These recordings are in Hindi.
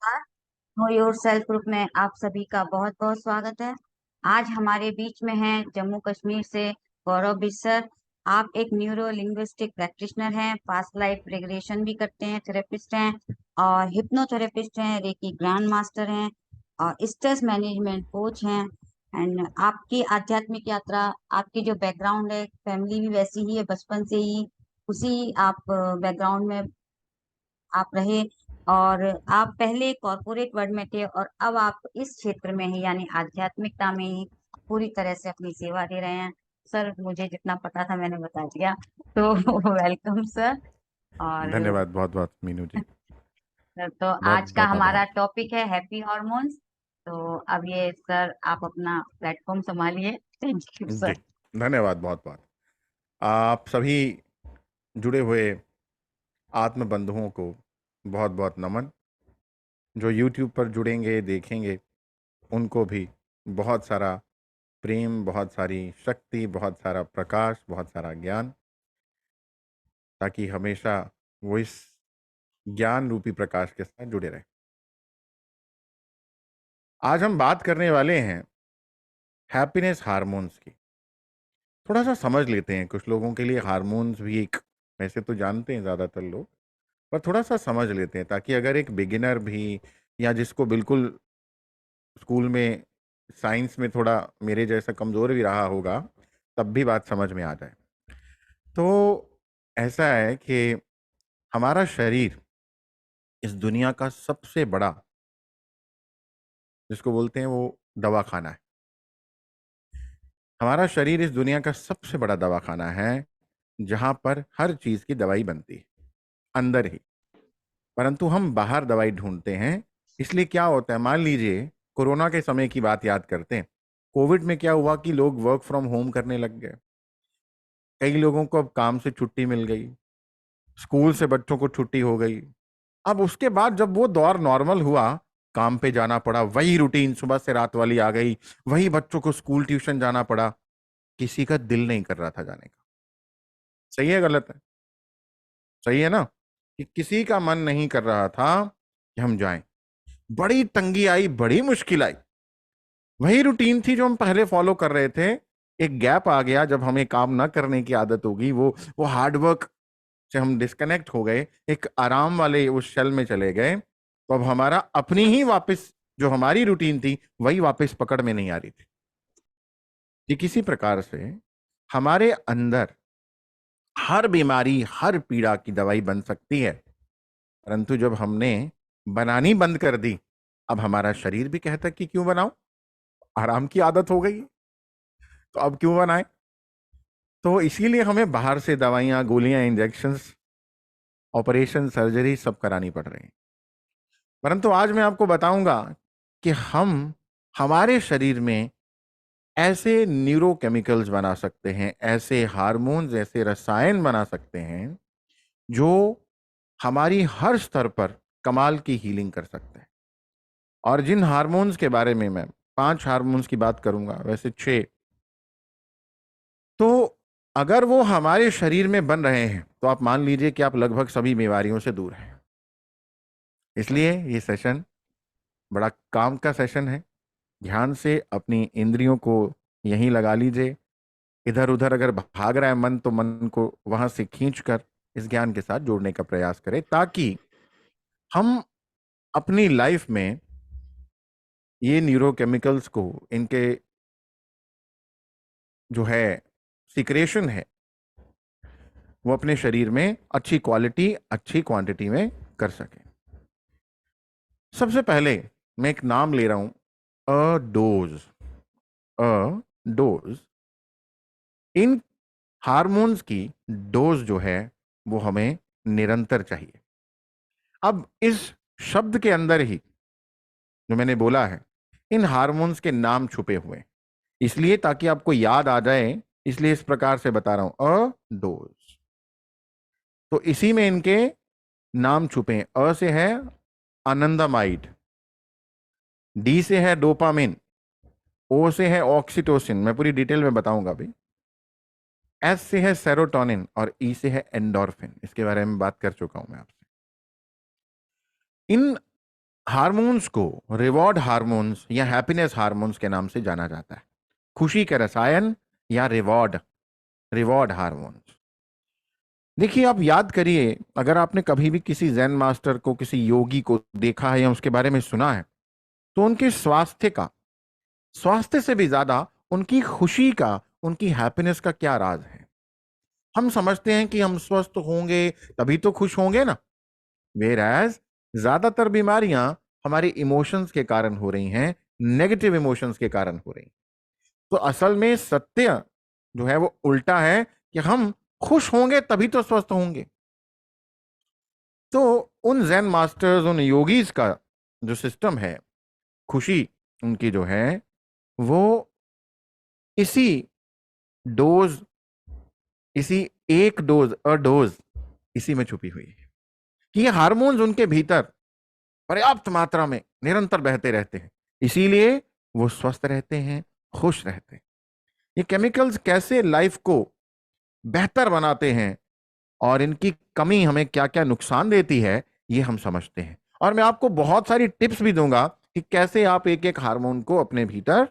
नमस्कार। नो योर सेल्फ ग्रुप में आप सभी का बहुत बहुत स्वागत है। आज हमारे बीच में हैं जम्मू कश्मीर से गौरव बिस्सर। आप एक न्यूरो लिंग्विस्टिक प्रैक्टिशनर हैं, पास्ट लाइफ रिग्रेशन भी करते हैं, थेरेपिस्ट हैं और हिप्नोथेरेपिस्ट हैं, रेकी ग्रैंड मास्टर हैं और स्ट्रेस मैनेजमेंट कोच हैं। एंड आपकी आध्यात्मिक यात्रा, आपकी जो बैकग्राउंड है, फैमिली भी वैसी ही है, बचपन से ही उसी आप बैकग्राउंड में आप रहे और आप पहले कॉरपोरेट वर्ल्ड में थे और अब आप इस क्षेत्र में ही यानी आध्यात्मिकता में ही पूरी तरह से अपनी सेवा दे रहे हैं। सर, मुझे जितना पता था मैंने बता दिया, तो वेलकम सर। और धन्यवाद बहुत बहुत मीनू जी। तो बहुत आज का बहुत हमारा आभार। टॉपिक है हैप्पी हॉर्मोन्स। तो अब ये सर आप अपना प्लेटफॉर्म संभालिए। थैंक यू जी, सर। धन्यवाद बहुत बहुत। आप सभी जुड़े हुए आत्म बंधुओं को बहुत बहुत नमन। जो YouTube पर जुड़ेंगे देखेंगे उनको भी बहुत सारा प्रेम, बहुत सारी शक्ति, बहुत सारा प्रकाश, बहुत सारा ज्ञान, ताकि हमेशा वो इस ज्ञान रूपी प्रकाश के साथ जुड़े रहें। आज हम बात करने वाले हैं हैप्पीनेस हार्मोन्स की। थोड़ा सा समझ लेते हैं। कुछ लोगों के लिए हार्मोन्स भी एक, वैसे तो जानते हैं ज़्यादातर लोग, पर थोड़ा सा समझ लेते हैं ताकि अगर एक बिगिनर भी या जिसको बिल्कुल स्कूल में साइंस में थोड़ा मेरे जैसा कमज़ोर भी रहा होगा, तब भी बात समझ में आ जाए। तो ऐसा है कि हमारा शरीर इस दुनिया का सबसे बड़ा, जिसको बोलते हैं वो दवाखाना है। हमारा शरीर इस दुनिया का सबसे बड़ा दवाखाना है, जहाँ पर हर चीज़ की दवाई बनती है अंदर ही। परंतु हम बाहर दवाई ढूंढते हैं। इसलिए क्या होता है, मान लीजिए कोरोना के समय की बात याद करते हैं। कोविड में क्या हुआ कि लोग वर्क फ्रॉम होम करने लग गए। कई लोगों को अब काम से छुट्टी मिल गई, स्कूल से बच्चों को छुट्टी हो गई। अब उसके बाद जब वो दौर नॉर्मल हुआ, काम पे जाना पड़ा, वही रूटीन सुबह से रात वाली आ गई, वही बच्चों को स्कूल ट्यूशन जाना पड़ा। किसी का दिल नहीं कर रहा था जाने का। सही है गलत है? सही है ना? कि किसी का मन नहीं कर रहा था कि हम जाएं। बड़ी तंगी आई, बड़ी मुश्किल आई। वही रूटीन थी जो हम पहले फॉलो कर रहे थे। एक गैप आ गया जब हमें काम ना करने की आदत होगी, वो हार्डवर्क से हम डिस्कनेक्ट हो गए, एक आराम वाले उस शेल में चले गए। तो अब हमारा अपनी ही वापस जो हमारी रूटीन थी वही वापस पकड़ में नहीं आ रही थी। कि किसी प्रकार से हमारे अंदर हर बीमारी, हर पीड़ा की दवाई बन सकती है। परंतु जब हमने बनानी बंद कर दी, अब हमारा शरीर भी कहता कि क्यों बनाओ, आराम की आदत हो गई, तो अब क्यों बनाए। तो इसीलिए हमें बाहर से दवाइयां, गोलियां, इंजेक्शंस, ऑपरेशन, सर्जरी सब करानी पड़ रही हैं। परंतु आज मैं आपको बताऊंगा कि हम हमारे शरीर में ऐसे न्यूरोकेमिकल्स बना सकते हैं, ऐसे हार्मोन्स, ऐसे रसायन बना सकते हैं जो हमारी हर स्तर पर कमाल की हीलिंग कर सकते हैं। और जिन हार्मोन्स के बारे में मैं 5 हार्मोन्स की बात करूंगा, वैसे 6, तो अगर वो हमारे शरीर में बन रहे हैं तो आप मान लीजिए कि आप लगभग सभी बीमारियों से दूर हैं। इसलिए ये सेशन बड़ा काम का सेशन है। ध्यान से अपनी इंद्रियों को यहीं लगा लीजिए। इधर उधर अगर भाग रहा है मन, तो मन को वहां से खींच कर इस ज्ञान के साथ जोड़ने का प्रयास करें, ताकि हम अपनी लाइफ में ये न्यूरोकेमिकल्स को, इनके जो है सिक्रेशन है, वो अपने शरीर में अच्छी क्वालिटी, अच्छी क्वांटिटी में कर सके। सबसे पहले मैं एक नाम ले रहा हूं, अ डोज। अ डोज। इन हार्मोन्स की डोज जो है वो हमें निरंतर चाहिए। अब इस शब्द के अंदर ही जो मैंने बोला है, इन हार्मोन्स के नाम छुपे हुए हैं। इसलिए ताकि आपको याद आ जाए, इसलिए इस प्रकार से बता रहा हूं, अ डोज। तो इसी में इनके नाम छुपे हैं। अ से है आनंदामाइड, डी से है डोपामिन, ओ से है ऑक्सीटोसिन, मैं पूरी डिटेल में बताऊंगा अभी। एस से है सेरोटोनिन और ई से है एंडोर्फिन। इसके बारे में बात कर चुका हूं मैं आपसे। इन हार्मोन्स को रिवॉर्ड हार्मोन्स या हैप्पीनेस हार्मोन्स के नाम से जाना जाता है। खुशी के रसायन या रिवॉर्ड रिवॉर्ड हार्मोन्स। देखिए, आप याद करिए, अगर आपने कभी भी किसी जैन मास्टर को, किसी योगी को देखा है या उसके बारे में सुना है, तो उनके स्वास्थ्य से भी ज्यादा उनकी खुशी का, उनकी हैप्पीनेस का क्या राज है। हम समझते हैं कि हम स्वस्थ होंगे तभी तो खुश होंगे ना। वेर एज ज्यादातर बीमारियां हमारे इमोशंस के कारण हो रही हैं, नेगेटिव इमोशंस के कारण हो रही हैं। तो असल में सत्य जो है वो उल्टा है कि हम खुश होंगे तभी तो स्वस्थ होंगे। तो उन जैन मास्टर्स, उन योगीज का जो सिस्टम है, खुशी उनकी जो है वो इसी डोज, इसी एक डोज अ डोज, इसी में छुपी हुई है कि ये हार्मोन्स उनके भीतर पर्याप्त मात्रा में निरंतर बहते रहते हैं, इसीलिए वो स्वस्थ रहते हैं, खुश रहते हैं। ये केमिकल्स कैसे लाइफ को बेहतर बनाते हैं और इनकी कमी हमें क्या क्या नुकसान देती है, ये हम समझते हैं। और मैं आपको बहुत सारी टिप्स भी दूंगा कि कैसे आप एक एक हार्मोन को अपने भीतर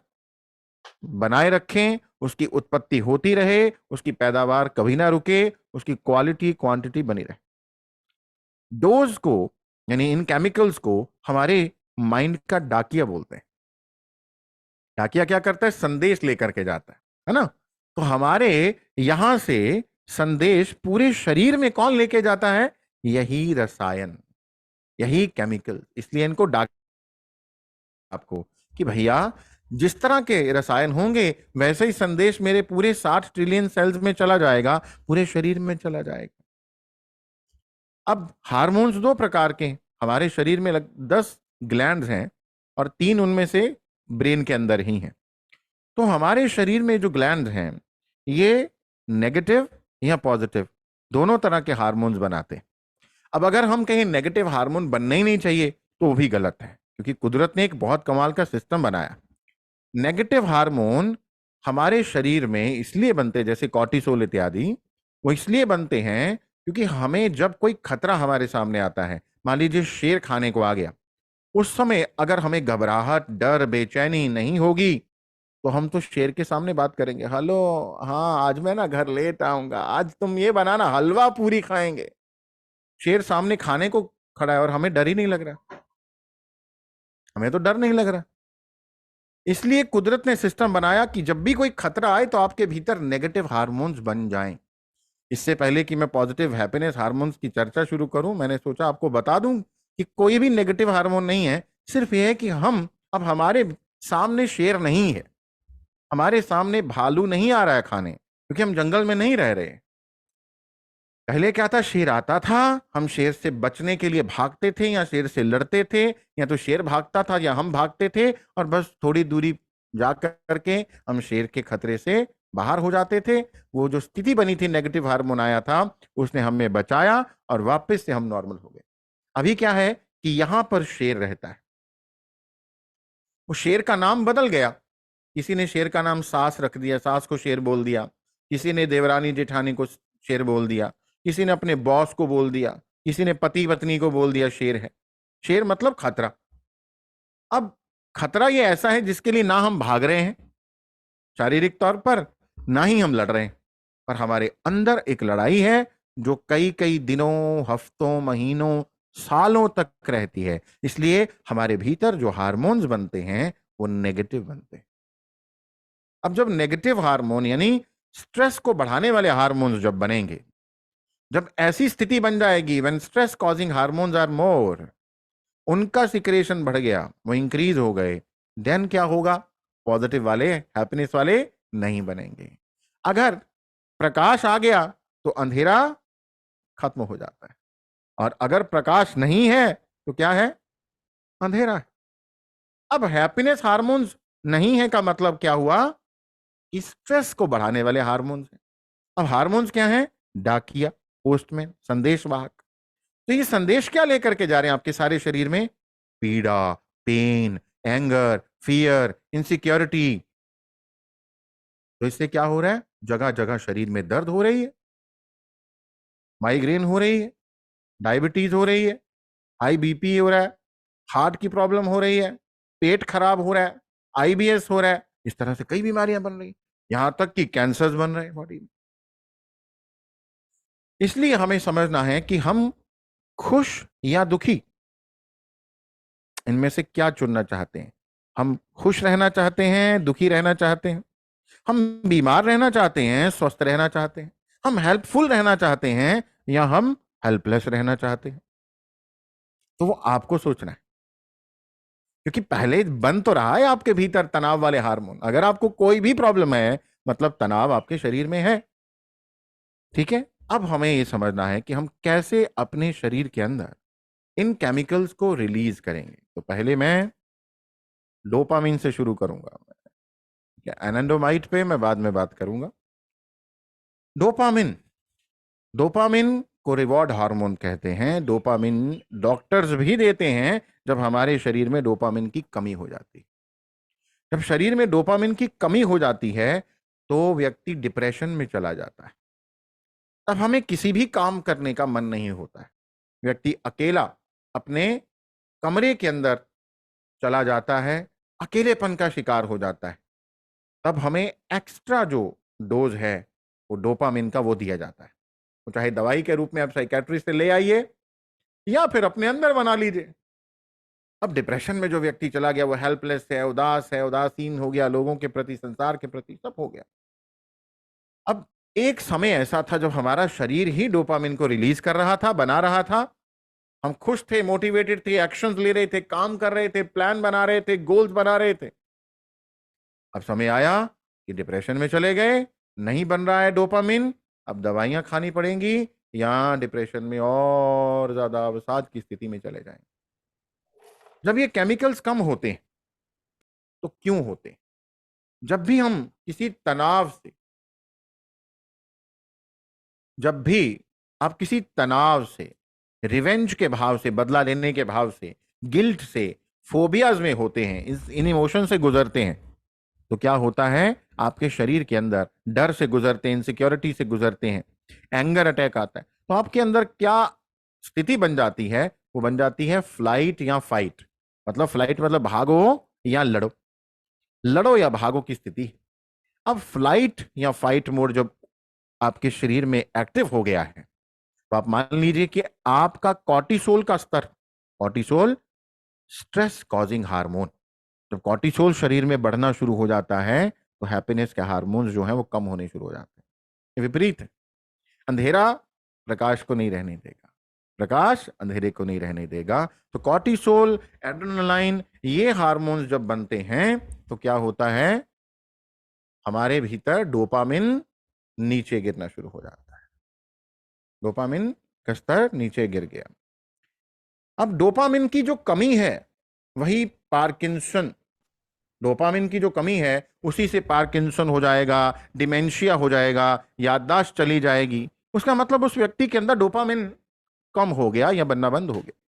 बनाए रखें, उसकी उत्पत्ति होती रहे, उसकी पैदावार कभी ना रुके, उसकी क्वालिटी क्वांटिटी बनी रहे। डोज को, यानी इन केमिकल्स को, हमारे माइंड का डाकिया बोलते हैं। डाकिया क्या करता है? संदेश लेकर के जाता है ना। तो हमारे यहां से संदेश पूरे शरीर में कौन लेके जाता है? यही रसायन, यही केमिकल। इसलिए इनको डाक आपको कि भैया, जिस तरह के रसायन होंगे वैसे ही संदेश मेरे पूरे 60 ट्रिलियन सेल्स में चला जाएगा, पूरे शरीर में चला जाएगा। अब हार्मोन्स दो प्रकार के हैं। हमारे शरीर में 10 ग्लैंड्स हैं और 3 उनमें से ब्रेन के अंदर ही हैं। तो हमारे शरीर में जो ग्लैंड हैं, ये नेगेटिव या पॉजिटिव दोनों तरह के हार्मोन्स बनाते हैं। अब अगर हम कहें नेगेटिव हार्मोन बनना ही नहीं चाहिए, तो वो भी गलत है, क्योंकि कुदरत ने एक बहुत कमाल का सिस्टम बनाया। नेगेटिव हार्मोन हमारे शरीर में इसलिए बनते, जैसे कॉर्टिसोल इत्यादि, वो इसलिए बनते हैं क्योंकि हमें जब कोई खतरा हमारे सामने आता है, मान लीजिए शेर खाने को आ गया, उस समय अगर हमें घबराहट, डर, बेचैनी नहीं होगी, तो हम तो शेर के सामने बात करेंगे, हेलो, हाँ आज मैं ना घर लेट आऊंगा, आज तुम ये बनाना, हलवा पूरी खाएंगे। शेर सामने खाने को खड़ा है और हमें डर ही नहीं लग रहा, हमें तो डर नहीं लग रहा। इसलिए कुदरत ने सिस्टम बनाया कि जब भी कोई खतरा आए तो आपके भीतर नेगेटिव हार्मोन्स बन जाएं। इससे पहले कि मैं पॉजिटिव हैप्पीनेस हार्मोन्स की चर्चा शुरू करूं, मैंने सोचा आपको बता दूं कि कोई भी नेगेटिव हार्मोन नहीं है। सिर्फ यह है कि हम अब, हमारे सामने शेर नहीं है, हमारे सामने भालू नहीं आ रहा है खाने, क्योंकि हम जंगल में नहीं रह रहे। पहले क्या था? शेर आता था, हम शेर से बचने के लिए भागते थे या शेर से लड़ते थे, या तो शेर भागता था या हम भागते थे, और बस थोड़ी दूरी जा करके हम शेर के खतरे से बाहर हो जाते थे। वो जो स्थिति बनी थी, नेगेटिव हार्मोन आया था, उसने हमें बचाया और वापस से हम नॉर्मल हो गए। अभी क्या है कि यहां पर शेर रहता है, वो शेर का नाम बदल गया। किसी ने शेर का नाम सास रख दिया, सास को शेर बोल दिया। किसी ने देवरानी जेठानी को शेर बोल दिया। किसी ने अपने बॉस को बोल दिया। किसी ने पति पत्नी को बोल दिया शेर है। शेर मतलब खतरा। अब खतरा ये ऐसा है जिसके लिए ना हम भाग रहे हैं शारीरिक तौर पर, ना ही हम लड़ रहे हैं, पर हमारे अंदर एक लड़ाई है जो कई कई दिनों, हफ्तों, महीनों, सालों तक रहती है। इसलिए हमारे भीतर जो हार्मोन्स बनते हैं वो नेगेटिव बनते हैं। अब जब नेगेटिव हार्मोन, यानी स्ट्रेस को बढ़ाने वाले हार्मोन्स जब बनेंगे, जब ऐसी स्थिति बन जाएगी, when stress causing hormones are more, उनका सिक्रेशन बढ़ गया, वो इंक्रीज हो गए, देन क्या होगा? पॉजिटिव वाले, हैप्पीनेस वाले नहीं बनेंगे। अगर प्रकाश आ गया तो अंधेरा खत्म हो जाता है, और अगर प्रकाश नहीं है तो क्या है? अंधेरा है। अब हैप्पीनेस हार्मोन्स नहीं है का मतलब क्या हुआ? कि स्ट्रेस को बढ़ाने वाले हार्मोन्स हैं। अब हार्मोन्स क्या हैं? डाकिया, पोस्टमैन, संदेशवाहक। तो ये संदेश क्या लेकर के जा रहे हैं आपके सारे शरीर में? पीड़ा, पेन, एंगर, फियर, इनसिक्योरिटी। तो इससे क्या हो रहा है? जगह जगह शरीर में दर्द हो रही है, माइग्रेन हो रही है, डायबिटीज हो रही है, हाई बीपी हो रहा है, हार्ट की प्रॉब्लम हो रही है, पेट खराब हो रहा है, आईबीएस हो रहा है, इस तरह से कई बीमारियां बन रही, यहां तक कि कैंसर्स बन रहे हैं बॉडी में। इसलिए हमें समझना है कि हम खुश या दुखी, इनमें से क्या चुनना चाहते हैं। हम खुश रहना चाहते हैं, दुखी रहना चाहते हैं, हम बीमार रहना चाहते हैं, स्वस्थ रहना चाहते हैं, हम हेल्पफुल रहना चाहते हैं, या हम हेल्पलेस रहना चाहते हैं। तो वो आपको सोचना है, क्योंकि पहले बन तो रहा है आपके भीतर तनाव वाले हार्मोन। अगर आपको कोई भी प्रॉब्लम है, मतलब तनाव आपके शरीर में है। ठीक है, अब हमें यह समझना है कि हम कैसे अपने शरीर के अंदर इन केमिकल्स को रिलीज करेंगे। तो पहले मैं डोपामिन से शुरू करूंगा। एनांडोमाइड पे मैं बाद में बात करूंगा। डोपामिन, डोपामिन को रिवॉर्ड हार्मोन कहते हैं। डोपामिन डॉक्टर्स भी देते हैं जब हमारे शरीर में डोपामिन की कमी हो जाती है। जब शरीर में डोपामिन की कमी हो जाती है तो व्यक्ति डिप्रेशन में चला जाता है। तब हमें किसी भी काम करने का मन नहीं होता है। व्यक्ति अकेला अपने कमरे के अंदर चला जाता है, अकेलेपन का शिकार हो जाता है। तब हमें एक्स्ट्रा जो डोज है वो डोपामिन का वो दिया जाता है। वो चाहे दवाई के रूप में आप साइकेट्रिस्ट से ले आइए या फिर अपने अंदर बना लीजिए। अब डिप्रेशन में जो व्यक्ति चला गया वो हेल्पलेस है, उदास है, उदासीन हो गया, लोगों के प्रति, संसार के प्रति, सब हो गया। अब एक समय ऐसा था जब हमारा शरीर ही डोपामिन को रिलीज कर रहा था, बना रहा था। हम खुश थे, मोटिवेटेड थे, एक्शंस ले रहे थे, काम कर रहे थे, प्लान बना रहे थे, गोल्स बना रहे थे। अब समय आया कि डिप्रेशन में चले गए, नहीं बन रहा है डोपामिन, अब दवाइयां खानी पड़ेंगी या डिप्रेशन में और ज्यादा अवसाद की स्थिति में चले जाएंगे। जब ये केमिकल्स कम होते हैं तो क्यों होते हैं? जब भी हम किसी तनाव से, जब भी आप किसी तनाव से, रिवेंज के भाव से, बदला लेने के भाव से, गिल्ट से, फोबियाज में होते हैं, इन इमोशन से गुजरते हैं, तो क्या होता है? आपके शरीर के अंदर डर से गुजरते हैं, इनसिक्योरिटी से गुजरते हैं, एंगर अटैक आता है, तो आपके अंदर क्या स्थिति बन जाती है? वो बन जाती है फ्लाइट या फाइट। मतलब फ्लाइट मतलब भागो या लड़ो, लड़ो या भागो की स्थिति। अब फ्लाइट या फाइट मोड जब आपके शरीर में एक्टिव हो गया है तो आप मान लीजिए कि आपका कॉर्टिसोल का स्तर, कॉर्टिसोल स्ट्रेस कॉजिंग हार्मोन, जब कॉर्टिसोल शरीर में बढ़ना शुरू हो जाता है तो हैप्पीनेस के हार्मोन्स जो हैं वो कम होने शुरू हो जाते हैं। ये विपरीत है। अंधेरा प्रकाश को नहीं रहने देगा, प्रकाश अंधेरे को नहीं रहने देगा। तो कॉर्टिसोल, एड्रेनालाइन, ये हार्मोन्स जब बनते हैं तो क्या होता है? हमारे भीतर डोपामिन नीचे गिरना शुरू हो जाता है। डोपामिन का स्तर नीचे गिर गया। अब डोपामिन की जो कमी है वही पार्किंसन, डोपामिन की जो कमी है उसी से पार्किंसन हो जाएगा, डिमेंशिया हो जाएगा, याददाश्त चली जाएगी। उसका मतलब उस व्यक्ति के अंदर डोपामिन कम हो गया या बनना बंद हो गया।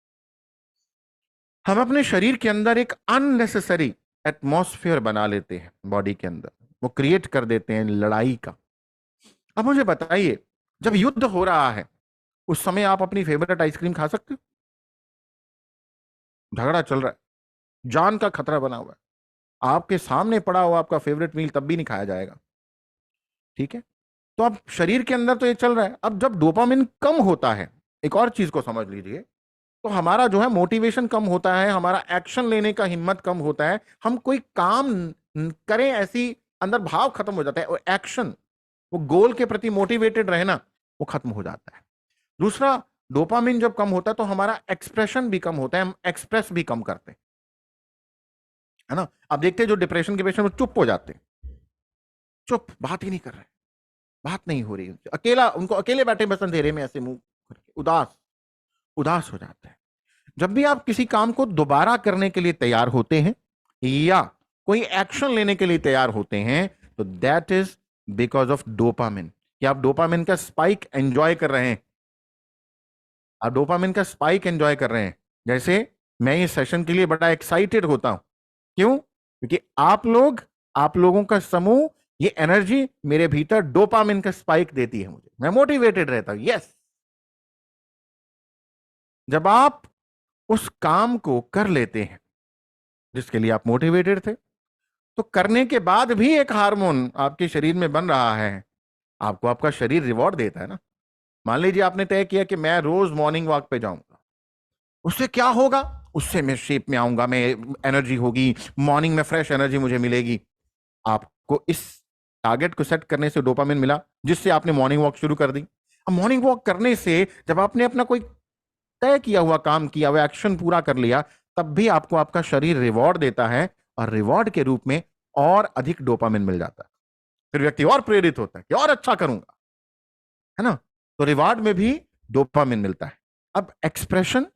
हम अपने शरीर के अंदर एक अननेसेसरी एटमॉस्फेयर बना लेते हैं, बॉडी के अंदर वो क्रिएट कर देते हैं लड़ाई का। अब मुझे बताइए, जब युद्ध हो रहा है उस समय आप अपनी फेवरेट आइसक्रीम खा सकते हो? झगड़ा चल रहा है, जान का खतरा बना हुआ है, आपके सामने पड़ा हुआ आपका फेवरेट मील तब भी नहीं खाया जाएगा। ठीक है, तो अब शरीर के अंदर तो ये चल रहा है। अब जब डोपामिन कम होता है, एक और चीज को समझ लीजिए, तो हमारा जो है मोटिवेशन कम होता है, हमारा एक्शन लेने का हिम्मत कम होता है, हम कोई काम करें ऐसी अंदर भाव खत्म हो जाता है, वो एक्शन, वो गोल के प्रति मोटिवेटेड रहना वो खत्म हो जाता है। दूसरा, डोपामिन जब कम होता है तो हमारा एक्सप्रेशन भी कम होता है, हम एक्सप्रेस भी कम करते हैं, है ना। आप देखते हैं जो डिप्रेशन के पेशेंट चुप हो जाते हैं, चुप, बात ही नहीं कर रहे, बात नहीं हो रही, अकेला, उनको अकेले बैठे बस अंधेरे में ऐसे मुंह करके उदास उदास हो जाते हैं। जब भी आप किसी काम को दोबारा करने के लिए तैयार होते हैं या कोई एक्शन लेने के लिए तैयार होते हैं तो that is because of dopamine, कि आप डोपामिन का स्पाइक एंजॉय कर रहे हैं, आप डोपामिन का स्पाइक एंजॉय कर रहे हैं। जैसे मैं इस सेशन के लिए बड़ा एक्साइटेड होता हूं, क्यों? क्योंकि आप लोगों का समूह, ये एनर्जी मेरे भीतर डोपामिन का स्पाइक देती है मुझे, मैं मोटिवेटेड रहता हूं। यस, जब आप उस काम को कर लेते हैं जिसके लिए आप मोटिवेटेड थे, तो करने के बाद भी एक हार्मोन आपके शरीर में बन रहा है, आपको आपका शरीर रिवॉर्ड देता है ना। मान लीजिए आपने तय किया कि मैं रोज मॉर्निंग वॉक पे जाऊंगा, उससे क्या होगा, उससे मैं शेप में आऊंगा, मैं एनर्जी होगी, मॉर्निंग में फ्रेश एनर्जी मुझे मिलेगी। आपको इस टारगेट को सेट करने से डोपामिन मिला, जिससे आपने मॉर्निंग वॉक शुरू कर दी। अब मॉर्निंग वॉक करने से जब आपने अपना कोई तय किया हुआ काम किया हुआ एक्शन पूरा कर लिया, तब भी आपको आपका शरीर रिवॉर्ड देता है, और रिवॉर्ड के रूप में और अधिक डोपामिन मिल जाता है। फिर व्यक्ति और प्रेरित होता है कि और अच्छा करूंगा, है ना। तो रिवॉर्ड में भी डोपामिन मिलता है। अब एक्सप्रेशन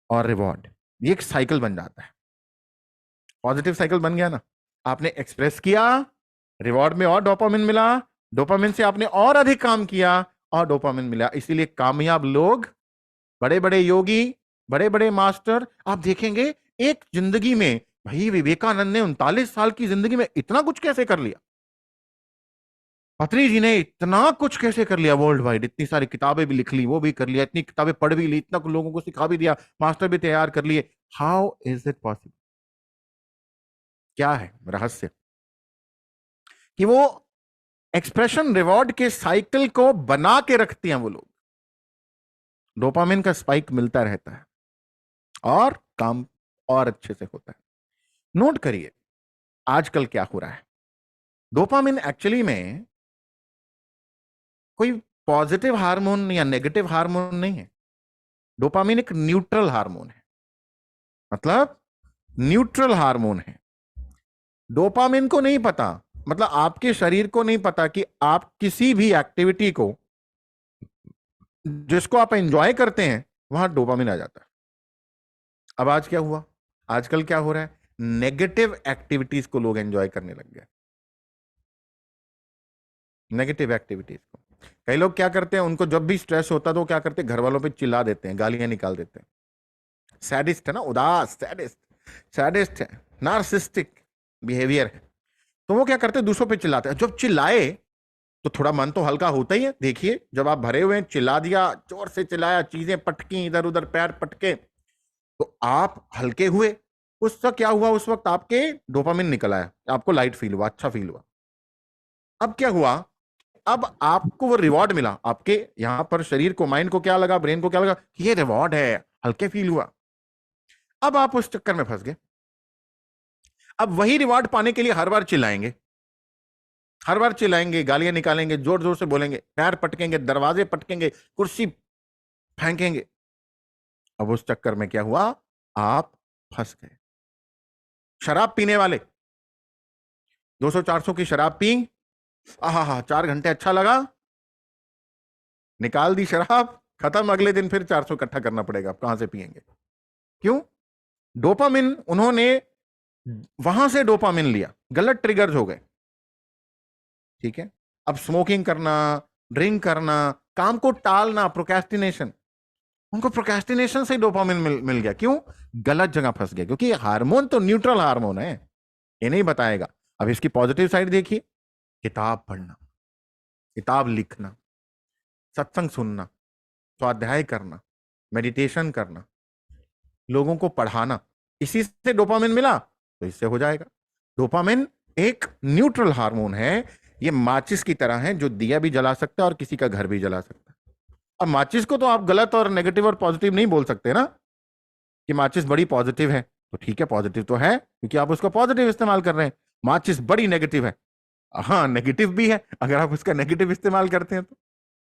और रिवॉर्ड, ये एक साइकिल बन जाता है, पॉजिटिव साइकिल बन गया ना। आपने एक्सप्रेस किया, रिवॉर्ड में और डोपामिन मिला, डोपामिन से आपने और अधिक काम किया और डोपामिन मिला। इसीलिए कामयाब लोग, बड़े बड़े योगी, बड़े बड़े मास्टर, आप देखेंगे एक जिंदगी में, भाई विवेकानंद ने 39 साल की जिंदगी में इतना कुछ कैसे कर लिया, पत्री जी ने इतना कुछ कैसे कर लिया वर्ल्ड वाइड, इतनी सारी किताबें भी लिख ली, वो भी कर लिया, इतनी किताबें पढ़ भी ली, इतना कुछ लोगों को सिखा भी दिया, मास्टर भी तैयार कर लिए। How is it possible? क्या है रहस्य कि वो एक्सप्रेशन रिवॉर्ड के साइकिल को बना के रखते हैं वो लोग। डोपामिन का स्पाइक मिलता रहता है और काम और अच्छे से होता है। नोट करिए आजकल क्या हो रहा है। डोपामिन एक्चुअली में कोई पॉजिटिव हार्मोन या नेगेटिव हार्मोन नहीं है। डोपामिन एक न्यूट्रल हार्मोन है, मतलब न्यूट्रल हार्मोन है। डोपामिन को नहीं पता, मतलब आपके शरीर को नहीं पता कि आप किसी भी एक्टिविटी को जिसको आप एंजॉय करते हैं वहां डोपामिन आ जाता है। अब आज क्या हुआ, आजकल क्या हो रहा है, नेगेटिव एक्टिविटीज को लोग एंजॉय करने लग गए। नेगेटिव एक्टिविटीज को कई लोग क्या करते हैं, उनको जब भी स्ट्रेस होता है तो क्या करते हैं, घर वालों पे चिल्ला देते हैं, गालियां निकाल देते हैं। सैडिस्ट है ना, उदास, सैडिस्ट, सैडिस्ट है, नार्सिस्टिक बिहेवियर है। तो वो क्या करते हैं, दूसरों पे चिल्लाते हैं। जब चिल्लाए तो थोड़ा मन तो हल्का होता ही है। देखिए जब आप भरे हुए हैं, चिल्ला दिया, जोर से चिल्लाया, चीजें पटकी, इधर उधर पैर पटके, तो आप हल्के हुए। उससे क्या हुआ, उस वक्त आपके डोपामिन निकल आया, आपको लाइट फील हुआ, अच्छा फील हुआ। अब क्या हुआ, अब आपको वो रिवॉर्ड मिला, आपके यहां पर शरीर को, माइंड को क्या लगा, ब्रेन को क्या लगा कि ये रिवॉर्ड है, हल्के फील हुआ। अब आप उस चक्कर में फंस गए। अब वही रिवॉर्ड पाने के लिए हर बार चिल्लाएंगे, हर बार चिल्लाएंगे, गालियां निकालेंगे, जोर जोर से बोलेंगे, पैर पटकेंगे, दरवाजे पटकेंगे, कुर्सी फेंकेंगे। अब उस चक्कर में क्या हुआ, आप फंस गए। शराब पीने वाले 200-400 की शराब पी, आहा 4 घंटे अच्छा लगा, निकाल दी शराब, खत्म, अगले दिन फिर 400 इकट्ठा करना पड़ेगा। आप कहां से पिएंगे? क्यों? डोपामिन, उन्होंने वहां से डोपामिन लिया, गलत ट्रिगर्स हो गए। ठीक है, अब स्मोकिंग करना, ड्रिंक करना, काम को टालना, प्रोक्रेस्टिनेशन, उनको प्रोक्रेस्टिनेशन से डोपामिन मिल गया। क्यों? गलत जगह फंस गया, क्योंकि हार्मोन तो न्यूट्रल हार्मोन है, ये नहीं बताएगा। अब इसकी पॉजिटिव साइड देखिए, किताब पढ़ना, किताब लिखना, सत्संग सुनना, स्वाध्याय करना, मेडिटेशन करना, लोगों को पढ़ाना, इसी से डोपामिन मिला तो इससे हो जाएगा। डोपामिन एक न्यूट्रल हार्मोन है, ये माचिस की तरह है जो दिया भी जला सकता है और किसी का घर भी जला सकता है। अब माचिस को तो आप गलत और नेगेटिव और पॉजिटिव नहीं बोल सकते ना, कि माचिस बड़ी पॉजिटिव है, तो ठीक है पॉजिटिव तो है क्योंकि आप उसको पॉजिटिव इस्तेमाल कर रहे हैं। माचिस बड़ी नेगेटिव है, हाँ नेगेटिव भी है, अगर आप उसका नेगेटिव इस्तेमाल करते हैं तो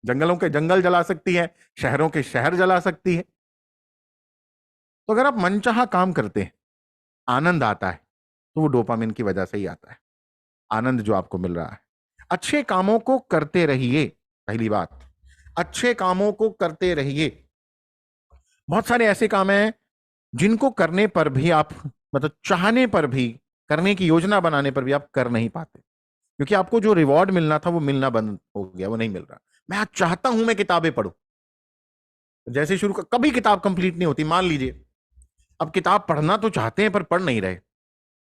जंगलों के जंगल जला सकती है, शहरों के शहर जला सकती है। तो अगर आप मनचाहा काम करते हैं, आनंद आता है, तो वो डोपामिन की वजह से ही आता है, आनंद जो आपको मिल रहा है। अच्छे कामों को करते रहिए, पहली बात, अच्छे कामों को करते रहिए। बहुत सारे ऐसे काम हैं जिनको करने पर भी आप, मतलब चाहने पर भी, करने की योजना बनाने पर भी आप कर नहीं पाते, क्योंकि आपको जो रिवॉर्ड मिलना था वो मिलना बंद हो गया, वो नहीं मिल रहा। मैं आज चाहता हूं मैं किताबें पढूं, जैसे शुरू कभी किताब कंप्लीट नहीं होती। मान लीजिए अब किताब पढ़ना तो चाहते हैं पर पढ़ नहीं रहे।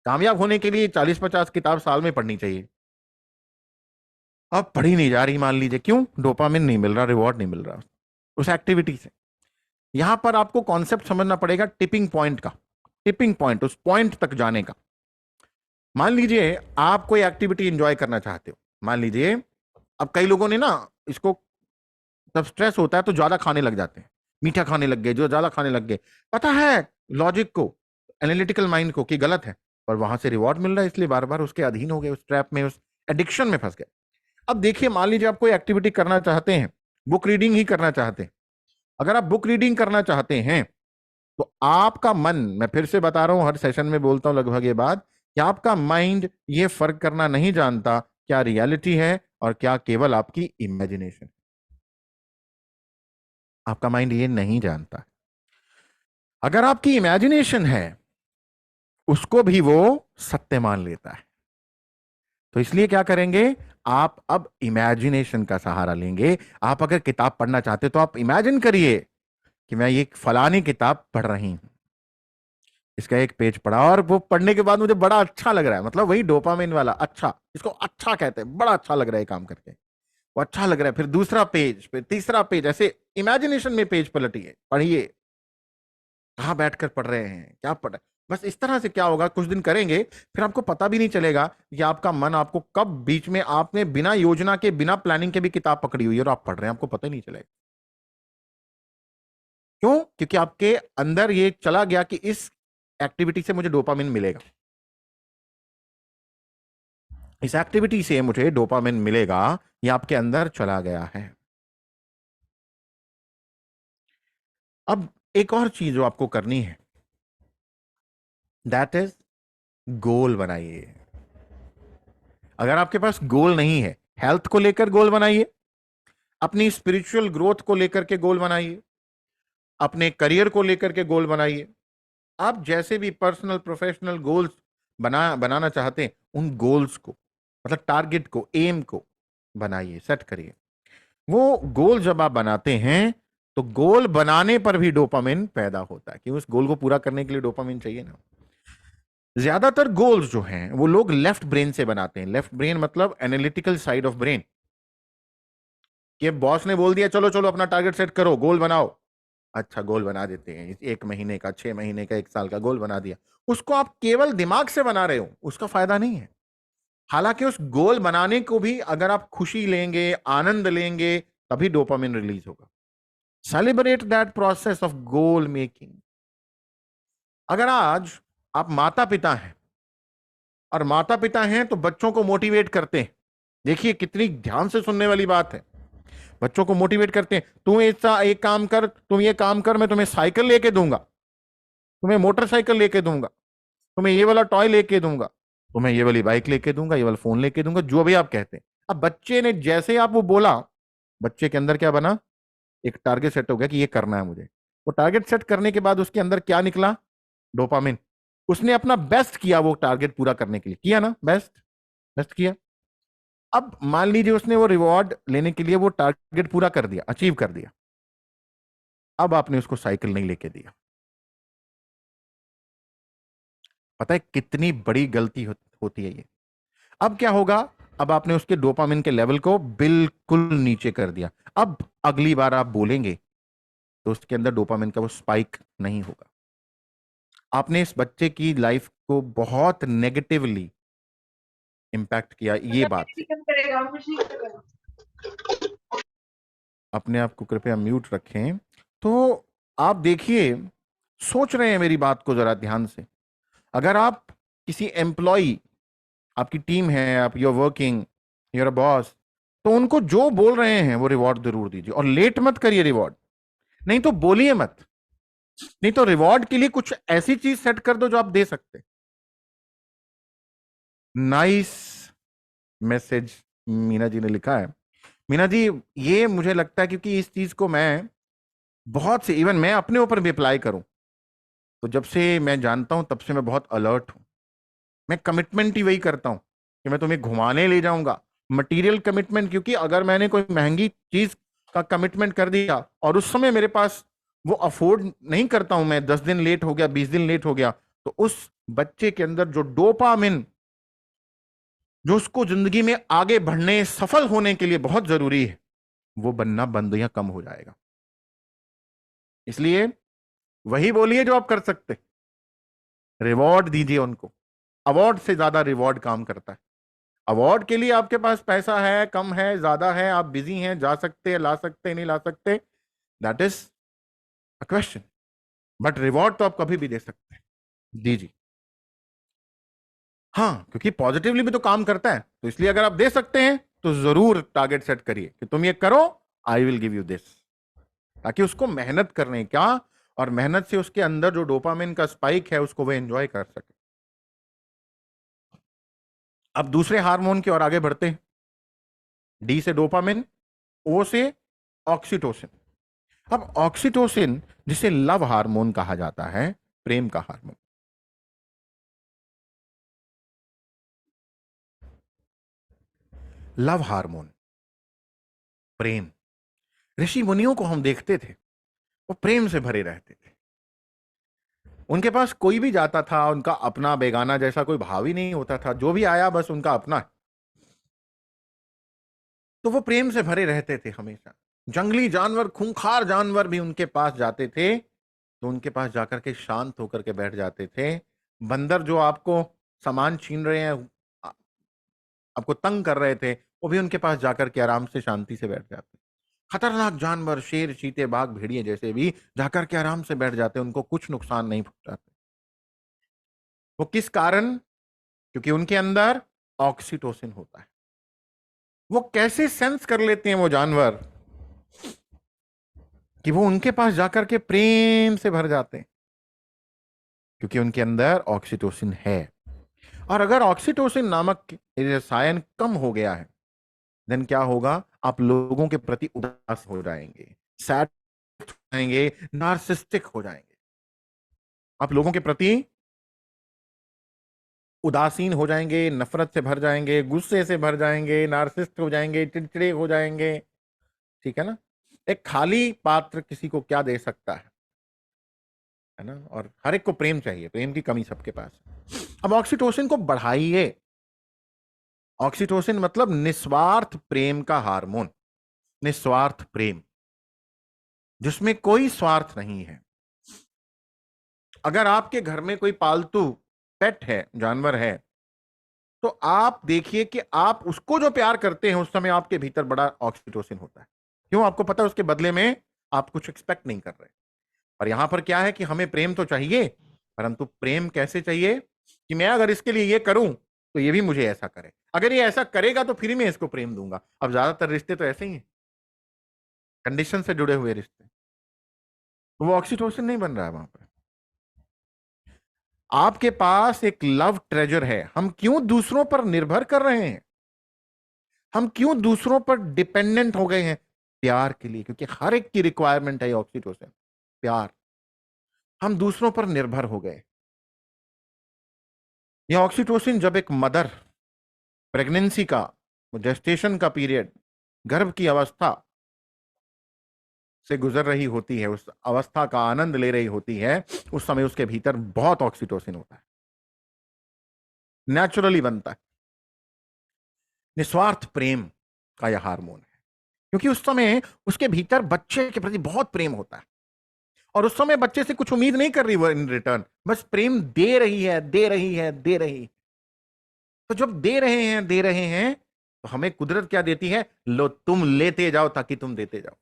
कामयाब होने के लिए 40-50 किताब साल में पढ़नी चाहिए, अब पढ़ी नहीं जा रही। मान लीजिए क्यों? डोपामिन नहीं मिल रहा, रिवॉर्ड नहीं मिल रहा उस एक्टिविटी से। यहां पर आपको कॉन्सेप्ट समझना पड़ेगा टिपिंग पॉइंट का, टिपिंग पॉइंट, उस पॉइंट तक जाने का। मान लीजिए आप कोई एक्टिविटी एंजॉय करना चाहते हो, मान लीजिए अब कई लोगों ने ना इसको, जब स्ट्रेस होता है तो ज्यादा खाने लग जाते हैं, मीठा खाने लग गए, जो ज्यादा खाने लग गए, पता है लॉजिक को, एनालिटिकल माइंड को कि गलत है, पर वहां से रिवॉर्ड मिल रहा है इसलिए बार बार उसके अधीन हो गए, उस ट्रैप में, उस एडिक्शन में फंस गए। अब देखिए, मान लीजिए आप कोई एक्टिविटी करना चाहते हैं, बुक रीडिंग ही करना चाहते हैं। अगर आप बुक रीडिंग करना चाहते हैं तो आपका मन, मैं फिर से बता रहा हूं, हर सेशन में बोलता हूं लगभग ये बात, कि आपका माइंड ये फर्क करना नहीं जानता क्या रियलिटी है और क्या केवल आपकी इमेजिनेशन। आपका माइंड ये नहीं जानता। अगर आपकी इमेजिनेशन है उसको भी वो सत्य मान लेता है। तो इसलिए क्या करेंगे, आप अब इमेजिनेशन का सहारा लेंगे। आप अगर किताब पढ़ना चाहते तो आप इमेजिन करिए कि मैं ये फलानी किताब पढ़ रही हूं, इसका एक पेज पढ़ा और वो पढ़ने के बाद मुझे बड़ा अच्छा लग रहा है, मतलब वही डोपामिन वाला अच्छा, इसको अच्छा कहते हैं, बड़ा अच्छा लग रहा है काम करके, वो अच्छा लग रहा है। फिर दूसरा पेज, फिर तीसरा पेज, ऐसे इमेजिनेशन में पेज पलटिए, पढ़िए, कहाँ बैठकर पढ़ रहे हैं, क्या पढ़ रहे हैं। बस इस तरह से क्या होगा, कुछ दिन करेंगे फिर आपको पता भी नहीं चलेगा कि आपका मन आपको कब बीच में, आपने बिना योजना के, बिना प्लानिंग के भी किताब पकड़ी हुई है और आप पढ़ रहे हैं, आपको पता ही नहीं चलेगा। क्यों? क्योंकि आपके अंदर ये चला गया कि इस एक्टिविटी से मुझे डोपामिन मिलेगा, इस एक्टिविटी से मुझे डोपामिन मिलेगा, ये आपके अंदर चला गया है। अब एक और चीज जो आपको करनी है, दैट इज गोल बनाइए। अगर आपके पास गोल नहीं है, हेल्थ को लेकर गोल बनाइए, अपनी स्पिरिचुअल ग्रोथ को लेकर के गोल बनाइए, अपने करियर को लेकर के गोल बनाइए। आप जैसे भी पर्सनल प्रोफेशनल गोल्स बनाना चाहते हैं, उन गोल्स को, मतलब टारगेट को, एम को बनाइए, सेट करिए। वो गोल जब आप बनाते हैं तो गोल बनाने पर भी डोपामिन पैदा होता है, कि उस गोल को पूरा करने के लिए डोपामिन चाहिए ना। ज्यादातर गोल्स जो हैं वो लोग लेफ्ट ब्रेन से बनाते हैं। लेफ्ट ब्रेन मतलब एनालिटिकल साइड ऑफ ब्रेन, कि बॉस ने बोल दिया चलो चलो अपना टारगेट सेट करो, गोल बनाओ, अच्छा गोल बना देते हैं, 1 महीने का, 6 महीने का, 1 साल का गोल बना दिया। उसको आप केवल दिमाग से बना रहे हो, उसका फायदा नहीं है। हालांकि उस गोल बनाने को भी अगर आप खुशी लेंगे, आनंद लेंगे, तभी डोपामिन रिलीज होगा। Celebrate that process of goal making. अगर आज आप माता पिता हैं, और माता पिता हैं तो बच्चों को मोटिवेट करते हैं, देखिए कितनी ध्यान से सुनने वाली बात है, बच्चों को मोटिवेट करते हैं, तुम ऐसा एक काम कर, तुम ये काम कर, मैं तुम्हें साइकिल लेके दूंगा, तुम्हें मोटरसाइकिल लेके दूंगा, तुम्हें ये वाला टॉय लेके दूंगा, तुम्हें ये वाली बाइक लेके दूंगा, ये वाला फोन लेके दूंगा, जो भी आप कहते हैं। अब बच्चे ने जैसे ही आप वो बोला, बच्चे के अंदर क्या बना, एक टारगेट सेट हो गया कि ये करना है मुझे। वो टारगेट सेट करने के बाद उसके अंदर क्या निकला, डोपामिन। उसने अपना बेस्ट किया वो टारगेट पूरा करने के लिए, किया ना, बेस्ट, बेस्ट किया। अब मान लीजिए उसने वो रिवॉर्ड लेने के लिए वो टारगेट पूरा कर दिया, अचीव कर दिया, अब आपने उसको साइकिल नहीं लेके दिया। पता है कितनी बड़ी गलती होती है ये। अब क्या होगा, अब आपने उसके डोपामिन के लेवल को बिल्कुल नीचे कर दिया। अब अगली बार आप बोलेंगे तो उसके अंदर डोपामिन का वो स्पाइक नहीं होगा। आपने इस बच्चे की लाइफ को बहुत नेगेटिवली इंपैक्ट किया ये बात से। अपने आप को कृपया म्यूट रखें। तो आप देखिए, सोच रहे हैं मेरी बात को जरा ध्यान से, अगर आप किसी एम्प्लॉय, आपकी टीम है, आप you are working, you're a boss, तो उनको जो बोल रहे हैं वो रिवॉर्ड जरूर दीजिए, और लेट मत करिए रिवॉर्ड, नहीं तो बोलिए मत, नहीं तो रिवॉर्ड के लिए कुछ ऐसी चीज सेट कर दो जो आप दे सकते। नाइस मैसेज मीना जी ने लिखा है। मीना जी, ये मुझे लगता है क्योंकि इस चीज को मैं बहुत से, इवन मैं अपने ऊपर भी अप्लाई करूं, तो जब से मैं जानता हूं तब से मैं बहुत अलर्ट हूं। मैं कमिटमेंट ही वही करता हूं कि मैं तुम्हें घुमाने ले जाऊंगा, मटेरियल कमिटमेंट, क्योंकि अगर मैंने कोई महंगी चीज का कमिटमेंट कर दिया और उस समय मेरे पास वो अफोर्ड नहीं करता हूं, मैं 10 दिन लेट हो गया, 20 दिन लेट हो गया, तो उस बच्चे के अंदर जो डोपामिन, जो उसको जिंदगी में आगे बढ़ने, सफल होने के लिए बहुत जरूरी है, वो बनना बंद या कम हो जाएगा। इसलिए वही बोलिए जो आप कर सकते। रिवॉर्ड दीजिए उनको। अवार्ड से ज्यादा रिवॉर्ड काम करता है। अवार्ड के लिए आपके पास पैसा है, कम है, ज्यादा है, आप बिजी हैं, जा सकते हैं, ला सकते हैं, नहीं ला सकते, that is a question. But reward तो आप कभी भी दे सकते हैं, दीजिए। हाँ, क्योंकि पॉजिटिवली भी तो काम करता है, तो इसलिए अगर आप दे सकते हैं तो जरूर टारगेट सेट करिए कि तुम ये करो, I will give you this, ताकि उसको मेहनत करने क्या, और मेहनत से उसके अंदर जो डोपामिन का स्पाइक है उसको वो एंजॉय कर सके। अब दूसरे हार्मोन की ओर आगे बढ़ते हैं। डी से डोपामिन, ओ से ऑक्सीटोसिन। अब ऑक्सीटोसिन, जिसे लव हार्मोन कहा जाता है, प्रेम का हार्मोन। लव हार्मोन, प्रेम। ऋषि मुनियों को हम देखते थे, वो प्रेम से भरे रहते थे। उनके पास कोई भी जाता था, उनका अपना बेगाना जैसा कोई भाव ही नहीं होता था, जो भी आया बस उनका अपना है। तो वो प्रेम से भरे रहते थे हमेशा। जंगली जानवर, खूंखार जानवर भी उनके पास जाते थे तो उनके पास जाकर के शांत होकर के बैठ जाते थे। बंदर जो आपको सामान छीन रहे हैं, आ- आपको तंग कर रहे थे, वो भी उनके पास जाकर के आराम से शांति से बैठ जाते। खतरनाक जानवर, शेर, चीते, बाघ, भेड़िए जैसे भी जाकर के आराम से बैठ जाते, उनको कुछ नुकसान नहीं पहुंचाते। वो किस कारण? क्योंकि उनके अंदर ऑक्सीटोसिन होता है। वो कैसे सेंस कर लेते हैं वो जानवर कि वो उनके पास जाकर के प्रेम से भर जाते हैं? क्योंकि उनके अंदर ऑक्सीटोसिन है। और अगर ऑक्सीटोसिन नामक रसायन कम हो गया है, देन क्या होगा? आप लोगों के प्रति उदास हो जाएंगे, सैड हो जाएंगे, नार्सिस्टिक हो जाएंगे। आप लोगों के प्रति उदासीन हो जाएंगे, नफरत से भर जाएंगे, गुस्से से भर जाएंगे, नार्सिस्ट हो जाएंगे, चिड़चिड़े हो जाएंगे। ठीक है ना? एक खाली पात्र किसी को क्या दे सकता है ना? और हर एक को प्रेम चाहिए, प्रेम की कमी सबके पास है। अब ऑक्सीटोसिन को बढ़ाइए। ऑक्सीटोसिन मतलब निस्वार्थ प्रेम का हार्मोन। निस्वार्थ प्रेम, जिसमें कोई स्वार्थ नहीं है। अगर आपके घर में कोई पालतू पेट है, जानवर है, तो आप देखिए कि आप उसको जो प्यार करते हैं उस समय आपके भीतर बड़ा ऑक्सीटोसिन होता है। क्यों? आपको पता है उसके बदले में आप कुछ एक्सपेक्ट नहीं कर रहे। और यहां पर क्या है कि हमें प्रेम तो चाहिए, परंतु प्रेम कैसे चाहिए कि मैं अगर इसके लिए ये करूं तो ये भी मुझे ऐसा करे, अगर ये ऐसा करेगा तो फिर ही मैं इसको प्रेम दूंगा। अब ज्यादातर रिश्ते तो ऐसे ही हैं, कंडीशन से जुड़े हुए रिश्ते। तो वो ऑक्सीटोसिन नहीं बन रहा है वहां पर। आपके पास एक लव ट्रेजर है, हम क्यों दूसरों पर निर्भर कर रहे हैं? हम क्यों दूसरों पर डिपेंडेंट हो गए हैं? प्यार के लिए, क्योंकि हर एक की रिक्वायरमेंट है ऑक्सीटोसिन, प्यार। हम दूसरों पर निर्भर हो गए। यह ऑक्सीटोसिन जब एक मदर प्रेगनेंसी का, जेस्टेशन का पीरियड, गर्भ की अवस्था से गुजर रही होती है, उस अवस्था का आनंद ले रही होती है, उस समय उसके भीतर बहुत ऑक्सीटोसिन होता है, नेचुरली बनता है। निस्वार्थ प्रेम का यह हार्मोन है, क्योंकि उस समय उसके भीतर बच्चे के प्रति बहुत प्रेम होता है, और उस समय बच्चे से कुछ उम्मीद नहीं कर रही वो इन रिटर्न, बस प्रेम दे रही है, दे रही है, दे रही है। तो जब दे रहे हैं, दे रहे हैं, तो हमें कुदरत क्या देती है? लो तुम लेते जाओ ताकि तुम देते जाओ।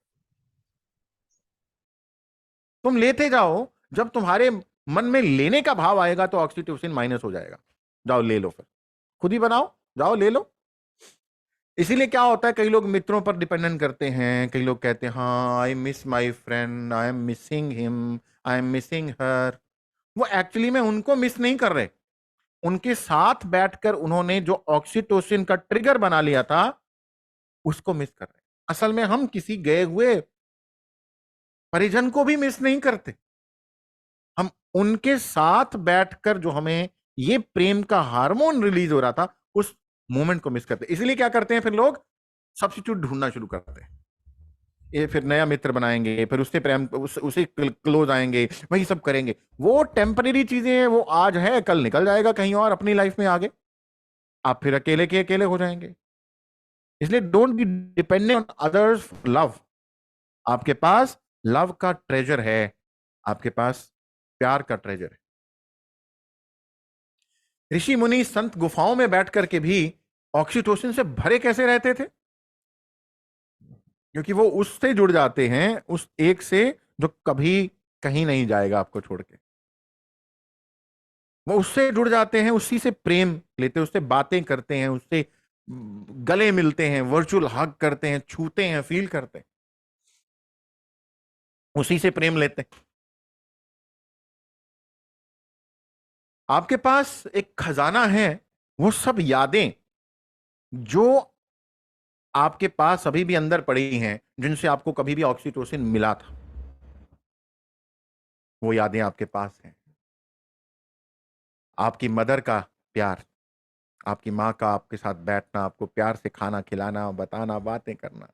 तुम लेते जाओ। जब तुम्हारे मन में लेने का भाव आएगा तो ऑक्सीटोसिन माइनस हो जाएगा। जाओ ले लो, फिर खुद ही बनाओ, जाओ ले लो। इसीलिए क्या होता है, कई लोग मित्रों पर डिपेंडेंट करते हैं, कई लोग कहते हैं हाँ I miss my friend, I am missing him, I am missing हर। वो एक्चुअली में उनको मिस नहीं कर रहे, उनके साथ बैठकर उन्होंने जो ऑक्सीटोसिन का ट्रिगर बना लिया था उसको मिस कर रहे हैं। असल में हम किसी गए हुए परिजन को भी मिस नहीं करते, हम उनके साथ बैठकर जो हमें ये प्रेम का हार्मोन रिलीज हो रहा था उस मोमेंट को मिस करते। इसलिए क्या करते हैं फिर लोग? सब्स्टिट्यूट ढूंढना शुरू करते हैं। ये फिर नया मित्र बनाएंगे, फिर उससे प्रेम, उसे क्लोज आएंगे, वही सब करेंगे। वो टेम्परेरी चीजें हैं, वो आज है कल निकल जाएगा कहीं और अपनी लाइफ में आगे, आप फिर अकेले के अकेले हो जाएंगे। इसलिए don't be dependent on others love. आपके पास लव का ट्रेजर है आपके पास, प्यार का ट्रेजर है। ऋषि मुनि संत गुफाओं में बैठ करके भी ऑक्सीटोसिन से भरे कैसे रहते थे? क्योंकि वो उससे जुड़ जाते हैं, उस एक से जो कभी कहीं नहीं जाएगा आपको छोड़ के। वो उससे जुड़ जाते हैं, उसी से प्रेम लेते हैं, उससे बातें करते हैं, उससे गले मिलते हैं, वर्चुअल हग करते हैं, छूते हैं, फील करते हैं, उसी से प्रेम लेते हैं। आपके पास एक खजाना है, वो सब यादें जो आपके पास अभी भी अंदर पड़ी हैं, जिनसे आपको कभी भी ऑक्सीटोसिन मिला था, वो यादें आपके पास हैं। आपकी मदर का प्यार, आपकी माँ का आपके साथ बैठना, आपको प्यार से खाना खिलाना, बताना, बातें करना।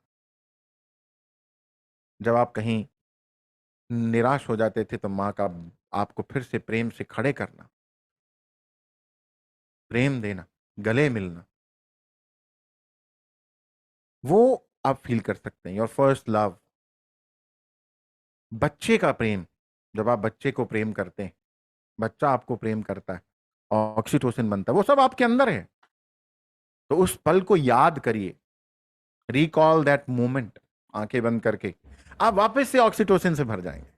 जब आप कहीं निराश हो जाते थे तो माँ का आपको फिर से प्रेम से खड़े करना, प्रेम देना, गले मिलना, वो आप फील कर सकते हैं। Your first love. बच्चे का प्रेम, जब आप बच्चे को प्रेम करते हैं, बच्चा आपको प्रेम करता है, ऑक्सीटोसिन बनता है, वो सब आपके अंदर है। तो उस पल को याद करिए, रिकॉल दैट मोमेंट, आंखें बंद करके आप वापस से ऑक्सीटोसिन से भर जाएंगे।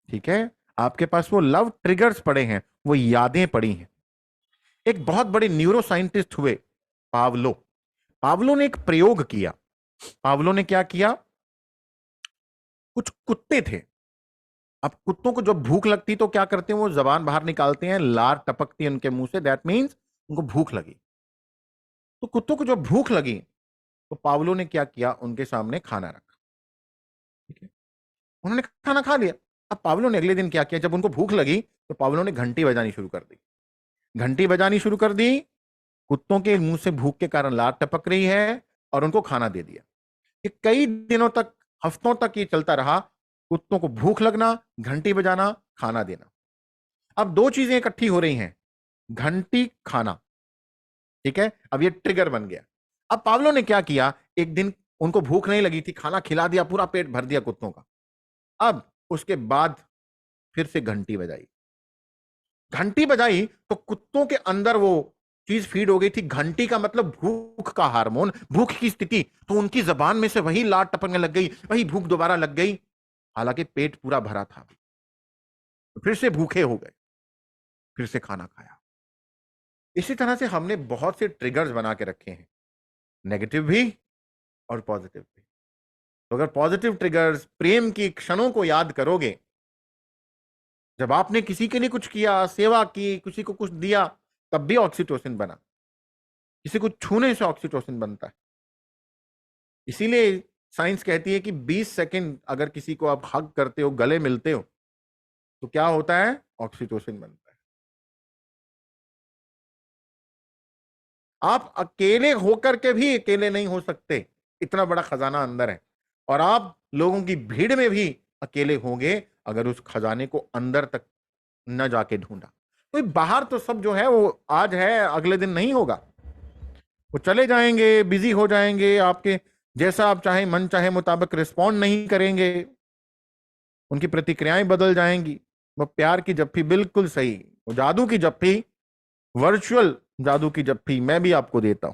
ठीक है? आपके पास वो लव ट्रिगर्स पड़े हैं, वो यादें पड़ी हैं। एक बहुत बड़े न्यूरो साइंटिस्ट हुए, पावलो। पावलो ने एक प्रयोग किया। पावलो ने क्या किया? कुछ कुत्ते थे। अब कुत्तों को जब भूख लगती तो क्या करते हैं? वो जबान बाहर निकालते हैं, लार टपकती है उनके मुंह से, दैट मीन्स उनको भूख लगी। तो कुत्तों को जब भूख लगी तो पावलो ने क्या किया? उनके सामने खाना रखा। ठीक है? उन्होंने खाना खा लिया। अब पावलो ने अगले दिन क्या किया? जब उनको भूख लगी तो पावलो ने घंटी बजानी शुरू कर दी। घंटी बजानी शुरू कर दी, कुत्तों के मुंह से भूख के कारण लार टपक रही है, और उनको खाना दे दिया। ये कई दिनों तक, हफ्तों तक ये चलता रहा। कुत्तों को भूख लगना, घंटी बजाना, खाना देना। अब दो चीजें इकट्ठी हो रही हैं, घंटी, खाना। ठीक है? अब ये ट्रिगर बन गया। अब पावलो ने क्या किया? एक दिन उनको भूख नहीं लगी थी, खाना खिला दिया, पूरा पेट भर दिया कुत्तों का। अब उसके बाद फिर से घंटी बजाई। घंटी बजाई तो कुत्तों के अंदर वो चीज फीड हो गई थी। घंटी का मतलब भूख का हार्मोन, भूख की स्थिति। तो उनकी जबान में से वही लार टपकने लग गई, वही भूख दोबारा लग गई। हालांकि पेट पूरा भरा था, तो फिर से भूखे हो गए, फिर से खाना खाया। इसी तरह से हमने बहुत से ट्रिगर्स बना के रखे हैं, नेगेटिव भी और पॉजिटिव भी। तो अगर पॉजिटिव ट्रिगर्स, प्रेम की क्षणों को याद करोगे, जब आपने किसी के लिए कुछ किया, सेवा की, किसी को कुछ दिया, तब भी ऑक्सीटोसिन बना। किसी को छूने से ऑक्सीटोसिन बनता है। इसीलिए साइंस कहती है कि 20 सेकंड अगर किसी को आप हग करते हो, गले मिलते हो, तो क्या होता है? ऑक्सीटोसिन बनता है। आप अकेले होकर के भी अकेले नहीं हो सकते, इतना बड़ा खजाना अंदर है। और आप लोगों की भीड़ में भी अकेले होंगे अगर उस खजाने को अंदर तक न जाके ढूंढा। कोई बाहर तो सब जो है वो आज है, अगले दिन नहीं होगा। वो चले जाएंगे, बिजी हो जाएंगे, आपके जैसा आप चाहे, मन चाहे मुताबिक रिस्पॉन्ड नहीं करेंगे, उनकी प्रतिक्रियाएं बदल जाएंगी। वो प्यार की जप्फी, बिल्कुल सही, वो जादू की जप्फी, वर्चुअल जादू की जप्फी मैं भी आपको देता हूं,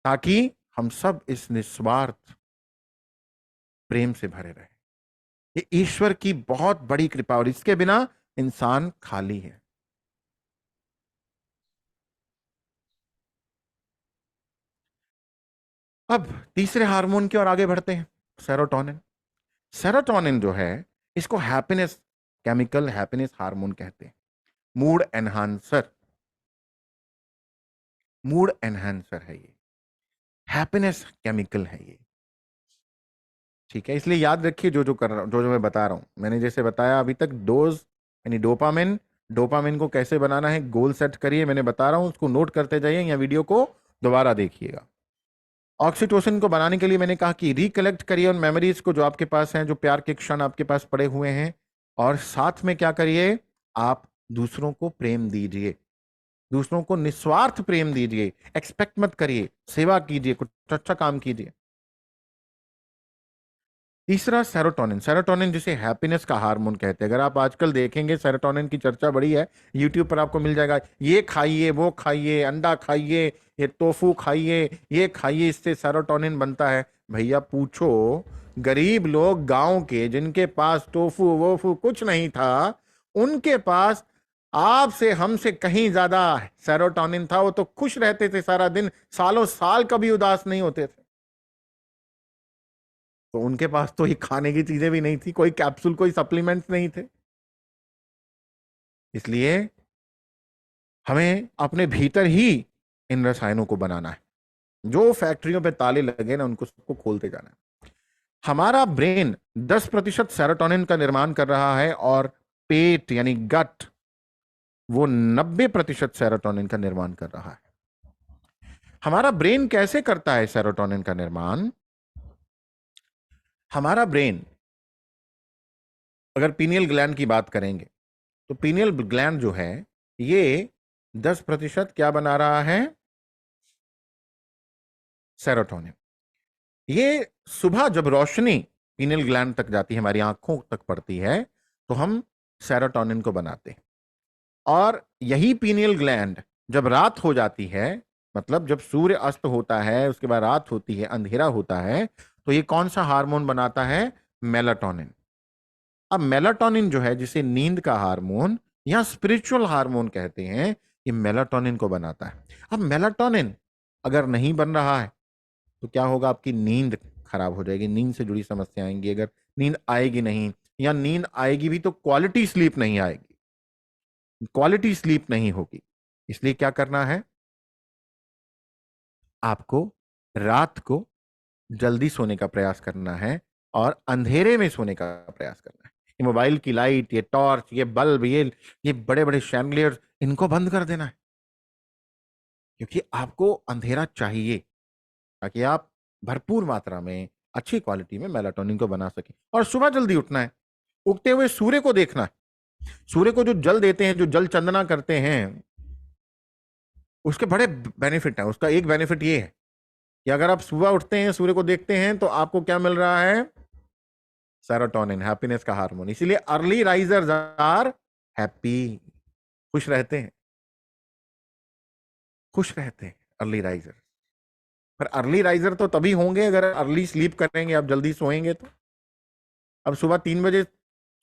ताकि हम सब इस निस्वार्थ प्रेम से भरे रहे। ये ईश्वर की बहुत बड़ी कृपा, और इसके बिना इंसान खाली है। अब तीसरे हार्मोन की ओर आगे बढ़ते हैं, सेरोटोनिन। सेरोटोनिन जो है, इसको हैप्पीनेस केमिकल, हैप्पीनेस हार्मोन कहते हैं। मूड एनहांसर, मूड एनहांसर है ये, हैप्पीनेस केमिकल है ये। ठीक है? इसलिए याद रखिए जो जो कर रहा हूं, जो जो मैं बता रहा हूं। मैंने जैसे बताया अभी तक, डोज यानी डोपामिन, डोपामिन को कैसे बनाना है, गोल सेट करिए, मैंने बता रहा हूं, उसको नोट करते जाइए या वीडियो को दोबारा देखिएगा। ऑक्सीटोसिन को बनाने के लिए मैंने कहा कि रिकलेक्ट करिए उन मेमोरीज को जो आपके पास हैं, जो प्यार के क्षण आपके पास पड़े हुए हैं, और साथ में क्या करिए? आप दूसरों को प्रेम दीजिए, दूसरों को निस्वार्थ प्रेम दीजिए, एक्सपेक्ट मत करिए, सेवा कीजिए, कुछ अच्छा काम कीजिए। तीसरा सेरोटोनिन। सेरोटोनिन जिसे हैप्पीनेस का हार्मोन कहते हैं। अगर आप आजकल देखेंगे सेरोटोनिन की चर्चा बड़ी है, यूट्यूब पर आपको मिल जाएगा, ये खाइए, वो खाइए, अंडा खाइए, ये टोफू खाइए, ये खाइए, इससे सेरोटोनिन बनता है। भैया पूछो गरीब लोग गांव के जिनके पास टोफू वोफू कुछ नहीं था, उनके पास आपसे हमसे कहीं ज्यादा सेरोटोनिन था। वो तो खुश रहते थे सारा दिन, सालों साल कभी उदास नहीं होते थे। तो उनके पास तो ये खाने की चीजें भी नहीं थी, कोई कैप्सूल, कोई सप्लीमेंट्स नहीं थे। इसलिए हमें अपने भीतर ही इन रसायनों को बनाना है। जो फैक्ट्रियों पे ताले लगे ना, उनको सबको खोलते जाना है। हमारा ब्रेन 10% सेरोटोनिन का निर्माण कर रहा है और पेट यानी गट वो 90% सेरोटोनिन का निर्माण कर रहा है। हमारा ब्रेन कैसे करता है सेरोटोनिन का निर्माण? हमारा ब्रेन, अगर पीनियल ग्लैंड की बात करेंगे तो पीनियल ग्लैंड जो है ये 10% क्या बना रहा है? सेरोटोनिन। ये सुबह जब रोशनी पीनियल ग्लैंड तक जाती है, हमारी आंखों तक पड़ती है, तो हम सेरोटोनिन को बनाते हैं। और यही पीनियल ग्लैंड जब रात हो जाती है, मतलब जब सूर्य अस्त होता है, उसके बाद रात होती है, अंधेरा होता है, तो ये कौन सा हार्मोन बनाता है? मेलाटोनिन। अब मेलाटोनिन जो है, जिसे नींद का हार्मोन या स्पिरिचुअल हार्मोन कहते हैं, ये मेलाटोनिन को बनाता है। अब मेलाटोनिन अगर नहीं बन रहा है तो क्या होगा? आपकी नींद खराब हो जाएगी, नींद से जुड़ी समस्या आएंगी। अगर नींद आएगी नहीं, या नींद आएगी भी तो क्वालिटी स्लीप नहीं आएगी, क्वालिटी स्लीप नहीं होगी। इसलिए क्या करना है? आपको रात को जल्दी सोने का प्रयास करना है और अंधेरे में सोने का प्रयास करना है। ये मोबाइल की लाइट, ये टॉर्च, ये बल्ब, ये बड़े बड़े शैंडलियर्स, इनको बंद कर देना है। क्योंकि आपको अंधेरा चाहिए ताकि आप भरपूर मात्रा में अच्छी क्वालिटी में मेलाटोनिन को बना सकें। और सुबह जल्दी उठना है, उगते हुए सूर्य को देखना है। सूर्य को जो जल देते हैं, जो जल चंदना करते हैं, उसके बड़े बेनिफिट हैं। उसका एक बेनिफिट ये है कि अगर आप सुबह उठते हैं, सूर्य को देखते हैं, तो आपको क्या मिल रहा है? सेरोटोनिन, हैप्पीनेस का हार्मोन। इसीलिए अर्ली राइजर्स आर हैप्पी, खुश रहते हैं, खुश रहते हैं अर्ली राइजर। पर अर्ली राइजर तो तभी होंगे अगर अर्ली स्लीप करेंगे, आप जल्दी सोएंगे तो। अब सुबह 3 बजे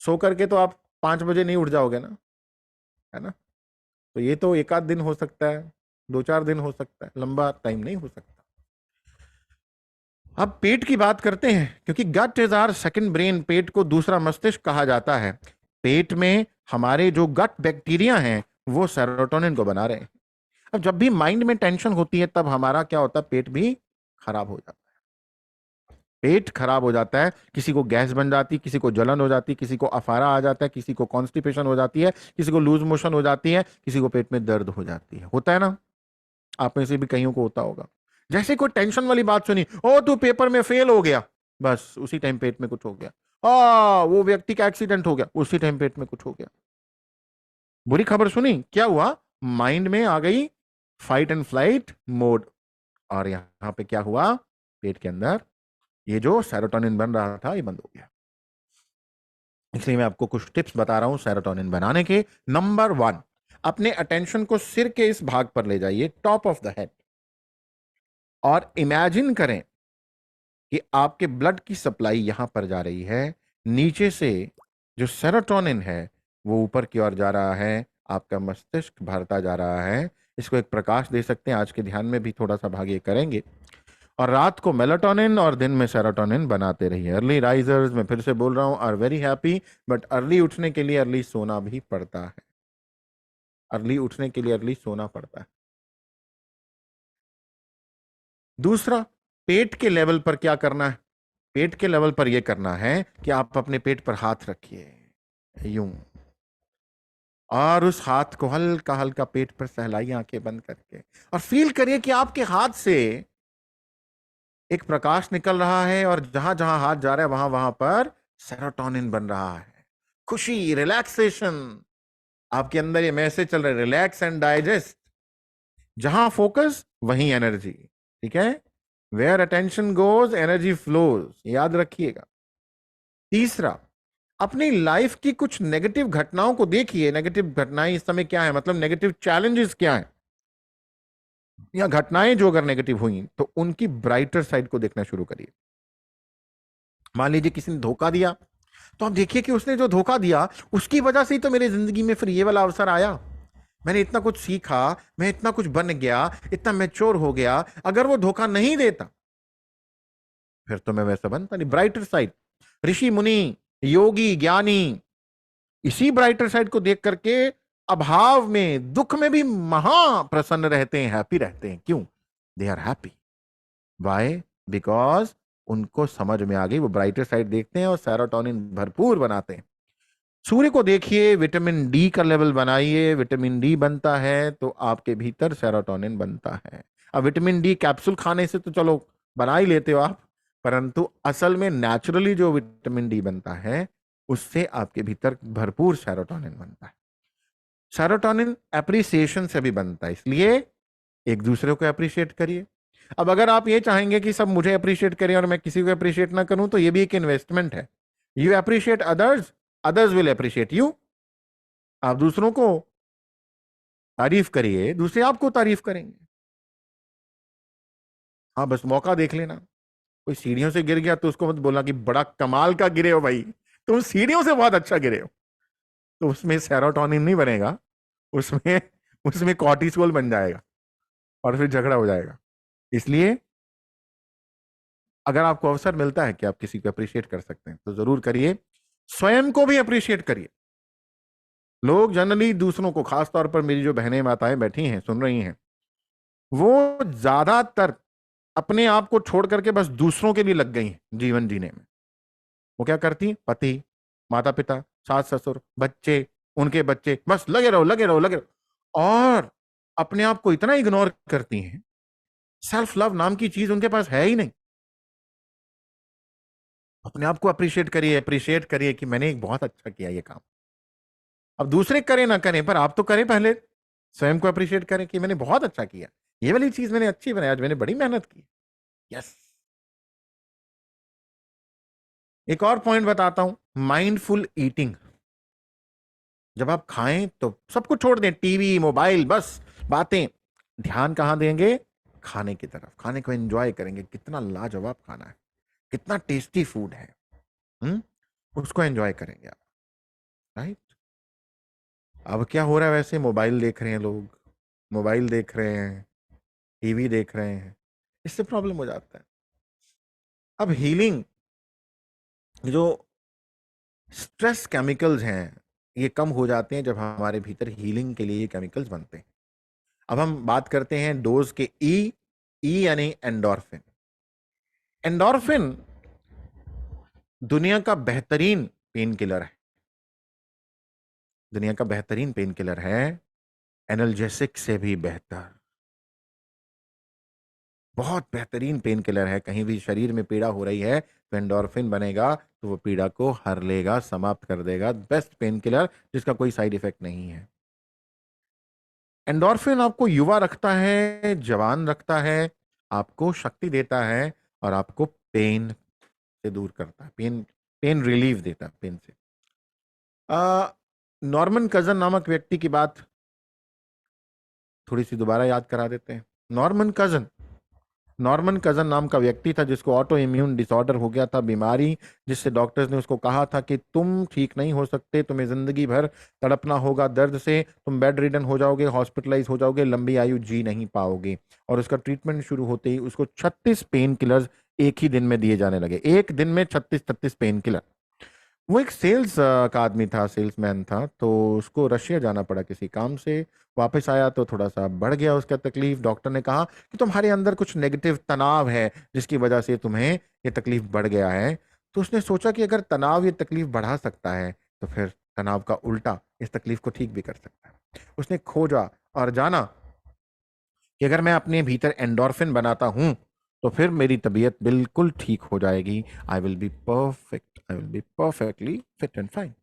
सो करके तो आप 5 बजे नहीं उठ जाओगे ना, है ना? तो ये तो एक आध दिन हो सकता है, 2-4 दिन हो सकता है, लंबा टाइम नहीं हो सकता। अब पेट की बात करते हैं, क्योंकि गट इज आवर सेकंड ब्रेन। पेट को दूसरा मस्तिष्क कहा जाता है। पेट में हमारे जो गट बैक्टीरिया हैं वो सेरोटोनिन को बना रहे हैं। अब जब भी माइंड में टेंशन होती है, तब हमारा क्या होता है? पेट भी खराब हो जाता है। पेट खराब हो जाता है, किसी को गैस बन जाती, किसी को जलन हो जाती, किसी को अफारा आ जाता है, किसी को कॉन्स्टिपेशन हो जाती है, किसी को लूज मोशन हो जाती है, किसी को पेट में दर्द हो जाती है। होता है ना? आप में से भी कईयों को होता होगा। जैसे कोई टेंशन वाली बात सुनी, ओ तू पेपर में फेल हो गया, बस उसी टाइम पेट में कुछ हो गया। वो व्यक्ति का एक्सीडेंट हो गया, उसी टाइम पेट में कुछ हो गया। बुरी खबर सुनी, क्या हुआ? माइंड में आ गई फाइट एंड फ्लाइट मोड, और यहां पे क्या हुआ? पेट के अंदर ये जो सेरोटोनिन बन रहा था, ये बंद हो गया। इसलिए मैं आपको कुछ टिप्स बता रहा हूं सेरोटोनिन बनाने के। नंबर 1, अपने अटेंशन को सिर के इस भाग पर ले जाइए, टॉप ऑफ द हेड, और इमेजिन करें कि आपके ब्लड की सप्लाई यहां पर जा रही है। नीचे से जो सेरोटोनिन है वो ऊपर की ओर जा रहा है, आपका मस्तिष्क भरता जा रहा है। इसको एक प्रकाश दे सकते हैं, आज के ध्यान में भी थोड़ा सा भाग ये करेंगे। और रात को मेलाटोनिन और दिन में सेरोटोनिन बनाते रहिए। अर्ली राइजर्स, मैं फिर से बोल रहा हूं, are very happy, but early उठने के लिए अर्ली सोना भी पड़ता है। अर्ली उठने के लिए अर्ली सोना पड़ता है। दूसरा, पेट के लेवल पर क्या करना है? पेट के लेवल पर यह करना है कि आप अपने पेट पर हाथ रखिए यूं, और उस हाथ को हल्का हल्का पेट पर सहलाइए आंखें बंद करके, और फील करिए कि आपके हाथ से एक प्रकाश निकल रहा है, और जहां जहां हाथ जा रहा है वहां वहां पर सेरोटोनिन बन रहा है। खुशी, रिलैक्सेशन, आपके अंदर ये मैसेज चल रहा है, रिलैक्स एंड डाइजेस्ट। जहां फोकस वहीं एनर्जी, ठीक है? Where attention goes energy flows, याद रखिएगा। तीसरा, अपनी लाइफ की कुछ नेगेटिव घटनाओं को देखिए। नेगेटिव घटनाएं इस समय क्या है, मतलब नेगेटिव चैलेंजेस क्या है, या घटनाएं जो अगर नेगेटिव हुई तो उनकी ब्राइटर साइड को देखना शुरू करिए। मान लीजिए किसी ने धोखा दिया, तो आप देखिए कि उसने जो धोखा दिया उसकी वजह से ही तो मेरी जिंदगी में फिर ये वाला अवसर आया। मैंने इतना कुछ सीखा, मैं इतना कुछ बन गया, इतना मैच्योर हो गया। अगर वो धोखा नहीं देता फिर तो मैं वैसा बनता नहीं। ब्राइटर साइड, ऋषि मुनि, योगी, ज्ञानी इसी ब्राइटर साइड को देख करके अभाव में, दुख में भी महा प्रसन्न रहते हैं, हैप्पी रहते हैं। क्यों? They are happy. Why? Because उनको समझ में आ गई, वो ब्राइटर साइड देखते हैं और सेरोटोनिन भरपूर बनाते हैं। सूर्य को देखिए, विटामिन डी का लेवल बनाइए, विटामिन डी बनता है तो आपके भीतर सेरोटोनिन बनता है। अब विटामिन डी कैप्सूल खाने से तो चलो बना ही लेते हो आप, परंतु असल में नेचुरली जो विटामिन डी बनता है उससे आपके भीतर भरपूर सेरोटोनिन बनता है। सेरोटोनिन एप्रिसिएशन से भी बनता है, इसलिए एक दूसरे को अप्रिशिएट करिए। अब अगर आप ये चाहेंगे कि सब मुझे अप्रिशिएट करें और मैं किसी को अप्रिशिएट ना करूं, तो ये भी एक इन्वेस्टमेंट है। You appreciate others, others will appreciate you. आप दूसरों को तारीफ करिए, दूसरे आपको तारीफ करेंगे। हाँ, बस मौका देख लेना। कोई सीढ़ियों से गिर गया तो उसको मत बोलना कि बड़ा कमाल का गिरे हो भाई, तुम सीढ़ियों से बहुत अच्छा गिरे हो। तो उसमें सेरोटोनिन नहीं बनेगा, उसमें उसमें कॉर्टिसोल बन जाएगा और फिर झगड़ा हो जाएगा। इसलिए अगर आपको अवसर मिलता है कि आप किसी को अप्रिशिएट कर सकते हैं तो जरूर करिए। स्वयं को भी अप्रिशिएट करिए। लोग जनरली दूसरों को, खासतौर पर मेरी जो बहनें माताएं बैठी हैं सुन रही हैं, वो ज्यादातर अपने आप को छोड़ करके बस दूसरों के लिए लग गई हैं जीवन जीने में। वो क्या करती हैं? पति, माता पिता, सास ससुर, बच्चे, उनके बच्चे, बस लगे रहो लगे रहो लगे रहो, और अपने आप को इतना इग्नोर करती हैं। सेल्फ लव नाम की चीज उनके पास है ही नहीं। अपने आप को अप्रिशिएट करिए कि मैंने एक बहुत अच्छा किया ये काम। अब दूसरे करें ना करें, पर आप तो करें पहले। स्वयं को अप्रिशिएट करें कि मैंने बहुत अच्छा किया, ये वाली चीज मैंने अच्छी बनाई, आज मैंने बड़ी मेहनत की। यस। एक और पॉइंट बताता हूं, माइंडफुल ईटिंग। जब आप खाएं तो सब कुछ छोड़ दें, टीवी, मोबाइल, बस बातें। ध्यान कहां देंगे? खाने की तरफ। खाने को एंजॉय करेंगे, कितना लाजवाब खाना है, कितना टेस्टी फूड है। हम्म उसको एंजॉय करेंगे आप। राइट। अब क्या हो रहा है, वैसे मोबाइल देख रहे हैं लोग, मोबाइल देख रहे हैं, टीवी देख रहे हैं, इससे प्रॉब्लम हो जाता है। अब हीलिंग, जो स्ट्रेस केमिकल्स हैं ये कम हो जाते हैं जब हमारे भीतर हीलिंग के लिए ये केमिकल्स बनते हैं। अब हम बात करते हैं डोज के। ई, ई यानी एंडोर्फिन। एंडोर्फिन दुनिया का बेहतरीन पेन किलर है, दुनिया का बेहतरीन पेन किलर है, एनाल्जेसिक से भी बेहतर, बहुत बेहतरीन पेन किलर है। कहीं भी शरीर में पीड़ा हो रही है तो एंडोर्फिन बनेगा तो वो पीड़ा को हर लेगा, समाप्त कर देगा। बेस्ट पेन किलर जिसका कोई साइड इफेक्ट नहीं है। एंडोर्फिन आपको युवा रखता है, जवान रखता है, आपको शक्ति देता है और आपको पेन से दूर करता है, पेन पेन रिलीफ देता है, पेन से। नॉर्मन कजन नामक व्यक्ति की बात थोड़ी सी दोबारा याद करा देते हैं। नॉर्मन कजन नाम का व्यक्ति था जिसको ऑटो इम्यून डिसऑर्डर हो गया था, बीमारी जिससे डॉक्टर्स ने उसको कहा था कि तुम ठीक नहीं हो सकते, तुम्हें जिंदगी भर तड़पना होगा दर्द से, तुम बेड रिडन हो जाओगे, हॉस्पिटलाइज हो जाओगे, लंबी आयु जी नहीं पाओगे। और उसका ट्रीटमेंट शुरू होते ही उसको 36 पेन किलर्स एक ही दिन में दिए जाने लगे। एक दिन में 36 पेन किलर। वो एक सेल्स का आदमी था, सेल्समैन था, तो उसको रशिया जाना पड़ा किसी काम से। वापस आया तो थोड़ा सा बढ़ गया उसका तकलीफ। डॉक्टर ने कहा कि तुम्हारे अंदर कुछ नेगेटिव तनाव है जिसकी वजह से तुम्हें ये तकलीफ बढ़ गया है। तो उसने सोचा कि अगर तनाव ये तकलीफ बढ़ा सकता है तो फिर तनाव का उल्टा इस तकलीफ को ठीक भी कर सकता है। उसने खोजा और जाना कि अगर मैं अपने भीतर एंडोर्फिन बनाता हूं तो फिर मेरी तबीयत बिल्कुल ठीक हो जाएगी। I will be perfect, I will be perfectly fit and fine.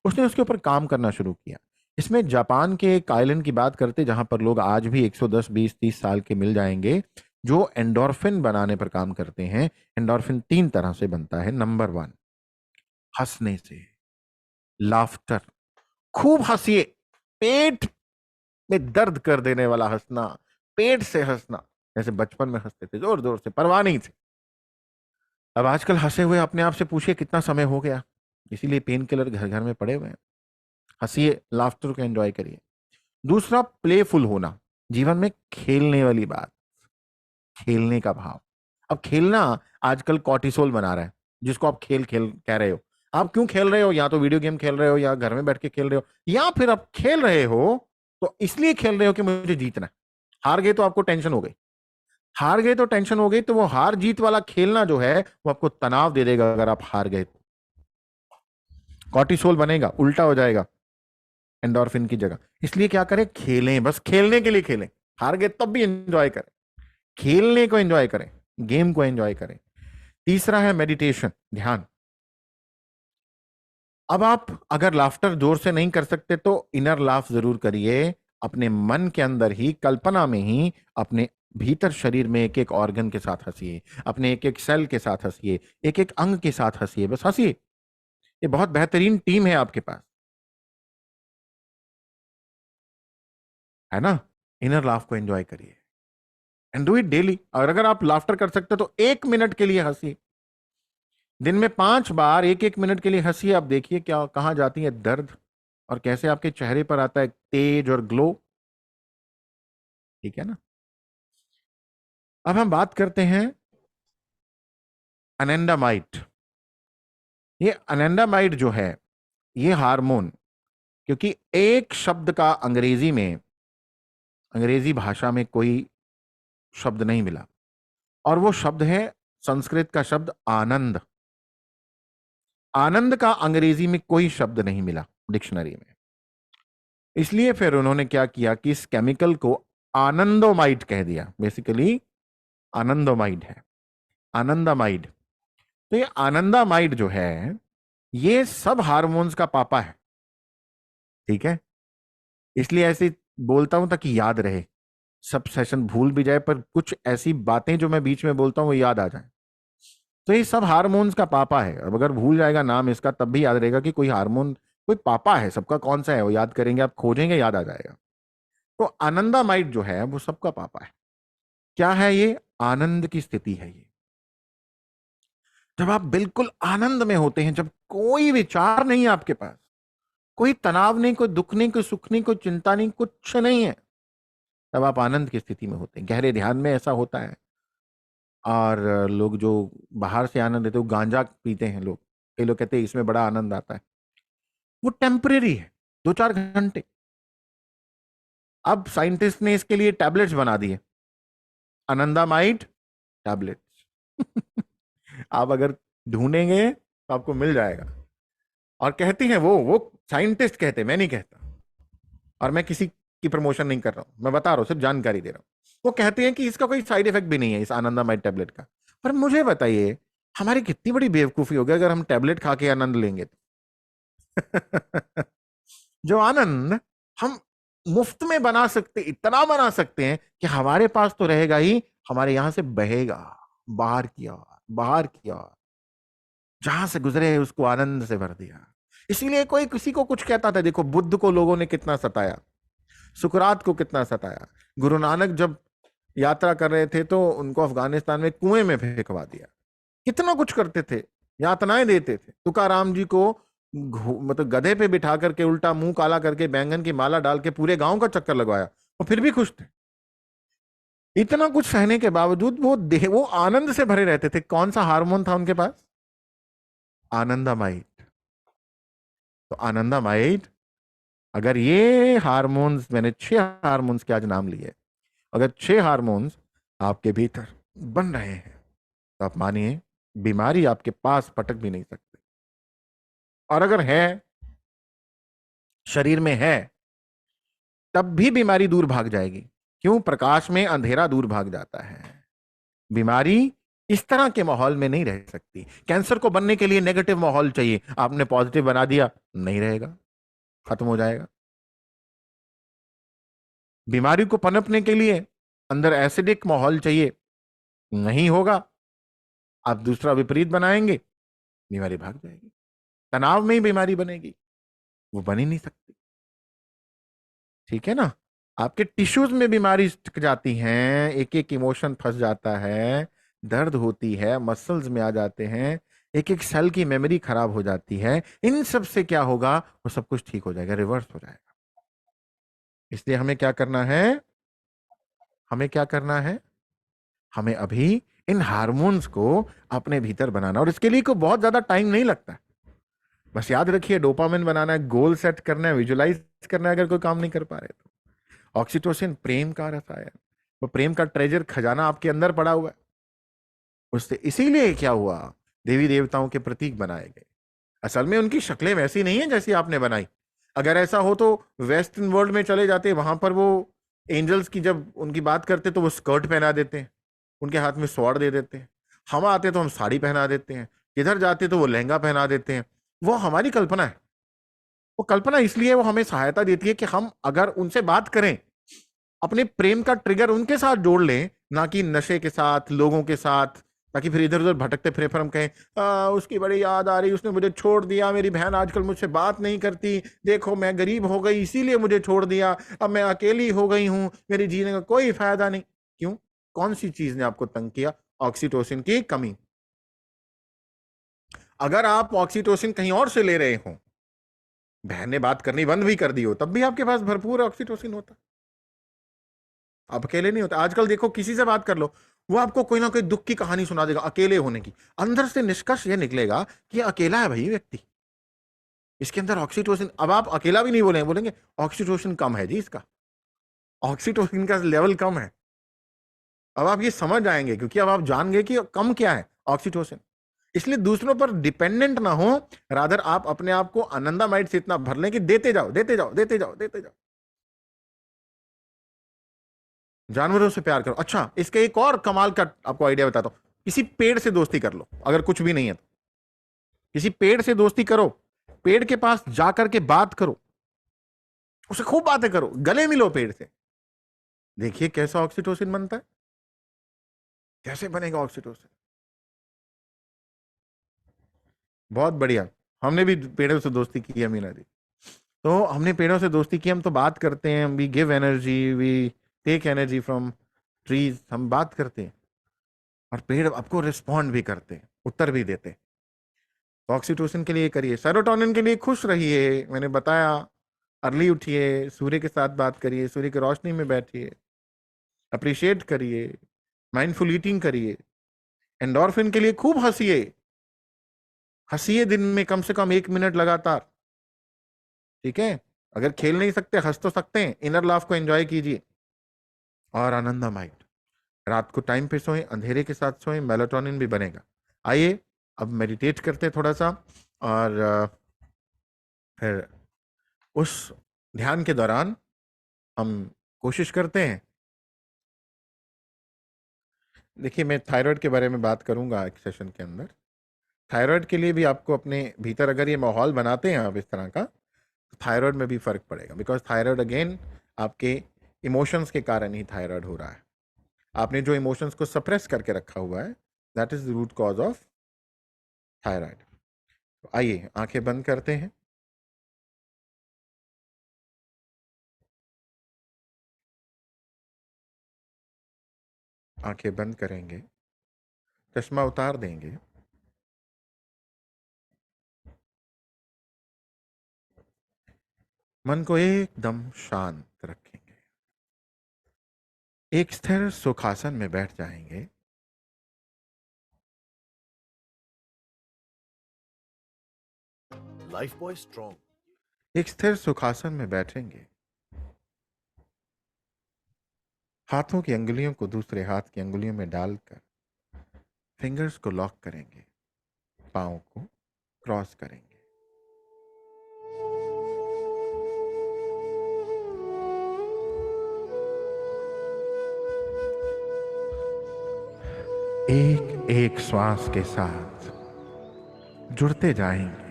उसने उसके ऊपर काम करना शुरू किया। इसमें जापान के एक आइलैंड की बात करते जहां पर लोग आज भी 110, 20, 30 साल के मिल जाएंगे जो एंडोर्फिन बनाने पर काम करते हैं। एंडोर्फिन 3 तरह से बनता है। नंबर 1, हंसने से, लाफ्टर, खूब हंसिए, पेट में दर्द कर देने वाला हंसना, पेट से हंसना, जैसे बचपन में हंसते थे जोर जोर से, परवाह नहीं थी। अब आजकल हंसे हुए अपने आप से पूछिए कितना समय हो गया। इसीलिए पेन किलर घर घर में पड़े हुए हैं। हंसिए, लाफ्टर को एंजॉय करिए। दूसरा, प्लेफुल होना, जीवन में खेलने वाली बात, खेलने का भाव। अब खेलना आजकल कॉर्टिसोल बना रहा है, जिसको आप खेल खेल कह रहे हो। आप क्यों खेल रहे हो? या तो वीडियो गेम खेल रहे हो, या घर में बैठ के खेल रहे हो, या फिर आप खेल रहे हो तो इसलिए खेल रहे हो कि मुझे जीतना है। हार गए तो आपको टेंशन हो गई, हार गए तो टेंशन हो गई, तो वो हार जीत वाला खेलना जो है वो आपको तनाव दे देगा। अगर आप हार गए तो कॉर्टिसोल बनेगा, उल्टा हो जाएगा एंडोर्फिन की जगह। इसलिए क्या करें? खेलें, बस खेलने के लिए खेलें। हार गए तब भी एंजॉय करें, खेलने को एंजॉय करें, गेम को एंजॉय करें। तीसरा है मेडिटेशन, ध्यान। अब आप अगर लाफ्टर जोर से नहीं कर सकते तो इनर लाफ जरूर करिए। अपने मन के अंदर ही, कल्पना में ही, अपने भीतर शरीर में एक एक ऑर्गन के साथ हंसिए, अपने एक एक सेल के साथ हंसिए, एक एक अंग के साथ हंसिए, बस हंसिए। ये बहुत बेहतरीन टीम है आपके पास, है ना? इनर लाफ को एंजॉय करिए एंड डू इट डेली। और अगर आप लाफ्टर कर सकते तो 1 मिनट के लिए हंसिए। दिन में 5 बार 1-1 मिनट के लिए हंसिए। आप देखिए क्या, कहां जाती है दर्द, और कैसे आपके चेहरे पर आता है तेज और ग्लो। ठीक है ना? अब हम बात करते हैं अनेंडामाइड। ये अनेंडामाइड जो है, ये हार्मोन, क्योंकि एक शब्द का अंग्रेजी में, अंग्रेजी भाषा में कोई शब्द नहीं मिला, और वो शब्द है संस्कृत का शब्द आनंद। आनंद का अंग्रेजी में कोई शब्द नहीं मिला डिक्शनरी में। इसलिए फिर उन्होंने क्या किया कि इस केमिकल को आनंदोमाइड कह दिया। बेसिकली आनंदोमाइड है, आनंदामाइड। तो ये आनंदामाइड जो है, ये सब हार्मोन्स का पापा है। ठीक है? इसलिए ऐसे बोलता हूं ताकि याद रहे। सब सेशन भूल भी जाए, पर कुछ ऐसी बातें जो मैं बीच में बोलता हूं वो याद आ जाए। तो ये सब हार्मोन्स का पापा है। अब अगर भूल जाएगा नाम इसका, तब भी याद रहेगा कि कोई हार्मोन, कोई पापा है सबका। कौन सा है वो याद करेंगे, आप खोजेंगे, याद आ जाएगा। तो आनंदामाइड जो है वो सबका पापा है। क्या है ये? आनंद की स्थिति है ये। जब आप बिल्कुल आनंद में होते हैं, जब कोई विचार नहीं है आपके पास, कोई तनाव नहीं, कोई दुख नहीं, कोई सुख नहीं, कोई चिंता नहीं, कुछ नहीं है, तब आप आनंद की स्थिति में होते हैं। गहरे ध्यान में ऐसा होता है। और लोग जो बाहर से आनंद लेते हैं, वो गांजा पीते हैं लोग, कई लोग कहते हैं इसमें बड़ा आनंद आता है। वो टेम्परेरी है, 2-4 घंटे। अब साइंटिस्ट ने इसके लिए टैबलेट्स बना दिए, आनंदामाइड टैबलेट्स। आप अगर ढूंढेंगे तो आपको मिल जाएगा। और कहती हैं वो साइंटिस्ट कहते, मैं नहीं कहता, और मैं किसी की प्रमोशन नहीं कर रहा हूं, मैं बता रहा हूं, सिर्फ जानकारी दे रहा हूं। वो कहते हैं कि इसका कोई साइड इफेक्ट भी नहीं है, इस आनंदामाइड टैबलेट का। पर मुझे बताइए, हमारी कितनी बड़ी बेवकूफी होगी अगर हम टैबलेट खा के आनंद लेंगे तो। जो आनंद हम मुफ्त में बना सकते, इतना बना सकते हैं कि हमारे पास तो रहेगा ही, हमारे यहां से बहेगा बाहर की ओर, बाहर की ओर। जहां से गुजरे उसको आनंद से भर दिया। इसीलिए कोई किसी को कुछ कहता था, देखो बुद्ध को लोगों ने कितना सताया, सुकरात को कितना सताया, गुरु नानक जब यात्रा कर रहे थे तो उनको अफगानिस्तान में कुएं में फेंकवा दिया। कितना कुछ करते थे, यातनाएं देते थे। तुकाराम जी को मतलब गधे पे बिठा करके, उल्टा मुंह काला करके, बैंगन की माला डाल के पूरे गांव का चक्कर लगवाया, और फिर भी खुश थे। इतना कुछ सहने के बावजूद वो आनंद से भरे रहते थे। कौन सा हार्मोन था उनके पास? आनंदामाइड। तो आनंदामाइड, अगर ये हार्मोन्स, मैंने 6 हार्मोन्स के आज नाम लिए, अगर 6 हार्मोन्स आपके भीतर बन रहे हैं, तो आप मानिए बीमारी आपके पास पटक भी नहीं सकती। और अगर है, शरीर में है, तब भी बीमारी दूर भाग जाएगी। क्यों? प्रकाश में अंधेरा दूर भाग जाता है। बीमारी इस तरह के माहौल में नहीं रह सकती। कैंसर को बनने के लिए नेगेटिव माहौल चाहिए, आपने पॉजिटिव बना दिया, नहीं रहेगा, खत्म हो जाएगा। बीमारी को पनपने के लिए अंदर एसिडिक माहौल चाहिए, नहीं होगा, आप दूसरा विपरीत बनाएंगे, बीमारी भाग जाएगी। तनाव में ही बीमारी बनेगी, वो बन ही नहीं सकती। ठीक है ना? आपके टिश्यूज में बीमारी टिक जाती हैं, एक एक इमोशन फंस जाता है, दर्द होती है, मसल्स में आ जाते हैं, एक एक सेल की मेमोरी खराब हो जाती है। इन सब से क्या होगा? वो सब कुछ ठीक हो जाएगा, रिवर्स हो जाएगा। इसलिए हमें क्या करना है? हमें क्या करना है? हमें अभी इन हार्मोन्स को अपने भीतर बनाना, और इसके लिए को बहुत ज्यादा टाइम नहीं लगता। बस याद रखिए, डोपामिन बनाना है, गोल सेट करना है, विजुलाइज करना है। अगर कोई काम नहीं कर पा रहे तो ऑक्सीटोसिन प्रेम का रसायन, वो प्रेम का ट्रेजर खजाना आपके अंदर पड़ा हुआ है। उससे इसीलिए क्या हुआ, देवी देवताओं के प्रतीक बनाए गए। असल में उनकी शक्लें वैसी नहीं है जैसी आपने बनाई। अगर ऐसा हो तो वेस्टर्न वर्ल्ड में चले जाते, वहां पर वो एंजल्स की जब उनकी बात करते तो वो स्कर्ट पहना देते हैं, उनके हाथ में स्वॉर्ड दे देते हैं। हम आते तो हम साड़ी पहना देते हैं, इधर जाते तो वो लहंगा पहना देते हैं। वो हमारी कल्पना है। वो कल्पना इसलिए वो हमें सहायता देती है कि हम अगर उनसे बात करें, अपने प्रेम का ट्रिगर उनके साथ जोड़ लें, ना कि नशे के साथ, लोगों के साथ, ताकि फिर इधर उधर भटकते फिरे फिर हम कहें उसकी बड़ी याद आ रही, उसने मुझे छोड़ दिया, मेरी बहन आजकल मुझसे बात नहीं करती, देखो मैं गरीब हो गई इसीलिए मुझे छोड़ दिया, अब मैं अकेली हो गई हूं, मेरी जीने का कोई फायदा नहीं। क्यों? कौन सी चीज ने आपको तंग किया? ऑक्सीटोसिन की कमी। अगर आप ऑक्सीटोसिन कहीं और से ले रहे हो, बहन ने बात करनी बंद भी कर दी हो, तब भी आपके पास भरपूर ऑक्सीटोसिन होता। आप अकेले नहीं होते। आजकल देखो, किसी से बात कर लो, वो आपको कोई ना कोई दुख की कहानी सुना देगा अकेले होने की। अंदर से निष्कर्ष ये निकलेगा कि अकेला है भाई व्यक्ति, इसके अंदर ऑक्सीटोसिन। अब आप अकेला भी नहीं बोलेंगे, बोलेंगे ऑक्सीटोसिन कम है जी, इसका ऑक्सीटोसिन का लेवल कम है। अब आप ये समझ जाएंगे, क्योंकि अब आप जान गए कि कम क्या है, ऑक्सीटोसिन। इसलिए दूसरों पर डिपेंडेंट ना हो, रादर आप अपने आप को आनंदामाइड से इतना भर लें कि देते जाओ देते जाओ देते जाओ देते जाओ। जानवरों से प्यार करो। अच्छा, इसके एक और कमाल का आपको आइडिया बताता हूं। किसी पेड़ से दोस्ती कर लो, अगर कुछ भी नहीं है तो किसी पेड़ से दोस्ती करो, पेड़ के पास जाकर के बात करो, उससे खूब बातें करो, गले मिलो पेड़ से। देखिए कैसा ऑक्सीटोसिन बनता है, कैसे बनेगा ऑक्सीटोसिन। बहुत बढ़िया। हमने भी पेड़ों से दोस्ती की है मीना जी। तो हमने पेड़ों से दोस्ती की, हम तो बात करते हैं, we give energy, we take energy from trees. हम बात करते हैं और पेड़ आपको रिस्पॉन्ड भी करते हैं, उत्तर भी देते हैं। तो ऑक्सीटोसिन के लिए करिए, सेरोटोनिन के लिए खुश रहिए, मैंने बताया, अर्ली उठिए, सूर्य के साथ बात करिए, सूर्य की रोशनी में बैठिए, अप्रिशिएट करिए, माइंडफुल ईटिंग करिए। एंडोर्फिन के लिए खूब हंसिए, हंसिए दिन में कम से कम 1 मिनट लगातार। ठीक है? अगर खेल नहीं सकते, हंस तो सकते हैं, इनर लाफ को एंजॉय कीजिए। और आनंदामाइंड, रात को टाइम पे सोएं, अंधेरे के साथ सोएं, मेलाटोनिन भी बनेगा। आइए अब मेडिटेट करते हैं थोड़ा सा, और फिर उस ध्यान के दौरान हम कोशिश करते हैं। देखिए, मैं थायराइड के बारे में बात करूंगा एक सेशन के अंदर। थायराइड के लिए भी आपको अपने भीतर अगर ये माहौल बनाते हैं आप इस तरह का, तो थायराइड में भी फर्क पड़ेगा। बिकॉज थायराइड अगेन आपके इमोशंस के कारण ही थायराइड हो रहा है। आपने जो इमोशंस को सप्रेस करके रखा हुआ है, that is the root cause of thyroid. तो आइए आंखें बंद करते हैं। आंखें बंद करेंगे, चश्मा उतार देंगे, मन को एकदम शांत रखेंगे, एक स्थिर सुखासन में बैठ जाएंगे। Life boy strong. एक स्थिर सुखासन में बैठेंगे, हाथों की अंगुलियों को दूसरे हाथ की अंगुलियों में डालकर फिंगर्स को लॉक करेंगे, पांव को क्रॉस करेंगे। एक एक श्वास के साथ जुड़ते जाएंगे।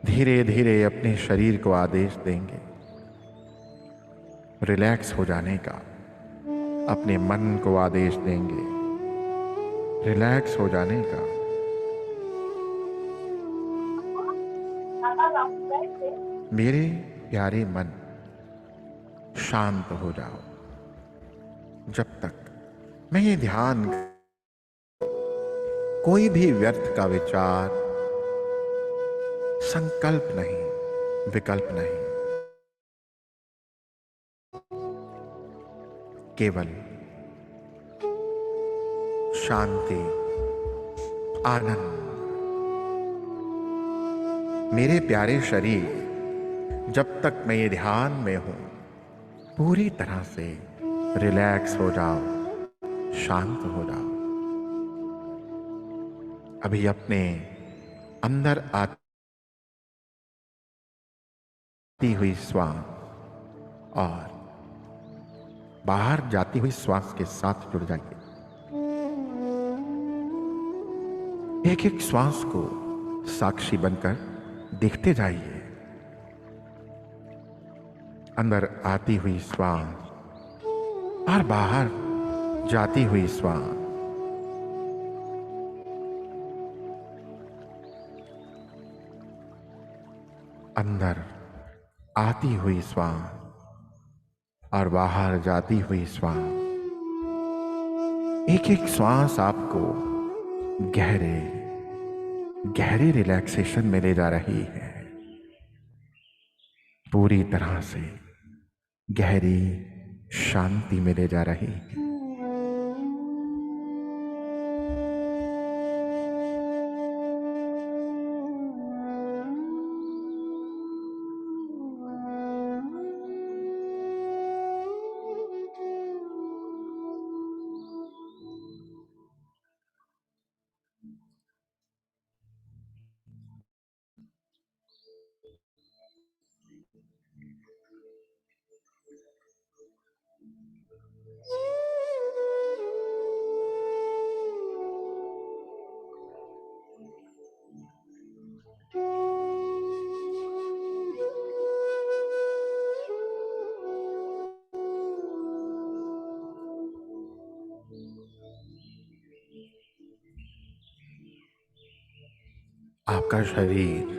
धीरे धीरे अपने शरीर को आदेश देंगे रिलैक्स हो जाने का, अपने मन को आदेश देंगे रिलैक्स हो जाने का। मेरे प्यारे मन, शांत हो जाओ। जब तक मैं ये ध्यान, कोई भी व्यर्थ का विचार, संकल्प नहीं, विकल्प नहीं, केवल शांति, आनंद। मेरे प्यारे शरीर, जब तक मैं ये ध्यान में हूं, पूरी तरह से रिलैक्स हो जाओ, शांत हो जाओ। अभी अपने अंदर आती हुई श्वास और बाहर जाती हुई श्वास के साथ जुड़ जाइए। एक एक श्वास को साक्षी बनकर देखते जाइए। अंदर आती हुई श्वास और बाहर जाती हुई श्वास। अंदर आती हुई श्वास और बाहर जाती हुई श्वास। एक एक श्वास आपको गहरे गहरे रिलैक्सेशन में ले जा रही है, पूरी तरह से गहरी शांति में ले जा रही है। आपका शरीर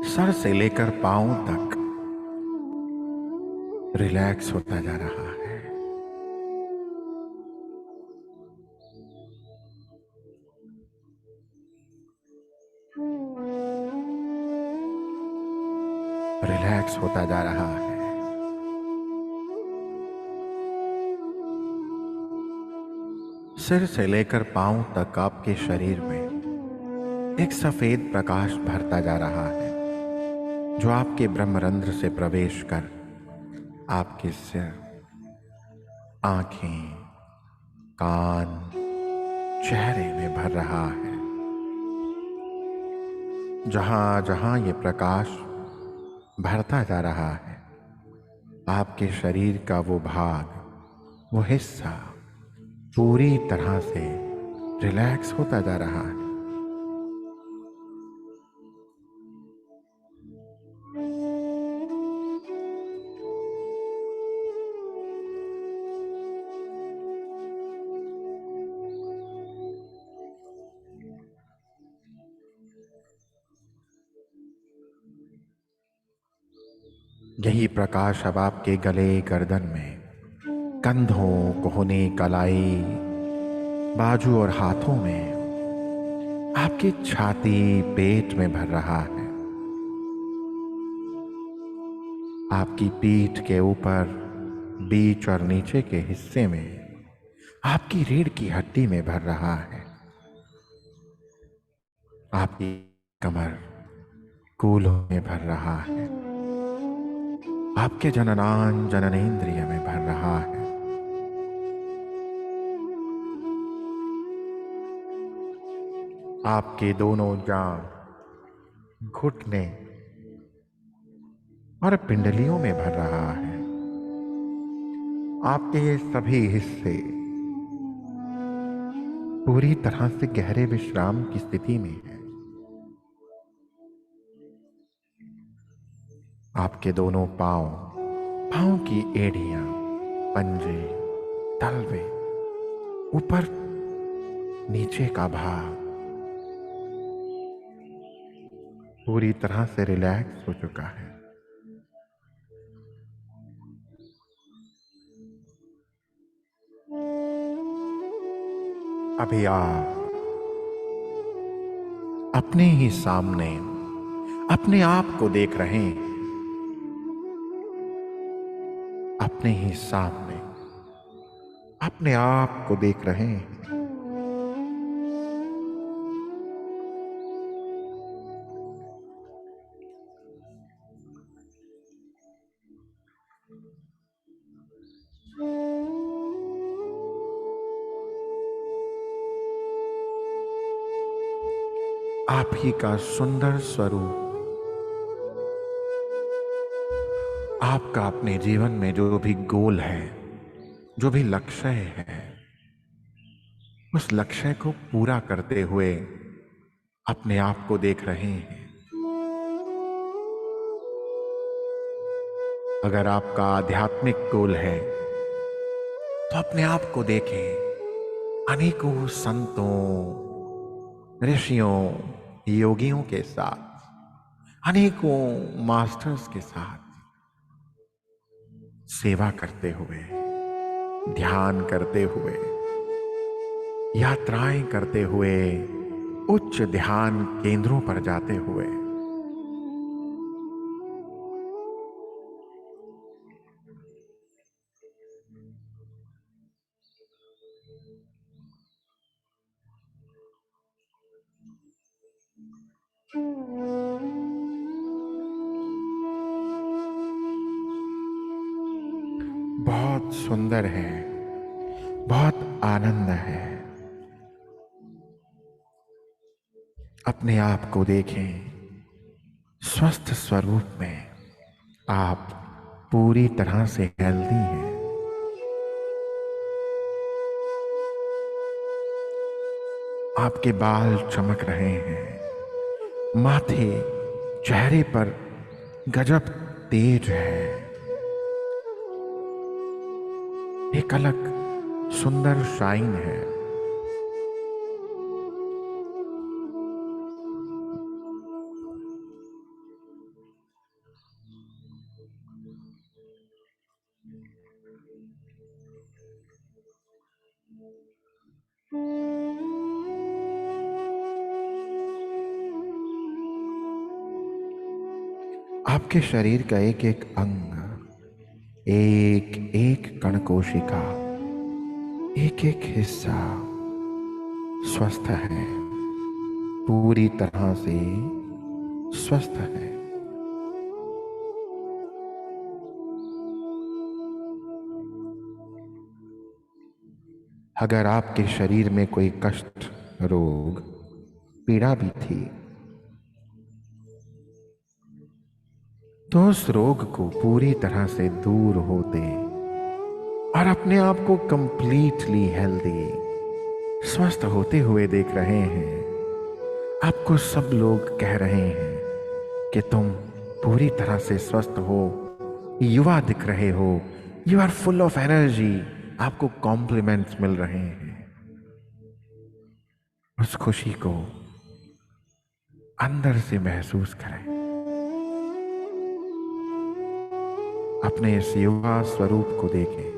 सर से लेकर पांव तक रिलैक्स होता जा रहा है। रिलैक्स होता जा रहा है। सिर से लेकर पांव तक आपके शरीर में एक सफेद प्रकाश भरता जा रहा है, जो आपके ब्रह्मरंध्र से प्रवेश कर आपके सिर, आंखें, कान, चेहरे में भर रहा है। जहां जहां ये प्रकाश भरता जा रहा है, आपके शरीर का वो भाग, वो हिस्सा पूरी तरह से रिलैक्स होता जा रहा है। यही प्रकाश अब आपके गले, गर्दन में, कंधों, कोहनी, कलाई, बाजू और हाथों में, आपकी छाती, पेट में भर रहा है। आपकी पीठ के ऊपर, बीच और नीचे के हिस्से में, आपकी रीढ़ की हड्डी में भर रहा है। आपकी कमर, कूल्हों में भर रहा है। आपके जननान, जननेंद्रिय में भर रहा है। आपके दोनों जांघ, घुटने और पिंडलियों में भर रहा है। आपके ये सभी हिस्से पूरी तरह से गहरे विश्राम की स्थिति में है। आपके दोनों पांव, पांव की एड़ियां, पंजे, तलवे, ऊपर नीचे का भाग पूरी तरह से रिलैक्स हो चुका है। अभी आप अपने ही सामने अपने आप को देख रहे हैं। अपने ही सामने अपने आप को देख रहे हैं। आप ही का सुंदर स्वरूप, आपका अपने जीवन में जो भी गोल है, जो भी लक्ष्य है, उस लक्ष्य को पूरा करते हुए अपने आप को देख रहे हैं। अगर आपका आध्यात्मिक गोल है तो अपने आप को देखें अनेकों संतों, ऋषियों, योगियों के साथ, अनेकों मास्टर्स के साथ सेवा करते हुए, ध्यान करते हुए, यात्राएं करते हुए, उच्च ध्यान केंद्रों पर जाते हुए। बहुत सुंदर है, बहुत आनंद है। अपने आप को देखें स्वस्थ स्वरूप में। आप पूरी तरह से हेल्दी हैं। आपके बाल चमक रहे हैं, माथे, चेहरे पर गजब तेज है। एक अलग सुंदर शाइन है। आपके शरीर का एक एक अंग, एक एक कण कोशिका, एक एक हिस्सा स्वस्थ है, पूरी तरह से स्वस्थ है। अगर आपके शरीर में कोई कष्ट, रोग, पीड़ा भी थी तो उस रोग को पूरी तरह से दूर होते और अपने आप को कंप्लीटली हेल्दी, स्वस्थ होते हुए देख रहे हैं। आपको सब लोग कह रहे हैं कि तुम पूरी तरह से स्वस्थ हो, युवा दिख रहे हो, you are full of energy. आपको कॉम्प्लीमेंट्स मिल रहे हैं। उस खुशी को अंदर से महसूस करें। अपने इस युवा स्वरूप को देखें।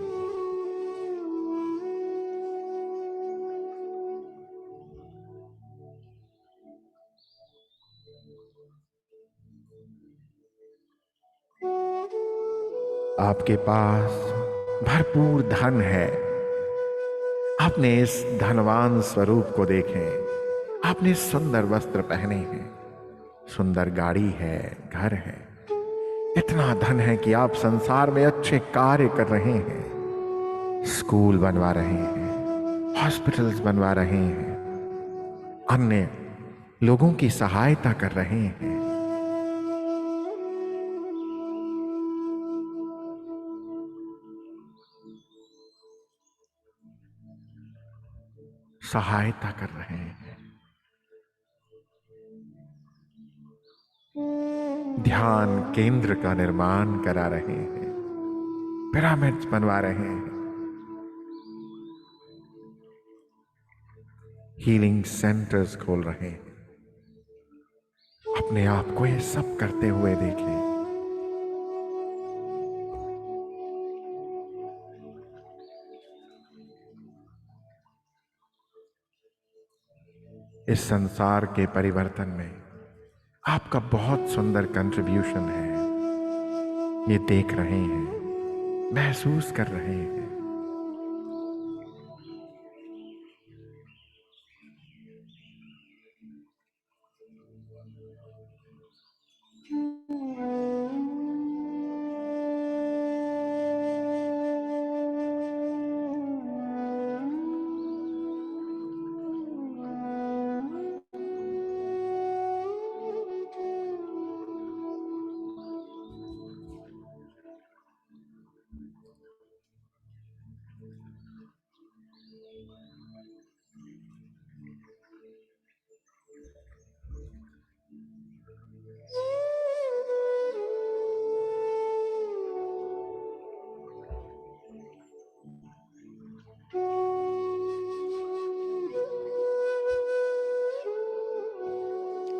आपके पास भरपूर धन है। आपने इस धनवान स्वरूप को देखें। आपने सुंदर वस्त्र पहने हैं, सुंदर गाड़ी है, घर है। इतना धन है कि आप संसार में अच्छे कार्य कर रहे हैं। स्कूल बनवा रहे हैं, हॉस्पिटल्स बनवा रहे हैं, अन्य लोगों की सहायता कर रहे हैं। सहायता कर रहे हैं, ध्यान केंद्र का निर्माण करा रहे हैं, पिरामिड्स बनवा रहे हैं, हीलिंग सेंटर्स खोल रहे हैं। अपने आप को ये सब करते हुए देखें। इस संसार के परिवर्तन में आपका बहुत सुंदर कंट्रीब्यूशन है। ये देख रहे हैं, महसूस कर रहे हैं।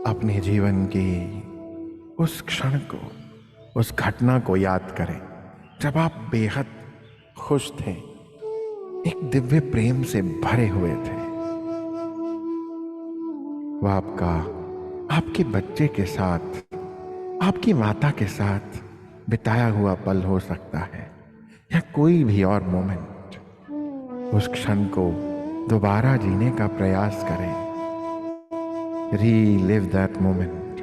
अपने जीवन की उस क्षण को, उस घटना को याद करें जब आप बेहद खुश थे, एक दिव्य प्रेम से भरे हुए थे। वह आपके बच्चे के साथ, आपकी माता के साथ बिताया हुआ पल हो सकता है, या कोई भी और मोमेंट। उस क्षण को दोबारा जीने का प्रयास करें। Relive that moment.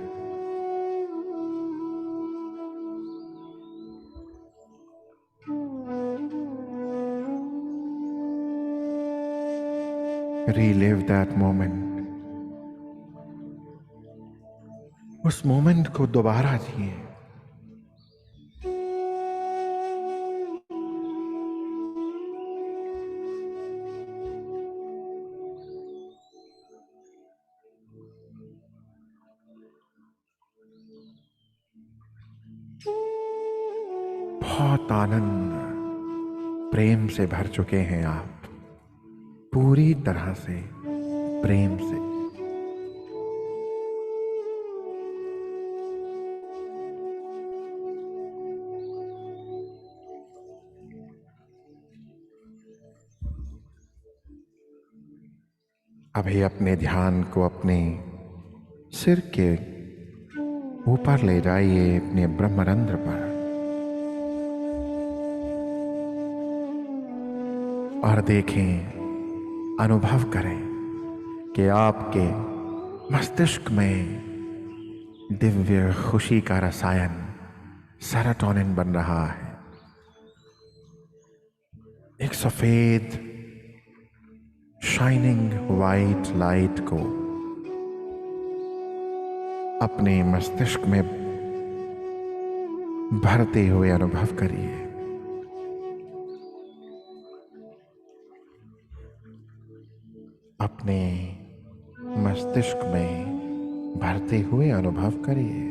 Relive that moment. उस मोमेंट को दोबारा जिए। बहुत आनंद, प्रेम से भर चुके हैं आप, पूरी तरह से प्रेम से। अभी अपने ध्यान को अपने सिर के ऊपर ले जाइए, अपने ब्रह्मरंध्र पर, और देखें, अनुभव करें कि आपके मस्तिष्क में दिव्य खुशी का रसायन सेरोटोनिन बन रहा है। एक सफेद शाइनिंग वाइट लाइट को अपने मस्तिष्क में भरते हुए अनुभव करिए। अपने मस्तिष्क में भरते हुए अनुभव करिए।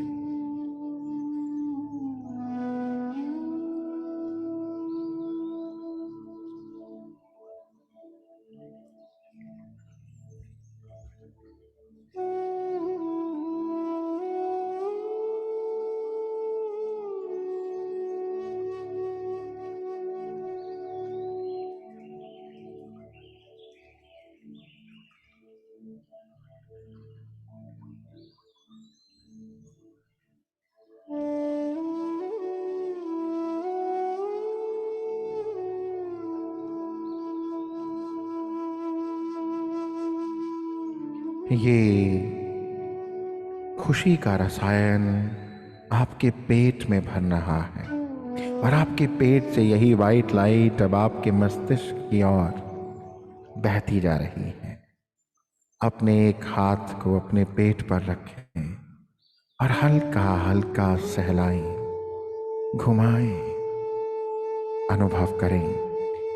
ये खुशी का रसायन आपके पेट में भर रहा है, और आपके पेट से यही वाइट लाइट अब आपके मस्तिष्क की ओर बहती जा रही है। अपने एक हाथ को अपने पेट पर रखें और हल्का हल्का सहलाएं, घुमाएं। अनुभव करें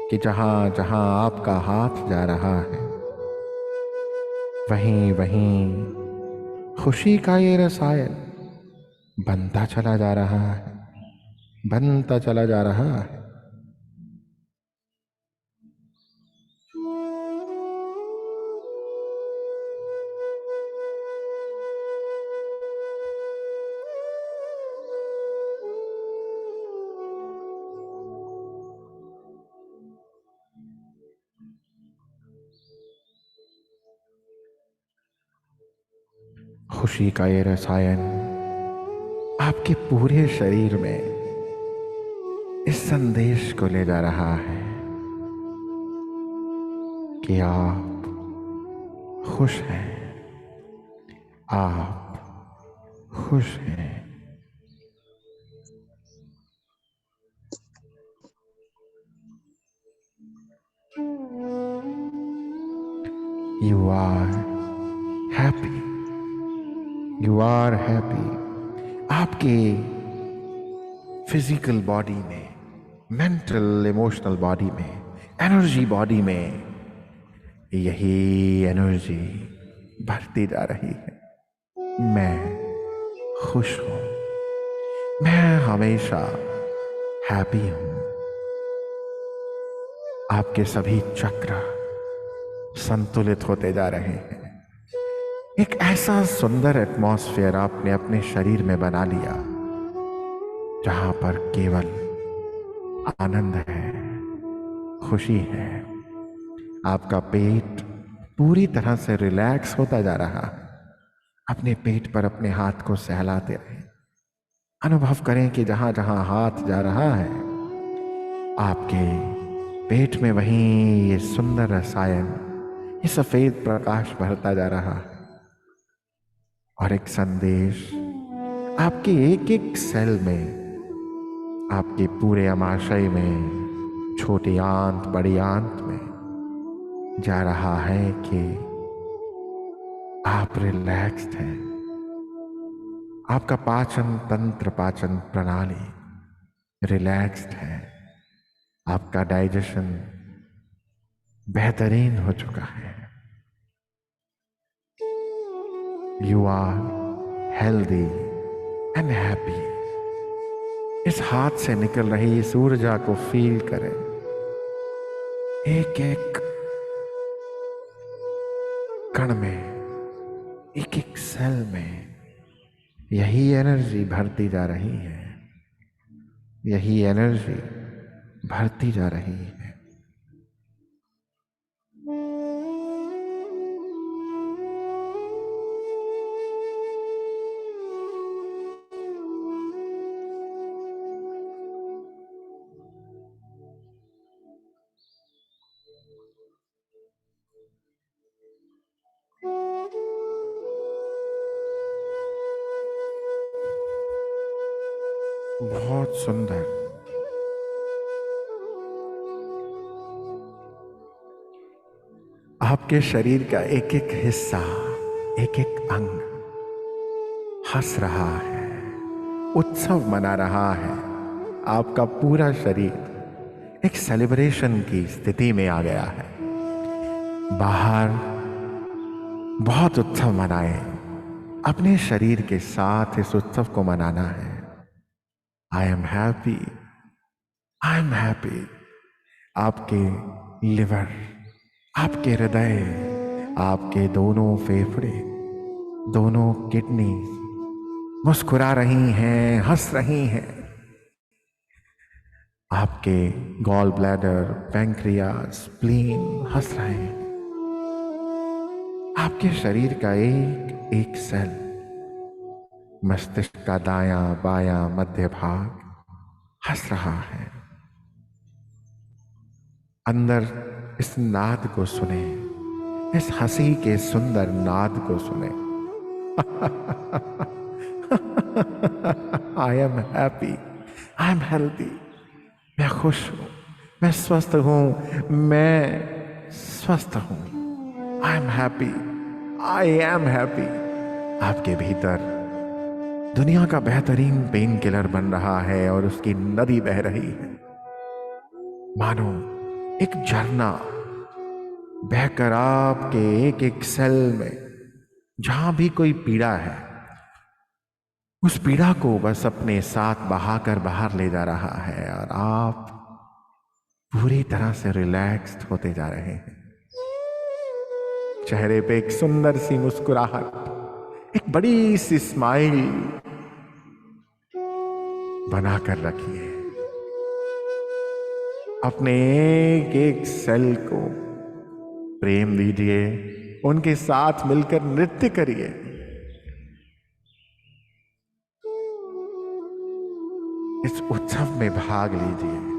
कि जहां जहां आपका हाथ जा रहा है, वहीं वहीं खुशी का ये रसायन बनता चला जा रहा है, बनता चला जा रहा है। खुशी का ये रसायन आपके पूरे शरीर में इस संदेश को ले जा रहा है कि आप खुश हैं, आप खुश हैं। You are happy. You are happy. आपके फिजिकल बॉडी में, मेंटल इमोशनल बॉडी में, एनर्जी बॉडी में यही एनर्जी बढ़ती जा रही है। मैं खुश हूं, मैं हमेशा हैप्पी हूं। आपके सभी चक्र संतुलित होते जा रहे हैं। एक ऐसा सुंदर एटमॉस्फेयर आपने अपने शरीर में बना लिया जहां पर केवल आनंद है, खुशी है। आपका पेट पूरी तरह से रिलैक्स होता जा रहा है। अपने पेट पर अपने हाथ को सहलाते रहें। अनुभव करें कि जहां जहां हाथ जा रहा है आपके पेट में वहीं ये सुंदर रसायन, ये सफेद प्रकाश भरता जा रहा है और एक संदेश आपके एक एक सेल में, आपके पूरे अमाशय में, छोटी आंत बड़ी आंत में जा रहा है कि आप रिलैक्स्ड हैं। आपका पाचन तंत्र, पाचन प्रणाली रिलैक्स्ड है। आपका डाइजेशन बेहतरीन हो चुका है। You are healthy and happy. इस हाथ से निकल रही इस ऊर्जा को फील करें। एक एक कण में, एक एक सेल में यही एनर्जी भरती जा रही है। यही एनर्जी भरती जा रही है। बहुत सुंदर। आपके शरीर का एक एक हिस्सा, एक एक अंग हंस रहा है, उत्सव मना रहा है। आपका पूरा शरीर एक सेलिब्रेशन की स्थिति में आ गया है। बाहर बहुत उत्सव मनाएं, अपने शरीर के साथ इस उत्सव को मनाना है। I am happy, I am happy. आपके लिवर, आपके हृदय, आपके दोनों फेफड़े, दोनों किडनी मुस्कुरा रही हैं, हंस रही हैं। आपके गॉल ब्लैडर, पैंक्रियास, स्प्लीन हंस रहे हैं। आपके शरीर का एक एक सेल, मस्तिष्क का दायां बायां मध्य भाग हंस रहा है। अंदर इस नाद को सुने, इस हंसी के सुंदर नाद को सुने। I am happy, I am healthy. मैं खुश हूं, मैं स्वस्थ हूं, मैं स्वस्थ हूं। I am happy, I am happy. आपके भीतर दुनिया का बेहतरीन पेन किलर बन रहा है और उसकी नदी बह रही है। मानो एक झरना बहकर आपके एक एक सेल में, जहां भी कोई पीड़ा है, उस पीड़ा को बस अपने साथ बहाकर बाहर ले जा रहा है और आप पूरी तरह से रिलैक्स्ड होते जा रहे हैं। चेहरे पे एक सुंदर सी मुस्कुराहट, एक बड़ी सी स्माइल बनाकर रखिए। अपने एक एक सेल को प्रेम दीजिए, उनके साथ मिलकर नृत्य करिए। इस उत्सव में भाग लीजिए।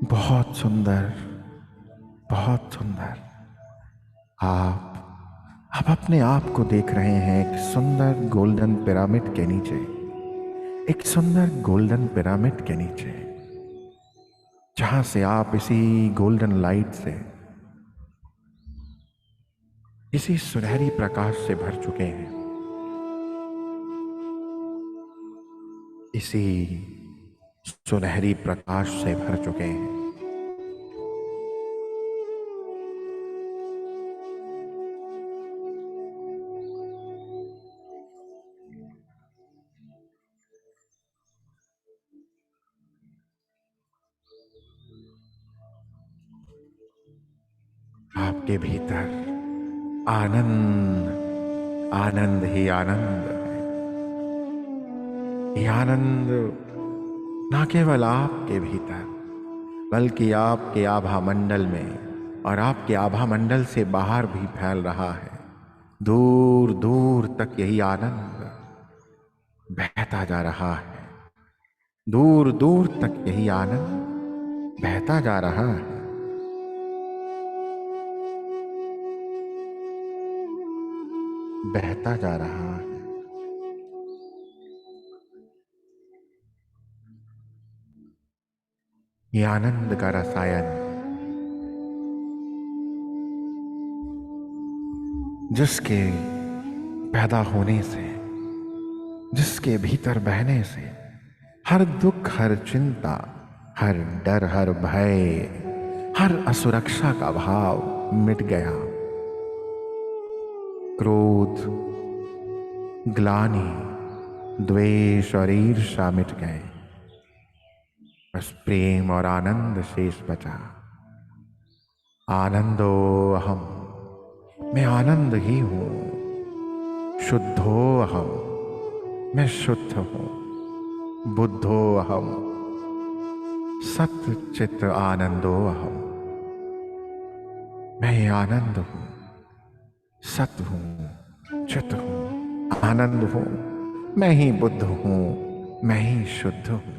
बहुत सुंदर, बहुत सुंदर। आप अपने आप को देख रहे हैं एक सुंदर गोल्डन पिरामिड के नीचे, एक सुंदर गोल्डन पिरामिड के नीचे, जहां से आप इसी गोल्डन लाइट से, इसी सुनहरी प्रकाश से भर चुके हैं। इसी सुनहरी प्रकाश से भर चुके हैं। आपके भीतर आनंद, आनंद ही आनंद है। ये आनंद ना केवल आपके भीतर, बल्कि आपके आभा मंडल में और आपके आभा मंडल से बाहर भी फैल रहा है। दूर दूर तक यही आनंद बहता जा रहा है। दूर दूर तक यही आनंद बहता जा रहा है। बहता जा रहा है। ये आनंद का रसायन जिसके पैदा होने से, जिसके भीतर बहने से हर दुख, हर चिंता, हर डर, हर भय, हर असुरक्षा का भाव मिट गया। क्रोध, ग्लानि, द्वेष और ईर्ष्या मिट गए। बस प्रेम और आनंद शेष बचा। आनंदो अहम, मैं आनंद ही हूं। शुद्धो अहम, मैं शुद्ध हूं। बुद्धो अहम, सत्य चित्त आनंदो अहम, मैं ये आनंद हूं, सत्य हूं, चित्त हूं, आनंद हूं। मैं ही बुद्ध हूं, मैं ही शुद्ध हूं।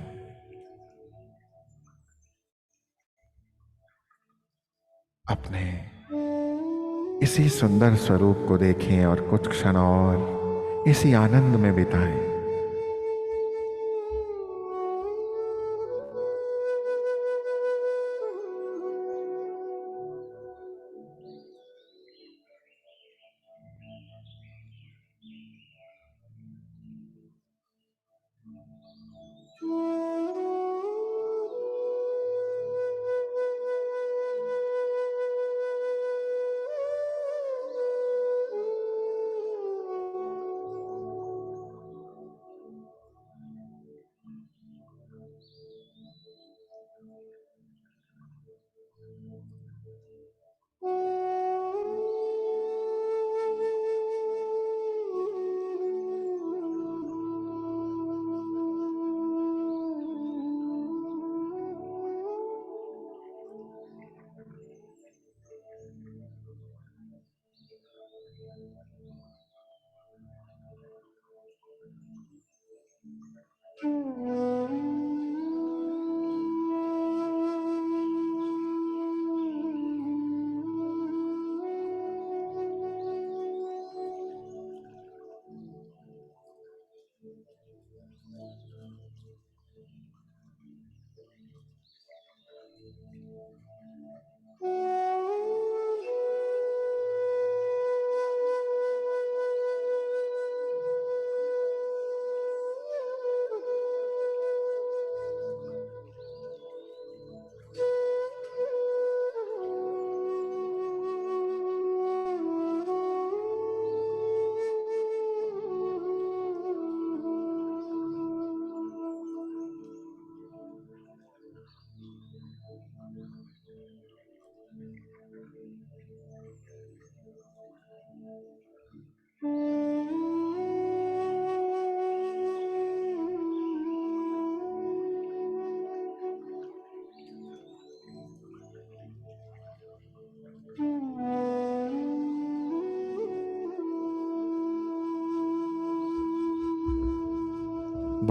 अपने इसी सुंदर स्वरूप को देखें और कुछ क्षण और इसी आनंद में बिताएं।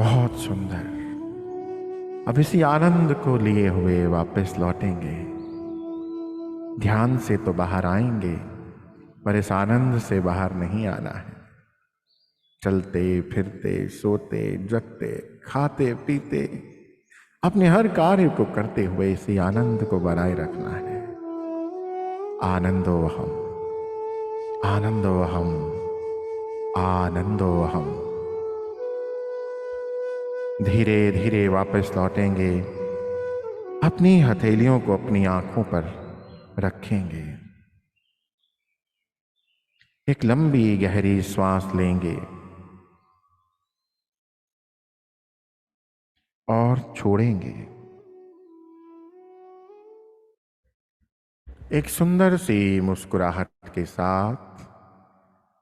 बहुत सुंदर। अब इसी आनंद को लिए हुए वापस लौटेंगे। ध्यान से तो बाहर आएंगे, पर इस आनंद से बाहर नहीं आना है। चलते फिरते, सोते, जगते, खाते पीते, अपने हर कार्य को करते हुए इसी आनंद को बनाए रखना है। आनंदोहम, आनंदोहम, आनंदोहम। धीरे धीरे वापस लौटेंगे। अपनी हथेलियों को अपनी आंखों पर रखेंगे। एक लंबी गहरी श्वास लेंगे और छोड़ेंगे। एक सुंदर सी मुस्कुराहट के साथ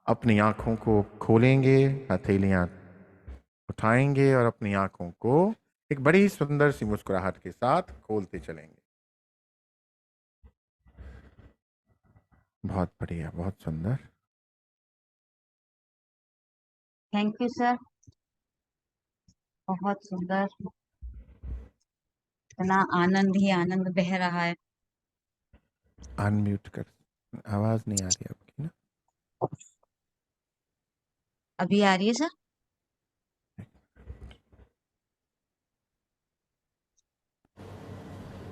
अपनी आंखों को खोलेंगे, हथेलियां उठाएंगे और अपनी आंखों को एक बड़ी सुंदर सी मुस्कुराहट के साथ खोलते चलेंगे। बहुत बढ़िया, बहुत सुंदर। थैंक यू सर, बहुत सुंदर। इतना आनंद ही आनंद बह रहा है। अनम्यूट कर, आवाज नहीं आ रही आपकी ना। अभी आ रही है सर?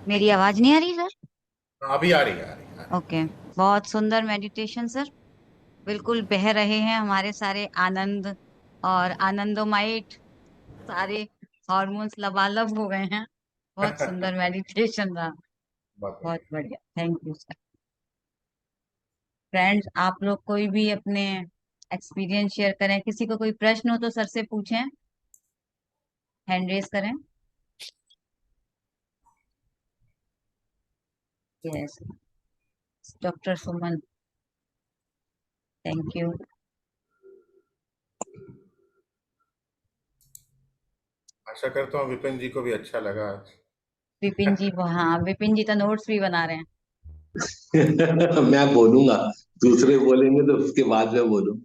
मेरी आवाज नहीं आ रही सर? अभी आ रही है, आ रही है। ओके, बहुत सुंदर मेडिटेशन सर। बिल्कुल बह रहे हैं हमारे सारे आनंद और आनंदोमाइट, सारे हॉर्मोन्स लबालब हो गए हैं। बहुत सुंदर मेडिटेशन रहा। बहुत बहुत बढ़िया। बढ़िया, थैंक यू सर। फ्रेंड्स, आप लोग कोई भी अपने एक्सपीरियंस शेयर करें। किसी को कोई प्रश्न हो तो सर से पूछें, हैंड रेज करें। Yes, doctor Suman, thank you. आशा करता हूँ विपिन जी को भी अच्छा लगा आज। विपिन जी, हाँ विपिन जी तो नोट्स भी बना रहे हैं। मैं बोलूंगा, दूसरे बोलेंगे तो उसके बाद में बोलूं।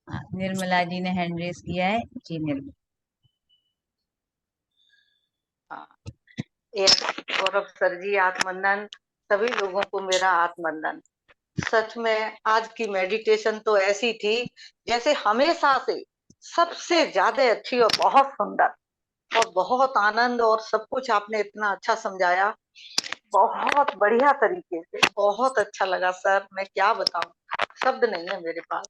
हाँ, निर्मला जी ने हैंड रेज किया है। जी निर्मला। गौरव सर जी, आत्मवंदन। सभी लोगों को मेरा आत्मवंदन। सच में आज की मेडिटेशन तो ऐसी थी जैसे हमेशा से सबसे ज्यादा अच्छी और बहुत सुंदर और बहुत आनंद, और सब कुछ आपने इतना अच्छा समझाया, बहुत बढ़िया तरीके से। बहुत अच्छा लगा सर, मैं क्या बताऊं, शब्द नहीं है मेरे पास।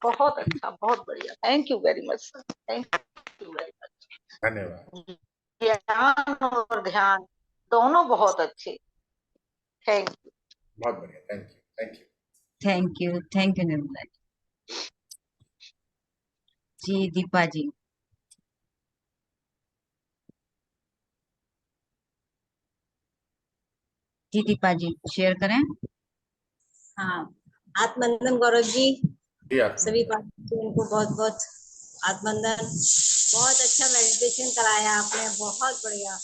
बहुत अच्छा, बहुत बढ़िया। Thank you very much sir, thank you very much. धन्यवाद। ज्ञान और ध्यान दोनों बहुत अच्छे। Thank you. बहुत बढ़िया, thank you, thank you. Thank you, thank you Nirmala ji. जी दीपा जी। जी दीपा जी शेयर करें। हाँ, आत्मवंदन गौरव जी, जी आत्मा। सभी पार्टिसिपेंट को बहुत बहुत आत्मवंदन। बहुत अच्छा मेडिटेशन कराया आपने, बहुत बढ़िया।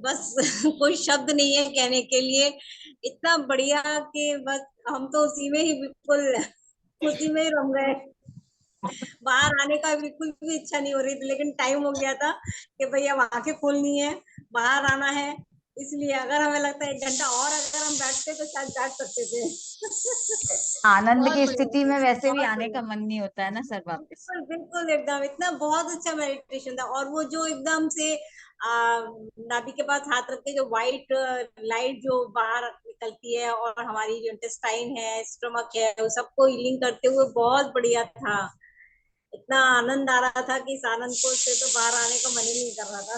बस कोई शब्द नहीं है कहने के लिए, इतना बढ़िया कि बस हम तो उसी में ही बिल्कुल उसी में ही रम गए। बाहर आने का बिल्कुल भी इच्छा नहीं हो रही थी, लेकिन टाइम हो गया था कि भाई अब आंखें खोलनी है, बाहर आना है। इसलिए अगर हमें लगता है 1 घंटा और अगर हम बैठते तो शायद बैठ सकते थे। आनंद बहुत की बढ़िया, स्थिति में वैसे भी बहुत आने का बढ़िया। मन नहीं होता है ना सर वापस। बिल्कुल बिल्कुल, एकदम इतना बहुत अच्छा मेडिटेशन था। और वो जो एकदम से नाभि के पास हाथ रख के जो व्हाइट लाइट जो बाहर निकलती है और हमारी जो इंटेस्टाइन है, स्टमक है, वो सबको हीलिंग करते हुए बहुत बढ़िया था। इतना आनंद आ रहा था कि इस आनंद को से तो बाहर आने का मन ही नहीं कर रहा था।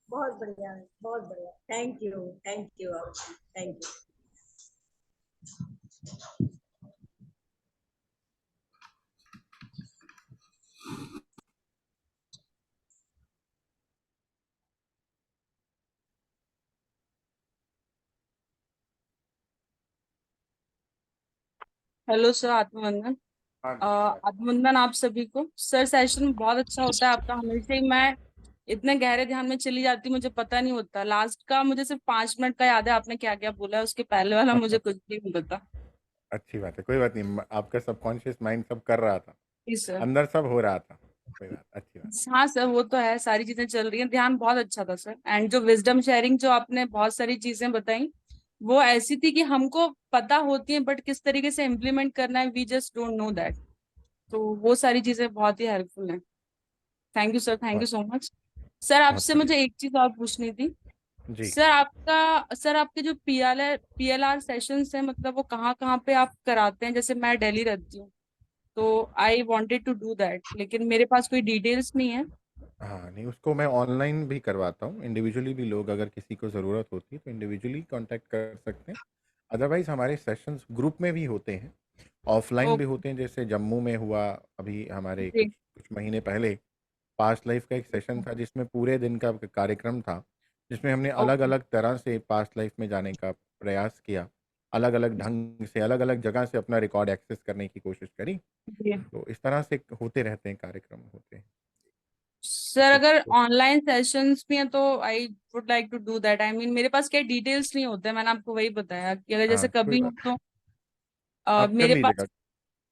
बहुत बढ़िया, बहुत बढ़िया। Thank you, thank you, thank you. Hello sir, आत्मवंदन। हाँ जी। आत्मवंदन आप सभी को। सर सेशन बहुत अच्छा होता है आपका। हमेशा ही मैं इतने गहरे ध्यान में चली जाती हूँ, मुझे पता नहीं होता। लास्ट का मुझे सिर्फ 5 मिनट का याद है आपने क्या क्या बोला है, उसके पहले वाला मुझे कुछ भी नहीं पता। अच्छी बात है, कोई बात नहीं। आपका सबकॉन्शियस माइंड सब कर रहा था। जी सर। अंदर सब हो रहा था। कोई बात, अच्छी बात। हाँ सर, वो तो है, सारी चीजें चल रही हैं, ध्यान बहुत अच्छा था सर। एंड जो विजडम शेयरिंग जो आपने बहुत सारी चीजें बताई, वो ऐसी थी कि हमको पता होती है बट किस तरीके से इम्प्लीमेंट करना है, we just don't know that. तो वो सारी चीजें बहुत ही हेल्पफुल हैं। Thank you sir, thank you बहुत सो मच। सर बहुत आपसे मुझे बढ़िया। एक चीज और पूछनी थी। जी। सर आपके जो पीएलआर सेशंस हैं, मतलब वो कहाँ कहाँ पे आप कराते हैं? जैसे मैं दिल्ली रहती हूँ, तो I wanted to do that, लेकिन मेरे पास कोई डिटेल्स नहीं है। हाँ, नहीं, उसको मैं ऑनलाइन भी करवाता हूँ, इंडिविजुअली भी लोग अगर किसी को ज़रूरत होती है तो इंडिविजुअली कांटेक्ट कर सकते हैं। अदरवाइज हमारे सेशंस ग्रुप में भी होते हैं, ऑफलाइन भी ओके। होते हैं। जैसे जम्मू में हुआ अभी हमारे कुछ जी। कुछ महीने पहले, पास्ट लाइफ का एक सेशन था जिसमें पूरे दिन का कार्यक्रम था, जिसमें हमने अलग ओके। अलग तरह से पास्ट लाइफ में जाने का प्रयास किया, अलग अलग ढंग से अलग अलग जगह से अपना रिकॉर्ड एक्सेस करने की कोशिश करी। जी तो इस तरह से होते रहते हैं, कार्यक्रम होते हैं। सर, तो, अगर तो ऑनलाइन सेशंस भी हैं तो I would like to do that. I mean मेरे पास क्या डिटेल्स नहीं होते, मैंने आपको वही बताया कि अगर जैसे हाँ, कोई कभी हो बात, तो आप कर मेरे लीजिएगा, पास।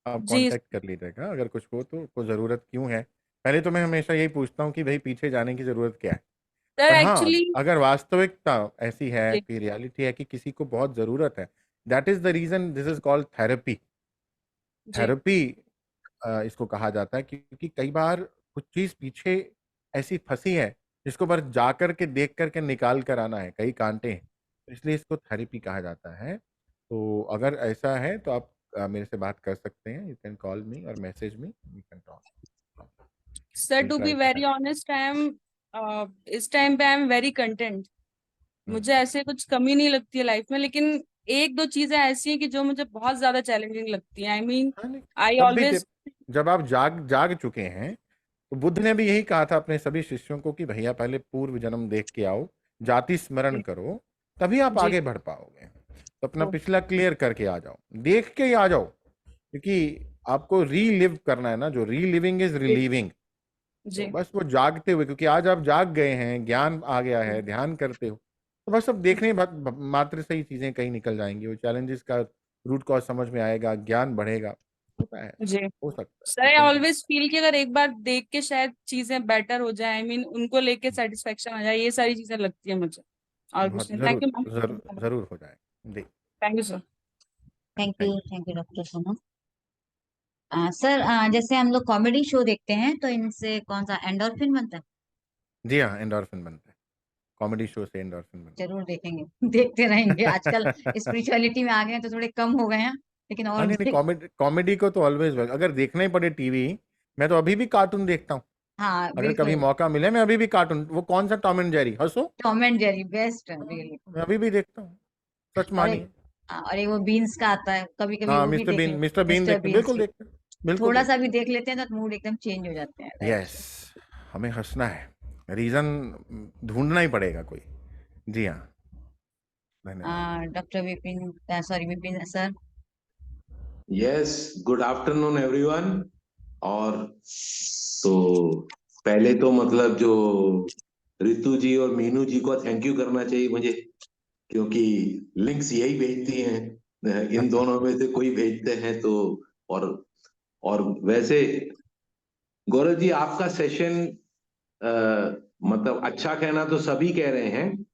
आप जी कांटेक्ट कर लीजिएगा अगर कुछ हो तो। को ज़रूरत क्यों है, पहले तो मैं हमेशा यही पूछता हूँ कि भाई पीछे जाने की ज़रूरत क्या है। सर, पर हाँ, एक्चुअली। अगर वास्तविकता ऐसी है जी कि रियलिटी है कि किसी को बहुत ज़रूरत है, that is the reason this is called therapy. जी थेरेपी इसको कहा जाता है, क्योंकि कई बार कुछ चीज़ पीछे ऐसी फंसी है जिसको बस जा कर के देख करके निकाल कर आना है, कई कांटे हैं, तो इसलिए इसको थेरेपी कहा जाता है। तो अगर ऐसा है तो आप मेरे से बात कर सकते हैं, यू कैन कॉल मी और message me, we can talk, sir, will to be try to very help. Honest, I am इस टाइम पे आई एम वेरी कंटेंट। मुझे ऐसे कुछ कमी नहीं लगती है लाइफ में, लेकिन एक दो चीजें ऐसी हैं कि जो मुझे बहुत ज्यादा चैलेंजिंग लगती हैं। आई मीन हाँ, नहीं, आई तब भी ऑलवेज। जब आप जाग जाग चुके हैं, तो बुद्ध ने भी यही कहा था अपने सभी शिष्यों को कि भैया पहले पूर्व जन्म देख के आओ, जाति स्मरण जी करो, तभी आप जी आगे बढ़ पाओगे। तो अपना तो पिछला क्लियर करके आ जाओ, देख के ही आ जाओ, क्योंकि आपको रीलिव करना है ना, जो रीलिविंग इज जी रिलीविंग। तो जी बस वो जागते हुए, क्योंकि आज आप जाग गए हैं, ज्ञान आ गया है, ध्यान करते हो, तो बस अब देखने मात्र से ही चीजें कहीं निकल जाएंगी, वो चैलेंजेस का रूट कॉज समझ में आएगा, ज्ञान बढ़ेगा, होता है, जी हो सकता है, sir, I depend. Always feel कि अगर एक बार देख के शायद चीजें बेटर हो जाए, आई मीन उनको लेके सेटिस्फेक्शन आ जाए, ये सारी चीजें लगती है मुझे। और कुछ बहुत नहीं। थैंक जरूर, यू जरूर मैम। जरूर हो जाए। जी, thank you sir. Thank thank you doctor Sonam. Sir, जैसे हम लोग कॉमेडी शो देखते हैं तो इनसे कौन सा एंडोर्फिन बनता है? यू। जी हाँ, एंडोर्फिन बनता है, कॉमेडी शो से एंडोर्फिन बनता जरूर देखेंगे। देखते रहेंगे। आजकल है। स्पिरिचुअलिटी में आ गए हैं तो थोड़े कम हो गए हैं, लेकिन हाँ, और नहीं नहीं, कॉमेडी कॉमेडी को तो ऑलवेज, अगर देखना ही पड़े टीवी, मैं तो अभी भी कार्टून देखता हूँ। हाँ अगर कभी बिल्कुल। मौका मिले, मैं अभी भी कार्टून, वो कौन सा टॉम एंड जेरी, हंसो, टॉम एंड जेरी बेस्ट है रियली। मैं अभी भी देखता हूँ, सच और एक मानिए। और एक वो बीन्स का आता है, कभी कभी हाँ, वो भी देख ले। मिस्टर बीन मिस्टर देखते, बीन्स बिल्कुल भी देखते, बिल्कुल थोड़ा सा देखते। भी देख लेते हैं तो मूड एकदम चेंज हो जाते हैं, राइट? यस, हमें हंसना है, रीजन ढूंढना ही पड़ेगा कोई। जी हाँ, धन्यवाद। Doctor Vipin, sorry Vipin sir. Yes, good afternoon everyone. और तो पहले तो मतलब जो रितु जी और मीनू जी को थैंक यू करना चाहिए मुझे, क्योंकि लिंक्स यही भेजती हैं, इन दोनों में से कोई भेजते हैं तो। और और वैसे गौरव जी, आपका सेशन मतलब अच्छा कहना तो सभी कह रहे हैं,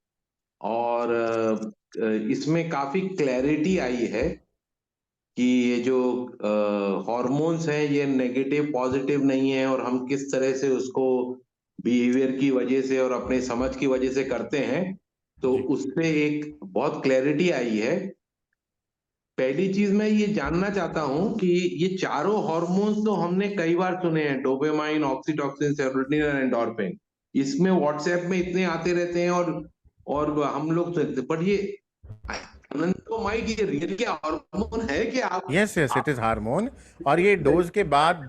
और इसमें काफी क्लैरिटी आई है कि ये जो हॉर्मोन्स हैं ये नेगेटिव पॉजिटिव नहीं है, और हम किस तरह से उसको बिहेवियर की वजह से और अपने समझ की वजह से करते हैं, तो जी, उससे एक बहुत क्लैरिटी आई है। पहली चीज मैं ये जानना चाहता हूं कि ये चारों हॉर्मोन्स तो हमने कई बार सुने हैं, डोपामाइन, ऑक्सीटोसिन, सेरोटोनिन और एंडोर्फिन, इसमें व्हाट्सएप में इतने आते रहते हैं, और हम लोग सुनते, पर ये अनंतो माइट, ये रियल क्या हार्मोन है क्या? Yes yes, it is hormone. और ये डोज के बाद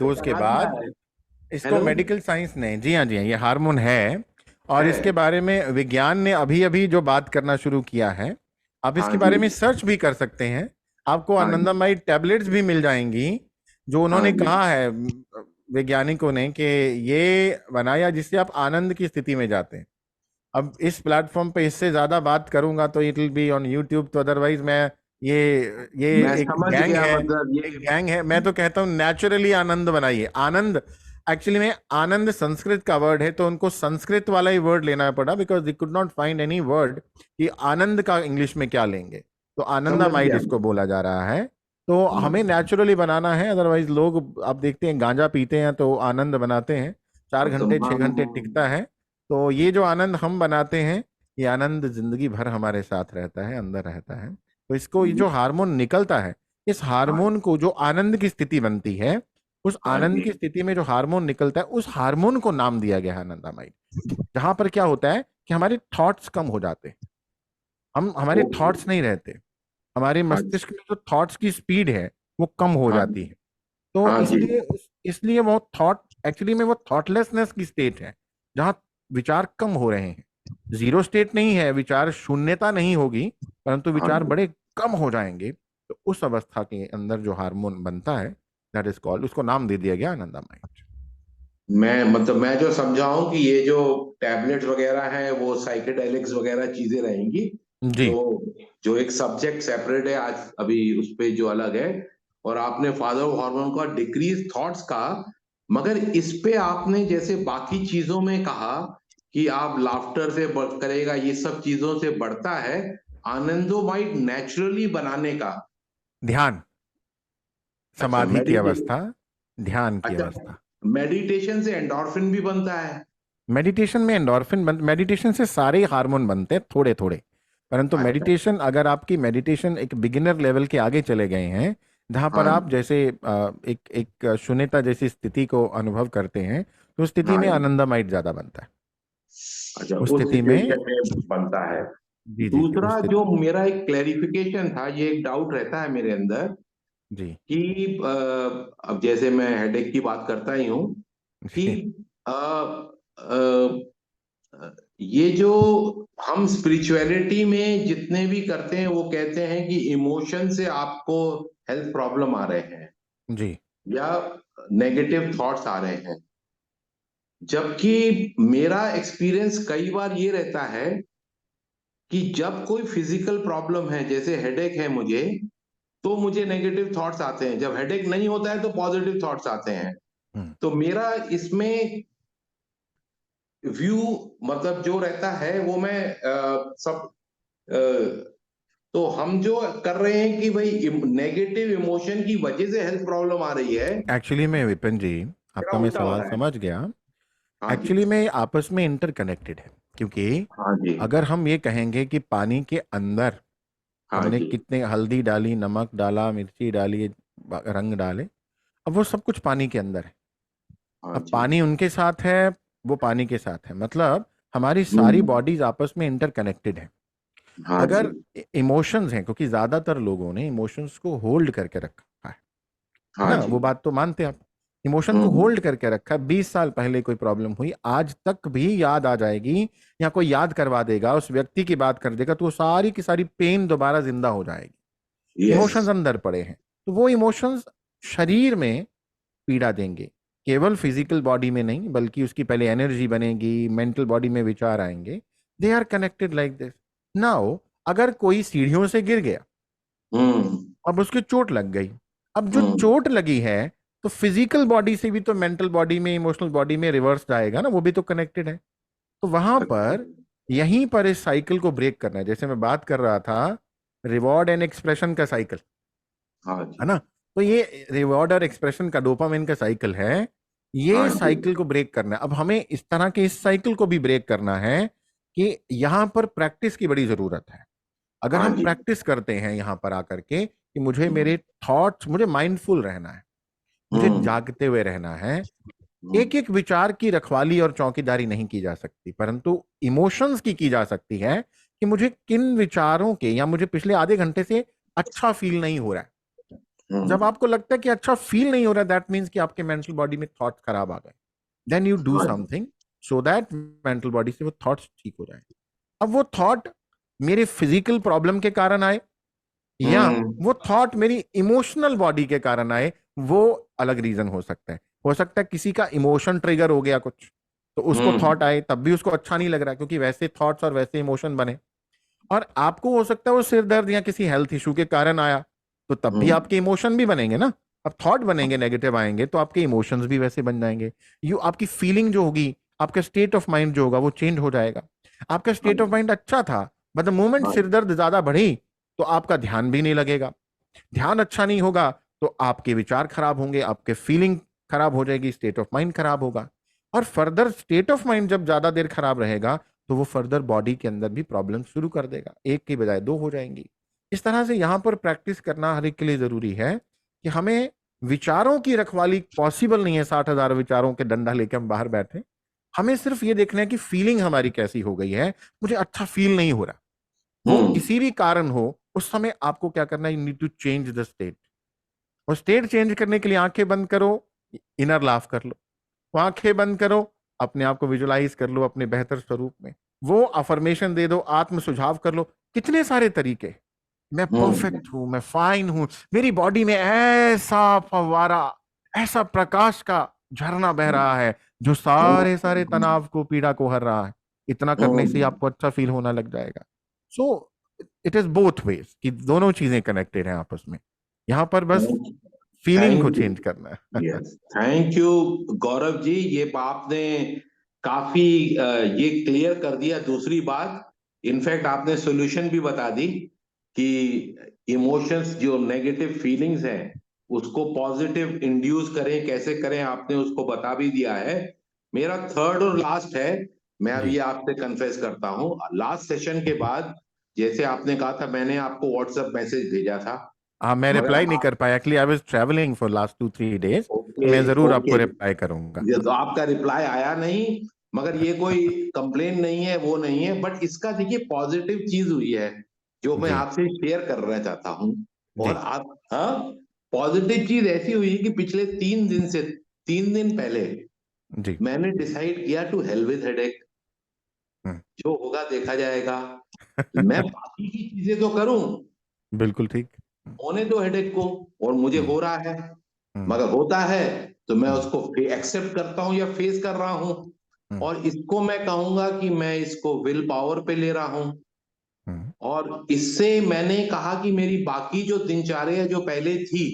इसको हेलो। मेडिकल साइंस ने, जी हाँ जी हाँ, ये हार्मोन है। और है। इसके बारे में विज्ञान ने अभी अभी जो बात करना शुरू किया है, आप हाँ इसके जी। बारे में सर्च भी कर सकते हैं, आपको हाँ जी। आनंदमाई टैबलेट्स भी मिल जाएंगी, जो हाँ उन्होंने जी। कहा है वैज्ञानिकों ने कि ये बनाया जिससे आप आनंद की स्थिति में जाते हैं। अब इस प्लेटफॉर्म पे इससे ज्यादा बात करूंगा तो it will be on YouTube, तो अदरवाइज मैं ये मैं एक समझ गैंग गया, है, मतलब एक गैंग है। मैं तो कहता हूँ नेचुरली आनंद बनाइए। आनंद एक्चुअली में, आनंद संस्कृत का वर्ड है, तो उनको संस्कृत वाला ही वर्ड लेना पड़ा, because they could not find any word कि आनंद का इंग्लिश में क्या लेंगे, तो समझ आनंदामाइड गया। इसको बोला जा रहा है। तो हमें नेचुरली बनाना है, अदरवाइज लोग आप देखते हैं गांजा पीते हैं तो आनंद बनाते हैं, 4 घंटे 6 घंटे टिकता है। तो ये जो आनंद हम बनाते हैं, ये आनंद जिंदगी भर हमारे साथ रहता है, अंदर रहता है। तो इसको, ये जो हार्मोन निकलता है, इस हार्मोन को, जो आनंद की स्थिति बनती है, उस हाँ आनंद जी। की स्थिति में जो हार्मोन निकलता है, उस हार्मोन को नाम दिया गया है आनंदामाइड। जहां पर क्या होता है कि हमारे थॉट्स कम हो जाते हैं, हमारे ओके। थॉट्स नहीं रहते, हमारे हाँ जी। मस्तिष्क में जो थॉट्स की स्पीड है वो कम हो हाँ जाती जी। है। तो हाँ जी। इसलिए वो थॉट, एक्चुअली में वो थॉटलेसनेस की स्टेट है, जहां विचार कम हो रहे हैं। जीरो स्टेट नहीं है, विचार शून्यता नहीं होगी, परंतु हाँ विचार जी। बड़े कम हो जाएंगे। तो उस अवस्था के अंदर जो हार्मोन बनता है, दैट इज कॉल्ड, उसको नाम दे दिया गया आनंदामाइड। मैं जो समझा हूं कि ये जो टैबलेट्स वगैरह हैं वो साइकेडेलिक्स वगैरह चीजें रहेंगी, जी। जो जो एक सब्जेक्ट सेपरेट है आज अभी उस पे जो अलग है। और आपने फादर ऑफ हार्मोन का, डिक्रीज थॉट्स का, मगर इस पे आपने जैसे बाकी चीजों में कहा कि आप लाफ्टर से करेगा, ये सब चीजों से बढ़ता है, आनंदोमाइड नेचुरली बनाने का। ध्यान, अच्छा, समाधि की अवस्था, ध्यान की अच्छा, अवस्था। मेडिटेशन से एंडोर्फिन भी बनता है? मेडिटेशन में एंडोर्फिन मेडिटेशन से सारे हार्मोन बनते हैं थोड़े थोड़े, परंतु अच्छा। मेडिटेशन, अगर आपकी मेडिटेशन एक बिगिनर लेवल के आगे चले गए हैं, जहां पर हाँ आप जैसे एक एक शून्यता जैसी स्थिति को अनुभव करते हैं, तो उस स्थिति हाँ में जी। आनंदामाइड ज्यादा बनता है। अच्छा, उस उस स्थिति में, सिचुएशन में बनता है। जी जी जी, उस दूसरा जो स्थिति, मेरा एक क्लैरिफिकेशन था, ये एक डाउट रहता है मेरे अंदर जी कि अब जैसे मैं हेडेक की बात करता ही हूँ कि जी, अ, ये जो हम स्पिरिचुअलिटी में जितने भी करते हैं वो कहते हैं कि इमोशन से आपको हेल्थ प्रॉब्लम आ रहे हैं जी या नेगेटिव थॉट्स आ रहे हैं, जबकि मेरा एक्सपीरियंस कई बार ये रहता है कि जब कोई फिजिकल प्रॉब्लम है, जैसे हेडेक है मुझे, तो मुझे नेगेटिव थॉट्स आते हैं, जब हेडेक नहीं होता है तो पॉजिटिव थॉट्स आते हैं। हम्म। तो मेरा इसमें व्यू, मतलब जो रहता है वो मैं सब अ, तो हम जो कर रहे हैं कि भाई नेगेटिव इमोशन की वजह से हेल्थ प्रॉब्लम आ रही है, एक्चुअली में विपिन जी, मेरा आपका मैं उल्टा हो सवाल रहा है। समझ गया। हाँ जी। एक्चुअली में आपस में इंटरकनेक्टेड है, क्योंकि हाँ जी। अगर हम ये कहेंगे कि पानी के अंदर हाँ हमने जी। कितने हल्दी डाली, नमक डाला, मिर्ची डाली, रंग डाले, अब वो सब कुछ पानी के अंदर है। हाँ अब जी। पानी उनके साथ है, वो पानी के साथ है, मतलब हमारी सारी हम्म। बॉडीज आपस में इंटरकनेक्टेड है। हाँ जी। अगर इमोशंस हैं, क्योंकि ज्यादातर लोगों ने इमोशंस को होल्ड करके रखा है हाँ ना, जी। वो बात तो मानते हैं आप। इमोशन को हम्म। होल्ड करके रखा है, 20 साल पहले कोई प्रॉब्लम हुई, आज तक भी याद आ जाएगी, या कोई याद करवा देगा, उस व्यक्ति की बात कर देगा, तो वो सारी की सारी पेन दोबारा जिंदा हो जाएगी। यस। इमोशंस अंदर पड़े हैं, तो वो इमोशंस शरीर में पीड़ा देंगे, केवल फिजिकल बॉडी में नहीं, बल्कि उसकी पहले एनर्जी बनेगी, मेंटल बॉडी में विचार आएंगे। They are connected like this. Now, अगर कोई सीढ़ियों से गिर गया, हम्म। अब उसकी चोट लग गई, अब जो हम्म। चोट लगी है, तो फिजिकल बॉडी से भी तो मेंटल बॉडी में, इमोशनल बॉडी में रिवर्स जाएगा ना, वो भी तो कनेक्टेड है। तो वहां अच्छा। पर, यहीं पर इस साइकिल को ब्रेक करना है, जैसे मैं बात कर रहा था, रिवॉर्ड एंड एक्सप्रेशन का साइकिल, हाँ है जी। ना। तो ये रिवॉर्ड और एक्सप्रेशन का, डोपामिन का साइकिल है, ये हाँ जी। साइकिल को ब्रेक करना है। अब हमें इस तरह के इस साइकिल को भी ब्रेक करना है, कि यहां पर प्रैक्टिस की बड़ी जरूरत है। अगर हाँ हम जी। प्रैक्टिस करते हैं यहां पर आकर के कि मुझे हम्म। मेरे थॉट्स, मुझे माइंडफुल रहना है, मुझे हम्म। जागते हुए रहना है, हम्म। एक एक विचार की रखवाली और चौकीदारी नहीं की जा सकती, परंतु इमोशंस की जा सकती है, कि मुझे किन विचारों के, या मुझे पिछले आधे घंटे से अच्छा फील नहीं हो रहा है। जब हम्म। आपको लगता है कि अच्छा फील नहीं हो रहा, दैट मीन्स कि आपके मेंटल बॉडी में थॉट्स खराब आ गए। देन यू डू हाँ जी। Something so that mental body से वो थॉट्स ठीक हो जाए। अब वो थॉट मेरे फिजिकल प्रॉब्लम के कारण आए, या हम्म। वो थॉट मेरी इमोशनल बॉडी के कारण आए, वो अलग रीजन हो सकता है। हो सकता है किसी का इमोशन ट्रिगर हो गया कुछ, तो उसको हम्म। थॉट आए, तब भी उसको अच्छा नहीं लग रहा, क्योंकि वैसे थॉट्स और वैसे इमोशन बने। और आपको हो सकता है वो सिर दर्द या किसी हेल्थ इशू के कारण आया, तो तब भी आपके इमोशन भी बनेंगे ना। अब थॉट बनेंगे, नेगेटिव आएंगे तो आपके इमोशंस भी वैसे बन जाएंगे। आपकी फीलिंग जो होगी, आपका स्टेट ऑफ माइंड जो होगा वो चेंज हो जाएगा। आपका स्टेट ऑफ माइंड अच्छा था, बट द मोमेंट सिर दर्द ज्यादा बढ़ी तो आपका ध्यान भी नहीं लगेगा। ध्यान अच्छा नहीं होगा तो आपके विचार खराब होंगे, आपके फीलिंग खराब हो जाएगी, स्टेट ऑफ माइंड खराब होगा। और फर्दर स्टेट ऑफ माइंड जब ज्यादा देर खराब रहेगा तो वो फर्दर बॉडी के अंदर भी प्रॉब्लम शुरू कर देगा, एक की बजाय दो हो जाएंगी। इस तरह से यहाँ पर प्रैक्टिस करना हर एक के लिए जरूरी है कि हमें विचारों की रखवाली पॉसिबल नहीं है। 60,000 विचारों के डंडा लेके हम बाहर बैठे, हमें सिर्फ ये देखना है कि फीलिंग हमारी कैसी हो गई है। मुझे अच्छा फील नहीं हो रहा, वो किसी भी कारण हो, उस समय आपको क्या करना है, you need to change the state. और स्टेट चेंज करने के लिए आंखें बंद करो, इनर लाफ कर लो, वो आंखें बंद करो, अपने आप को विजुलाइज कर लो अपने बेहतर स्वरूप में, वो अफर्मेशन दे दो, आत्म सुझाव कर लो। कितने सारे तरीके, मैं परफेक्ट हूं, मैं फाइन हूं, मेरी बॉडी में ऐसा फव्वारा, ऐसा प्रकाश का झरना बह रहा है जो सारे सारे तनाव को, पीड़ा को हर रहा है। इतना करने से ही आपको अच्छा फील होना लग जाएगा। So it is both ways, कि दोनों चीजें कनेक्टेड हैं आपस में। यहाँ पर बस फीलिंग को चेंज करना है। Yes, thank you Gaurav ji, ये आपने काफी ये क्लियर कर दिया। दूसरी बात, इनफैक्ट आपने सॉल्यूशन भी बता दी कि इमोशंस, जो नेगेटिव फीलिंग्स हैं, उसको पॉजिटिव इंड्यूस करें, कैसे करें, आपने उसको बता भी दिया है। मेरा थर्ड और लास्ट है, मैं अब जी। ये आपसे कन्फेस करता हूँ। लास्ट सेशन के बाद, जैसे आपने कहा था, मैंने आपको व्हाट्सएप मैसेज भेजा था, हाँ, मैं मगर रिप्लाई नहीं कर पाया, actually I was travelling for last 2-3 days. Okay मैं जरूर आपको ओके, रिप्लाई करूंगा। ये तो आपका रिप्लाई आया नहीं, मगर ये कोई कंप्लेन नहीं है, वो नहीं है, बट इसका देखिए पॉजिटिव चीज हुई है जो मैं जी आपसे शेयर करना चाहता हूँ। और जी आप, हाँ, पॉजिटिव चीज ऐसी हुई कि पिछले 3 दिन से, 3 दिन पहले जी। मैंने डिसाइड किया टू हेल विद हेडेक, हम्म, जो होगा देखा जाएगा, मैं बाकी की चीजें तो करूं, बिल्कुल ठीक। होने दो हेडेक को। और मुझे हम्म, हो रहा है, हम्म, मगर होता है तो मैं हम्म, उसको एक्सेप्ट करता हूं या फेस कर रहा हूं। हम्म, और इसको मैं कहूंगा कि मैं इसको विल पावर पे ले रहा हूं। हम्म, और इससे मैंने कहा कि मेरी बाकी जो दिनचर्या जो पहले थी,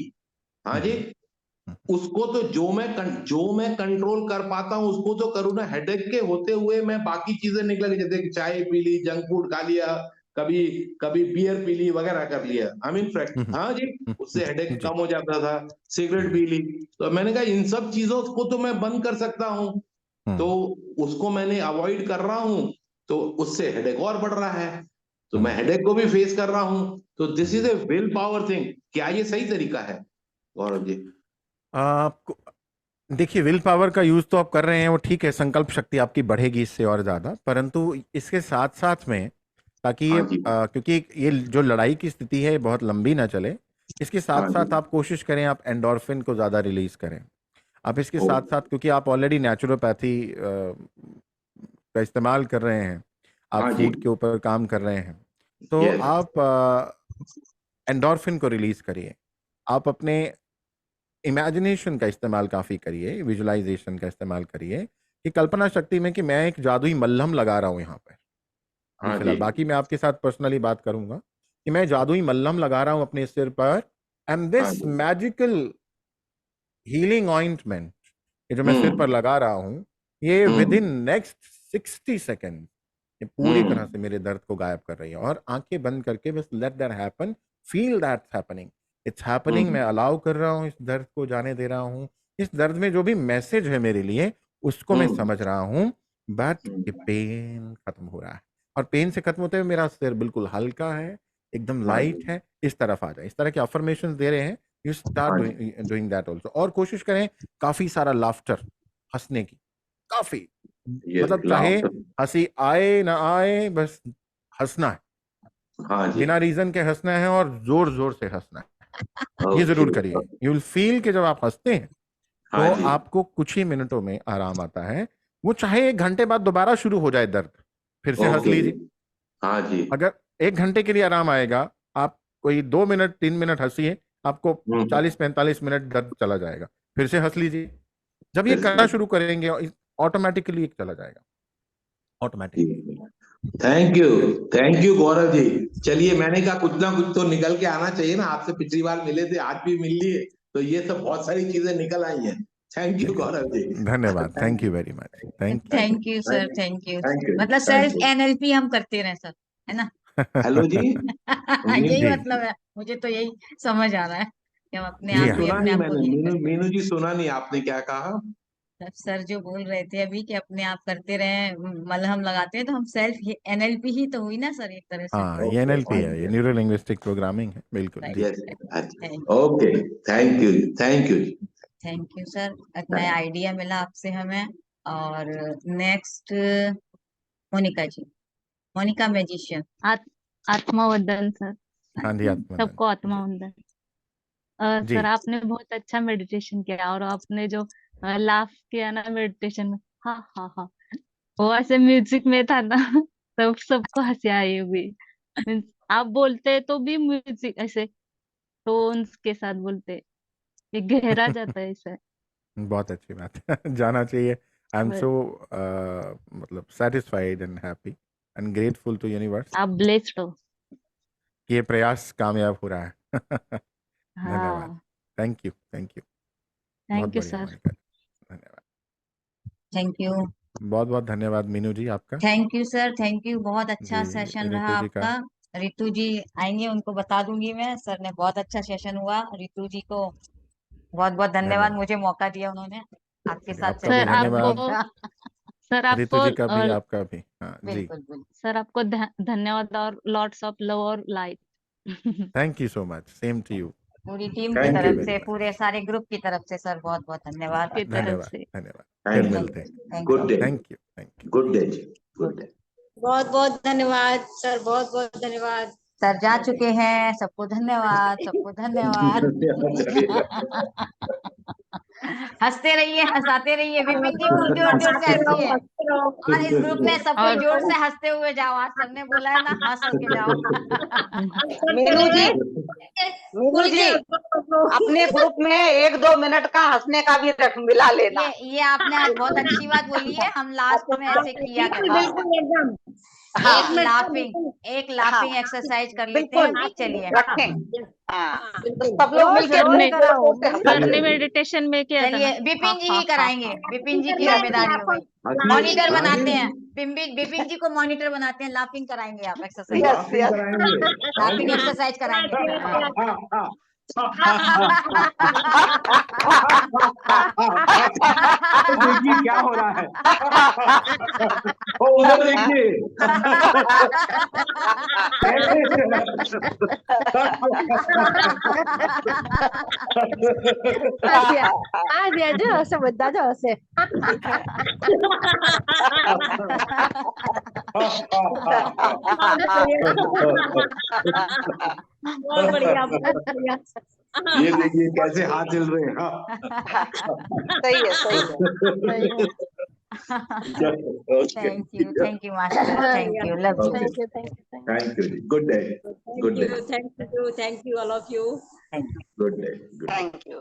हाँ जी, हम्म, उसको तो जो मैं कंट्रोल कर पाता हूं उसको तो करूँ ना। हेडेक के होते हुए मैं बाकी चीजें निकल, जैसे कि चाय पी ली, जंक फूड खा लिया, कभी कभी बियर पी ली, वगैरह कर लिया, आई मीन फ्रैक्ट, हम्म, हाँ जी, उससे हेडेक जी। कम हो जाता था। सिगरेट हम्म, पी ली, तो मैंने कहा इन सब चीजों को तो मैं बंद कर सकता हूँ, तो हम्म, उसको मैंने अवॉइड कर रहा हूँ, तो उससे हेडेक और बढ़ रहा है, तो मैं हम्म, हेडेक को भी फेस कर रहा हूँ। तो दिस इज जी। A will power thing. क्या ये सही तरीका है गौरव जी? आपको देखिए, विल पावर का यूज तो आप कर रहे हैं, वो ठीक है, संकल्प शक्ति आपकी बढ़ेगी इससे और ज्यादा, परंतु इसके साथ साथ में, ताकि ये हाँ जी, क्योंकि ये जो लड़ाई की स्थिति है ये बहुत लंबी ना चले, इसके साथ हाँ जी, साथ आप कोशिश करें आप एंडोर्फिन को ज्यादा रिलीज करें। आप इसके ओ, साथ साथ, क्योंकि आप ऑलरेडी नेचुरोपैथी का इस्तेमाल कर रहे हैं, आप हाँ जी, फूड के ऊपर काम कर रहे हैं, तो यस, आप एंडोर्फिन को रिलीज करिए। आप अपने इमेजिनेशन का इस्तेमाल काफी करिए, विजुअलाइजेशन का इस्तेमाल करिए, कि कल्पना शक्ति में कि मैं एक जादुई मल्हम लगा रहा हूं यहाँ पर। अभी हाँ फिलहाल, जी, बाकी मैं आपके साथ पर्सनली बात करूंगा, कि मैं जादुई मल्हम लगा रहा हूं अपने सिर पर, एंड हाँ दिस जी, मैजिकल हीलिंग ऑइंटमेंट, ये जो मैं सिर पर हम्म, लगा रहा हूं, ये with in hmm, next 60 second ये पूरी तरह हम्म, से मेरे दर्द को गायब कर रही है। और आंखें बंद करके बस let that happen, feel that's happening, it's happening, hmm, मैं अलाउ कर रहा हूँ इस दर्द को जाने दे रहा हूँ। इस दर्द में जो भी मैसेज है मेरे लिए उसको मैं हम्म, समझ रहा हूँ, बट ये हम्म, पेन खत्म हो रहा है। और पेन से खत्म होते हुए मेरा सिर बिल्कुल हल्का है, एकदम हाँ लाइट जी, है, इस तरफ आ जाए, इस तरह के अफर्मेशन दे रहे हैं। यू स्टार्ट हाँ जी, डूइंग दैट ऑल्सो। और कोशिश करें काफी सारा लाफ्टर, हंसने की, काफी, ये मतलब चाहे लाफ्टर, हंसी आए ना आए, बस हंसना है, हाँ जी, बिना रीजन के हंसना है और जोर जोर से हंसना है। ये ओके, जरूर करिए, यू विल फील कि जब आप हंसते हैं हाँ तो जी, आपको कुछ ही मिनटों में आराम आता है। वो चाहे 1 घंटे बाद दोबारा शुरू हो जाए दर्द, फिर से हंस ओके, लीजिए। हाँ जी, अगर 1 घंटे के लिए आराम आएगा, आप कोई 2 मिनट 3 मिनट हंसिए, आपको हम्म, 40-45 मिनट दर्द चला जाएगा, फिर से हंस लीजिए। जब ये फिर करना से, शुरू करेंगे ऑटोमेटिकली चला जाएगा, ऑटोमेटिकली। ठीक है। Thank you Gaurav ji. चलिए, मैंने कहा कुछ ना कुछ तो निकल के आना चाहिए ना, आपसे पिछली बार मिले थे, आज भी मिल लिए, तो ये सब बहुत सारी चीजें निकल आई हैं। Thank you Gaurav ji. धन्यवाद, thank you very much, thank you. Thank you sir, thank you. Thank you, मतलब थैंक सेल्फ यू। एनएलपी हम करते रहे सर, है ना? हेलो जी। यही जी मतलब है, मुझे तो यही समझ आ रहा है कि हम अपने जी आप हाँ, ही सुना अपने नहीं आप को मैंने, हील मीनू करते मीनू जी सुना नहीं आपने क्या कहा? हैं। सर जो बोल रहे थे अभी कि अपने आप करते रहे, मलहम लगाते हैं, तो हम सेल्फ एनएलपी ही तो हुई ना सर, एक तरह से। हाँ, ये ओके, एनएलपी है, ये न्यूरो लिंग्विस्टिक प्रोग्रामिंग है, बिल्कुल राइट, जी। यस, थैंक अच्छा, okay, thank you, thank you. Thank you sir, एक नया आइडिया मिला आपसे हमें। और नेक्स्ट मोनिका जी, मोनिका मैजिशियन। आत्मवंदन सर, हाँ जी, आत्मनंदन सबको जी आत्मवंदन। जी। सर आपने बहुत अच्छा मेडिटेशन किया, और आपने जो लाफ किया ना मेडिटेशन में, हाँ हाँ हाँ, वो ऐसे म्यूजिक में था ना तब सबको हंसी आई होगी। मीन्स आप बोलते तो भी म्यूजिक ऐसे टोन्स के साथ बोलते, ये गहरा जाता है इसे। बहुत अच्छी बात है जाना चाहिए। आई एम बस, सो मतलब satisfied and happy and grateful to universe आप ब्लेस्ड हो। कि ये प्रयास कामयाब हो रहा है धन्यवाद, हाँ, थैंक यू, थैंक यू। बहुत थैंक यू बढ़िया सर। मोनिका जी, धन्यवाद। थैंक यू, बहुत बहुत धन्यवाद मीनू जी आपका। Thank you sir, thank you. बहुत जी, अच्छा सेशन रहा रितु जी का। आपका। रितु जी आएंगे, उनको बता दूंगी मैं, सर ने बहुत अच्छा सेशन हुआ। रितु जी को बहुत बहुत धन्यवाद, धन्यवाद, मुझे मौका दिया उन्होंने आपके चलिए साथ आपका भी सर सेशन करने धन्यवाद, आपको का। सर रितु आपको जी का भी, आपका भी, हाँ जी। बिल्कुल बिल्कुल। सर आपको धन्यवाद, और लॉट्स ऑफ लव और light. Thank you so much, same to you, पूरी टीम की थैंक थैंक यू तरफ यू, वेरी से, मच। पूरे सारे ग्रुप की तरफ से सर बहुत बहुत धन्यवाद। की तरफ धन्यवाद, से। धन्यवाद, फिर थैंक यू, मिलते हैं। Thank good day, thank you, thank you. Good day जी, गुड डे। बहुत बहुत धन्यवाद सर, बहुत बहुत धन्यवाद। सर जा चुके हैं, सबको धन्यवाद, सबको धन्यवाद। हंसते रहिए, हंसाते रहिए। विपिन जी खूब जोर जोर से हंसिए, और इस ग्रुप में सब कोई और जोर से हंसते हुए जाओ। आज सर ने बोला है ना, हंस हंस के जाओ। मीनू जी, मीनू जी, अपने ग्रुप में 1-2 मिनट का हंसने का भी रख मिला लेना। ये आपने आज बहुत अच्छी बात बोली है, हम लास्ट में ऐसे किया बिल्कुल करेंगे। बिल्कुल एकदम। हाँ, एक मिनट का बिल्कुल। एक हाँ, लाफिंग एक्सरसाइज कर लेते हैं बिल्कुल अभी, चलिए। रखें। हाँ, हाँ, तो बिल्कुल। सब लोग रोज मिलके सर रोज ने जोर कराओ, जोर से मिलके। सर हंसेंगे। ने मेडिटेशन में किया था चलिए, ना। हाँ विपिन जी हाँ ही हाँ कराएंगे, हाँ। विपिन जी की करना है जिम्मेदारी हो गई। मॉनिटर बनाते हैं, विपिन जी को मॉनिटर बनाते हैं, लाफिंग कराएंगे आप एक्सरसाइज, यस लाफिंग यस। कराएंगे। लाफिंग एक्सरसाइज कराएंगे। देखिए क्या हो रहा है। ओ उधर देखिए। Ah, dia aja sebentar aja sih. बहुत बढ़िया, बहुत बढ़िया। ये देखिए कैसे हाथ हिल रहे हैं। सही है, सही है। Okay, thank you master, thank you, love you. Thank you, thank you, thank you. Thank you, good day, good day, thank you all of you. Thank you. Good day, good day. Thank you.